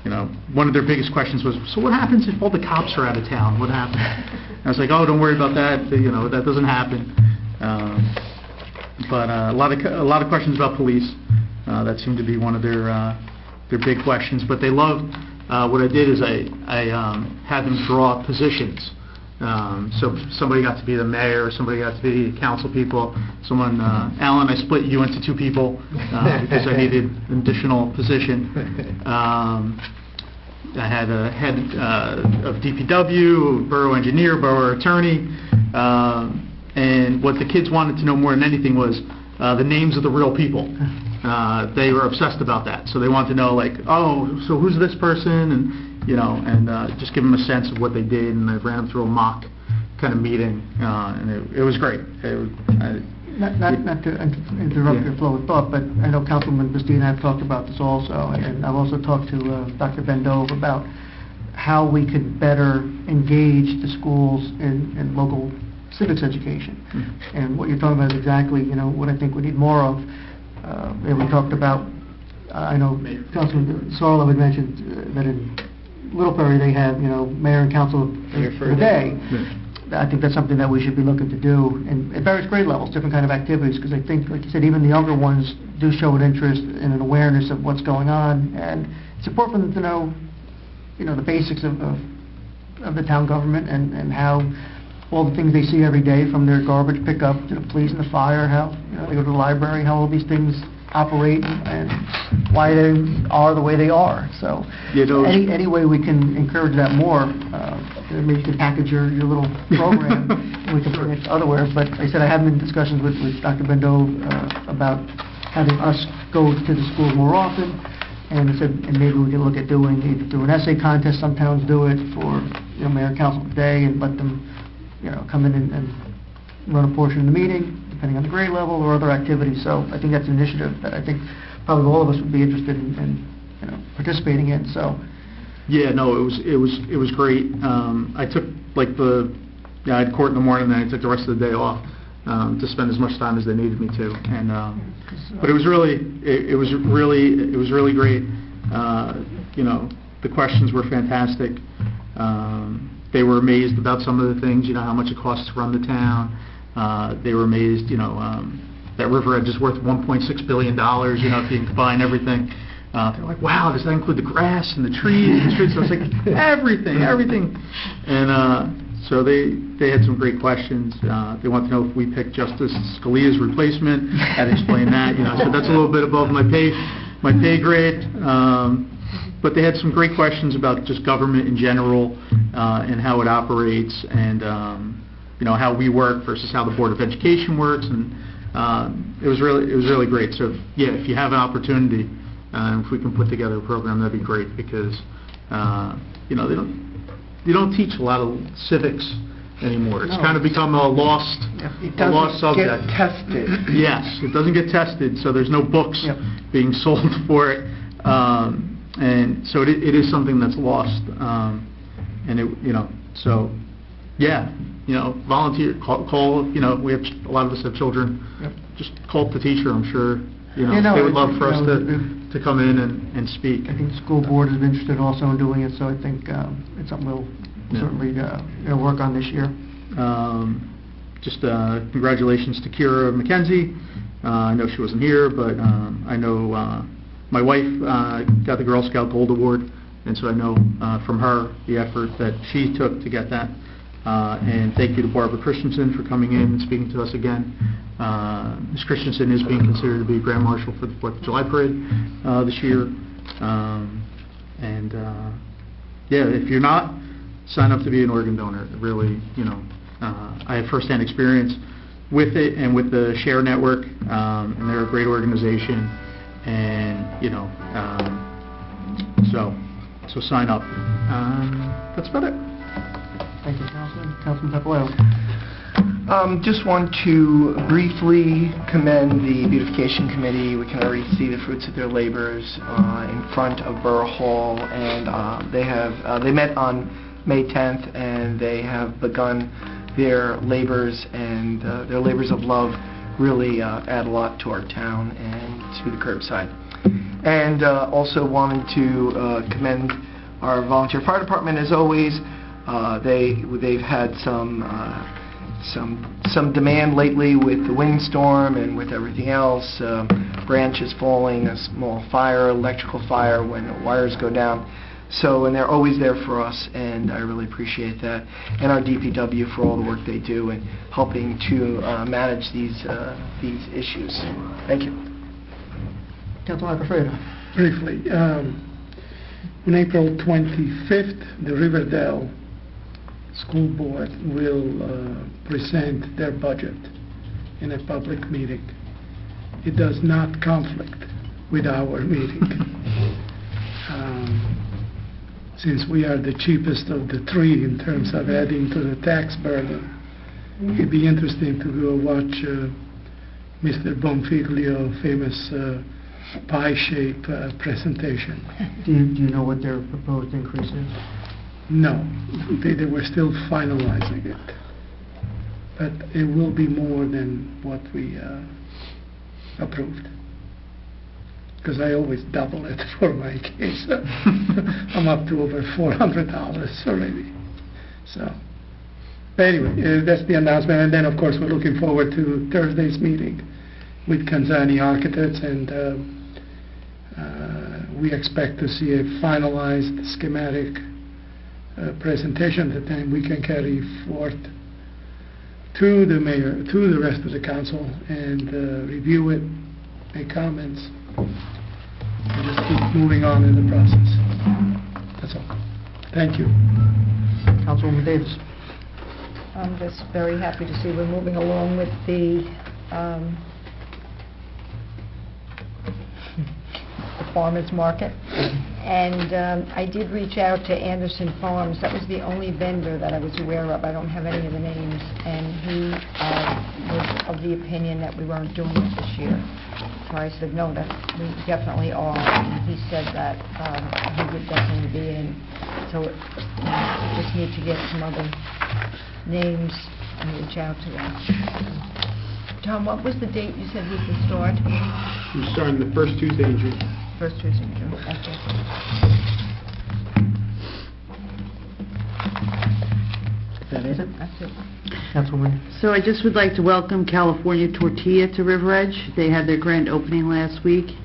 You know, one of their biggest questions was, so what happens if all the cops are out of town? What happens? And I was like, oh, don't worry about that. You know, that doesn't happen. But a lot of questions about police. That seemed to be one of their big questions. But they loved what I did is I had them draw positions. So somebody got to be the mayor, somebody got to be council people. Someone, Alan, I split you into two people because I needed an additional position. I had a head of DPW, borough engineer, borough attorney, and what the kids wanted to know more than anything was the names of the real people. They were obsessed about that, so they wanted to know, like, oh, so who's this person, and you know, and just give them a sense of what they did, and I ran them through a mock kind of meeting, and it was great. Not to interrupt your flow of thought, but I know Councilman Bastina and I have talked about this also, and I've also talked to Dr. Bendove about how we could better engage the schools in local civics education. And what you're talking about is exactly, you know, what I think we need more of. And we talked about, I know Councilman Sarlo had mentioned that in Little Prairie they have, you know, mayor and council for a day. I think that's something that we should be looking to do, and at various grade levels, different kind of activities, because I think, like you said, even the younger ones do show an interest and an awareness of what's going on, and it's important for them to know, you know, the basics of the town government and how all the things they see every day, from their garbage pickup to the police and the fire, how, you know, they go to the library, how all these things operate and why they are the way they are. So any way we can encourage that more, maybe you can package your little program and we can bring it otherwhere. But like I said, I have been in discussions with Dr. Bendove about having us go to the schools more often, and I said, and maybe we can look at doing an essay contest. Some towns do it for, you know, mayor and council today, and let them, you know, come in and run a portion of the meeting, depending on the grade level or other activities. So I think that's an initiative that I think probably all of us would be interested in you know, participating in. So. Yeah, no, it was great. I took I had court in the morning, and I took the rest of the day off to spend as much time as they needed me to. And but it was really great. You know, the questions were fantastic. They were amazed about some of the things, you know, how much it costs to run the town. They were amazed, you know, that River Edge is worth $1.6 billion, you know, if you combine everything. They're like, wow, does that include the grass and the trees and the streets? I was like, everything. And so they had some great questions. They wanted to know if we picked Justice Scalia's replacement. I had to explain that, you know, so that's a little bit above my pay grade. But they had some great questions about just government in general and how it operates, and you know, how we work versus how the Board of Education works, and it was really great. So yeah, if you have an opportunity, if we can put together a program, that'd be great, because you know, they don't teach a lot of civics anymore. It's kind of become a lost subject. It doesn't get tested. Yes, it doesn't get tested, so there's no books being sold for it. And so it is something that's lost, and it, you know, so yeah, you know, volunteer, call, you know, we have, a lot of us have children, just call up the teacher. I'm sure, you know, they would love for us to come in and speak. I think the school board is interested also in doing it, so I think it's something we'll certainly work on this year. Just congratulations to Kira McKenzie. I know she wasn't here, but I know my wife got the Girl Scout Gold Award, and so I know from her the effort that she took to get that. And thank you to Barbara Christensen for coming in and speaking to us again. Ms. Christensen is being considered to be Grand Marshal for the 4th of July Parade this year. Yeah, if you're not, sign up to be an organ donor. Really, you know, I have firsthand experience with it and with the Share Network, and they're a great organization. And you know, so sign up. That's about it. Thank you, Councilman. Councilman Papaleo. Just want to briefly commend the beautification committee. We can already see the fruits of their labors in front of Borough Hall, and they met on May 10th, and they have begun their labors, and their labors of love really add a lot to our town and to the curbside. And also wanted to commend our volunteer fire department, as always. They've had some demand lately with the windstorm and with everything else, branches falling, a small fire, electrical fire when the wires go down. So, and they're always there for us, and I really appreciate that. And our DPW for all the work they do in helping to manage these issues. Thank you. Councilman Alfredo. Briefly, on April 25th, the Riverdale School Board will present their budget in a public meeting. It does not conflict with our meeting. Since we are the cheapest of the three in terms of adding to the tax burden, it'd be interesting to go watch Mr. Bonfiglio famous pie-shape presentation. Do you know what their proposed increase is? No, they were still finalizing it, but it will be more than what we approved, because I always double it for my case. I'm up to over $400 already. So, but anyway, that's the announcement, and then of course we're looking forward to Thursday's meeting with Kanzani Architects, and we expect to see a finalized schematic presentation that then we can carry forth to the mayor, to the rest of the council, and review it, make comments, and just keep moving on in the process. That's all. Thank you. Councilwoman Davis. I'm just very happy to see we're moving along with the farmers market. And I did reach out to Anderson Farms. That was the only vendor that I was aware of. I don't have any of the names. And he was of the opinion that we weren't doing it this year. So I said, no, that we definitely are. And he said that he would definitely be in. So we just need to get some other names and reach out to them. Tom, what was the date you said was the start? We're starting the first Tuesday in June. First Tuesday in June. Thank you. Is that it? That's it. Councilwoman. So I just would like to welcome California Tortilla to River Edge. They had their grand opening last week.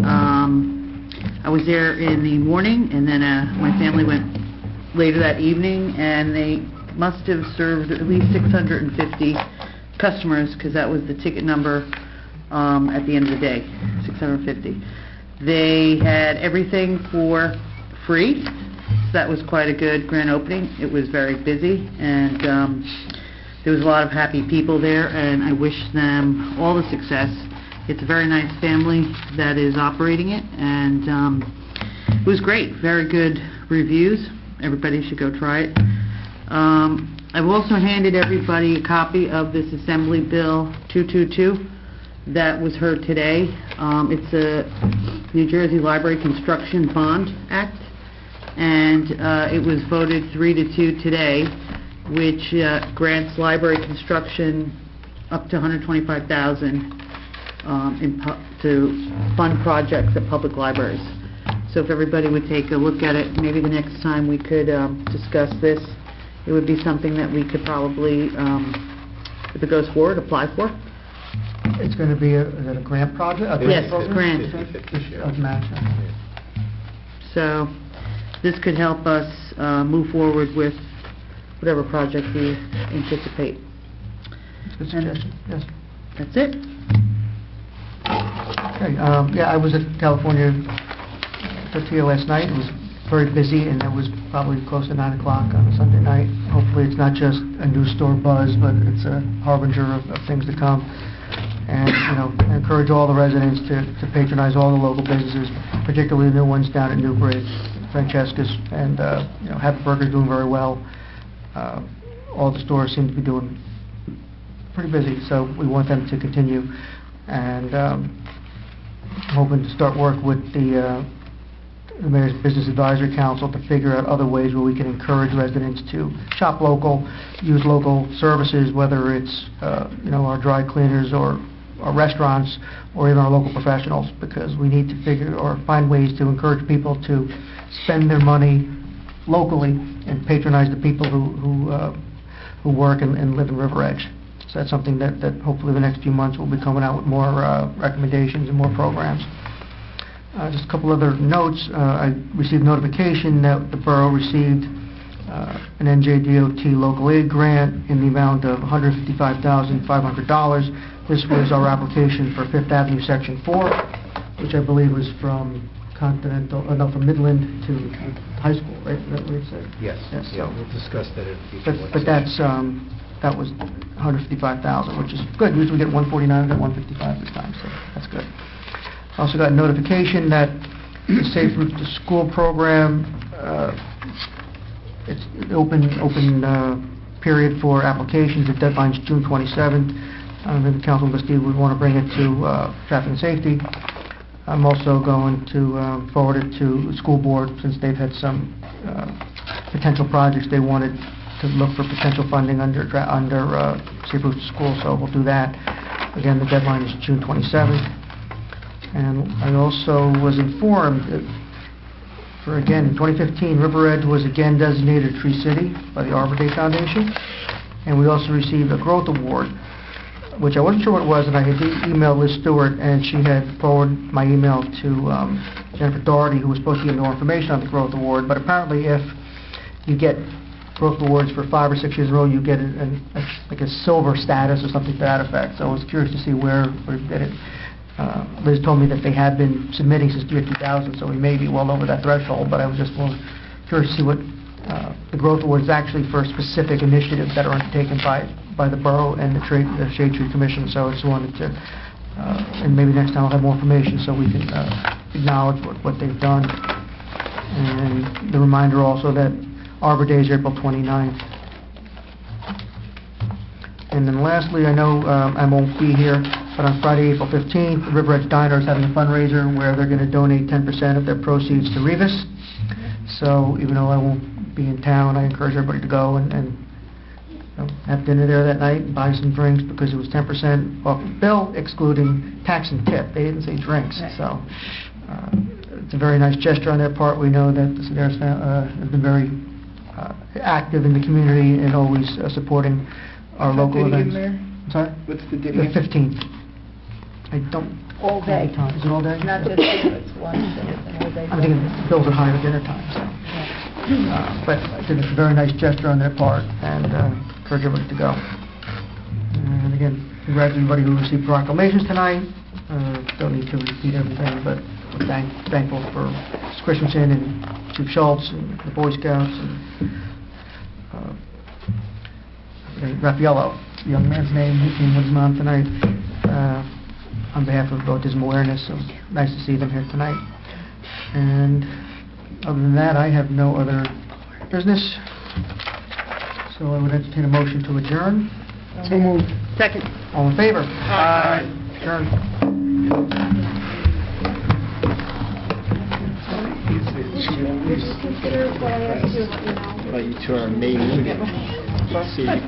I was there in the morning, and then my family went later that evening, and they must have served at least 650 customers, because that was the ticket number at the end of the day, 650. They had everything for free. So that was quite a good grand opening. It was very busy, and there was a lot of happy people there, and I wish them all the success. It's a very nice family that is operating it, and it was great. Very good reviews. Everybody should go try it. I've also handed everybody a copy of this Assembly Bill 222 that was heard today. It's a New Jersey Library Construction Bond Act, and it was voted 3-2 today, which grants library construction up to $125,000 to fund projects at public libraries. So if everybody would take a look at it, maybe the next time we could discuss this, it would be something that we could probably, if it goes forward, apply for. It's going to be is it a grant project? Yes, program? grant. Of match. So this could help us move forward with whatever project we anticipate. Good suggestion. Yes. That's it. Okay. Yeah, I was at California Tortilla last night. It was very busy, and it was probably close to 9 o'clock on a Sunday night. Hopefully it's not just a new store buzz, but it's a harbinger of things to come. And, you know, I encourage all the residents to patronize all the local businesses, particularly the new ones down at Newbury, Francesca's, and, you know, Happy Burger's doing very well. All the stores seem to be doing pretty busy, so we want them to continue. And hoping to start work with the Mayor's Business Advisory Council to figure out other ways where we can encourage residents to shop local, use local services, whether it's, our dry cleaners or our restaurants or even our local professionals, because we need to figure or find ways to encourage people to spend their money locally and patronize the people who work and live in River Edge. So that's something that hopefully the next few months we'll be coming out with more recommendations and more programs. Just a couple other notes. I received notification that the borough received an NJDOT local aid grant in the amount of $155,500. This was our application for Fifth Avenue Section 4, which I believe was from from Midland to high school, right? Is that what it said? Yes, Yes, yeah, so- we'll discuss that at a future work But session. that was $155,000, which is good. Usually we get 149, we got 155 this time, so that's good. Also got a notification that the Safe Route to School program, it's open period for applications. The deadline's June 27th. Maybe Councilman Steve would want to bring it to Traffic and Safety. I'm also going to forward it to the school board, since they've had some potential projects they wanted to look for potential funding under Safe Route to School, so we'll do that. Again, the deadline is June 27th. And I also was informed that in 2015, River Edge was again designated a Tree City by the Arbor Day Foundation. And we also received a Growth Award, which I wasn't sure what it was, and I had emailed Liz Stewart, and she had forwarded my email to Jennifer Doherty, who was supposed to give more information on the Growth Award. But apparently, if you get Growth Awards for 5 or 6 years in a row, you get like a silver status or something to that effect. So I was curious to see where you did it. Liz told me that they had been submitting since 2000, so we may be well over that threshold, but I was just curious to see what the Growth Award is actually for specific initiatives that are undertaken by the borough and the Shade Tree Commission. So I just wanted to, and maybe next time I'll have more information so we can acknowledge what they've done. And the reminder also that Arbor Day is April 29th. And then lastly, I know I won't be here, but on Friday, April 15th, the River Edge Diner is having a fundraiser where they're going to donate 10% of their proceeds to Revis. So even though I won't be in town, I encourage everybody to go and have dinner there that night and buy some drinks, because it was 10% off the bill, excluding tax and tip. They didn't say drinks. Right. So it's a very nice gesture on their part. We know that the Sedaris has been very active in the community and always supporting our local events. I'm sorry? What's the date The again? 15th. I don't... All day. Time. Is it all day? Not just dinner, it's lunch and all day. I'm thinking bills are higher at dinner time, so. But I think it's a very nice gesture on their part, and encourage everybody to go. And again, congrats to everybody who received proclamations tonight. Don't need to repeat everything, but we're thankful for Christensen and Chief Schultz and the Boy Scouts and Raffaello, the young man's name, who came with his mom tonight, on behalf of autism awareness. So nice to see them here tonight. And other than that, I have no other business. So I would entertain a motion to adjourn. So moved. Second. All in favor? Aye. Adjourn. Invite you to our May meeting. See you.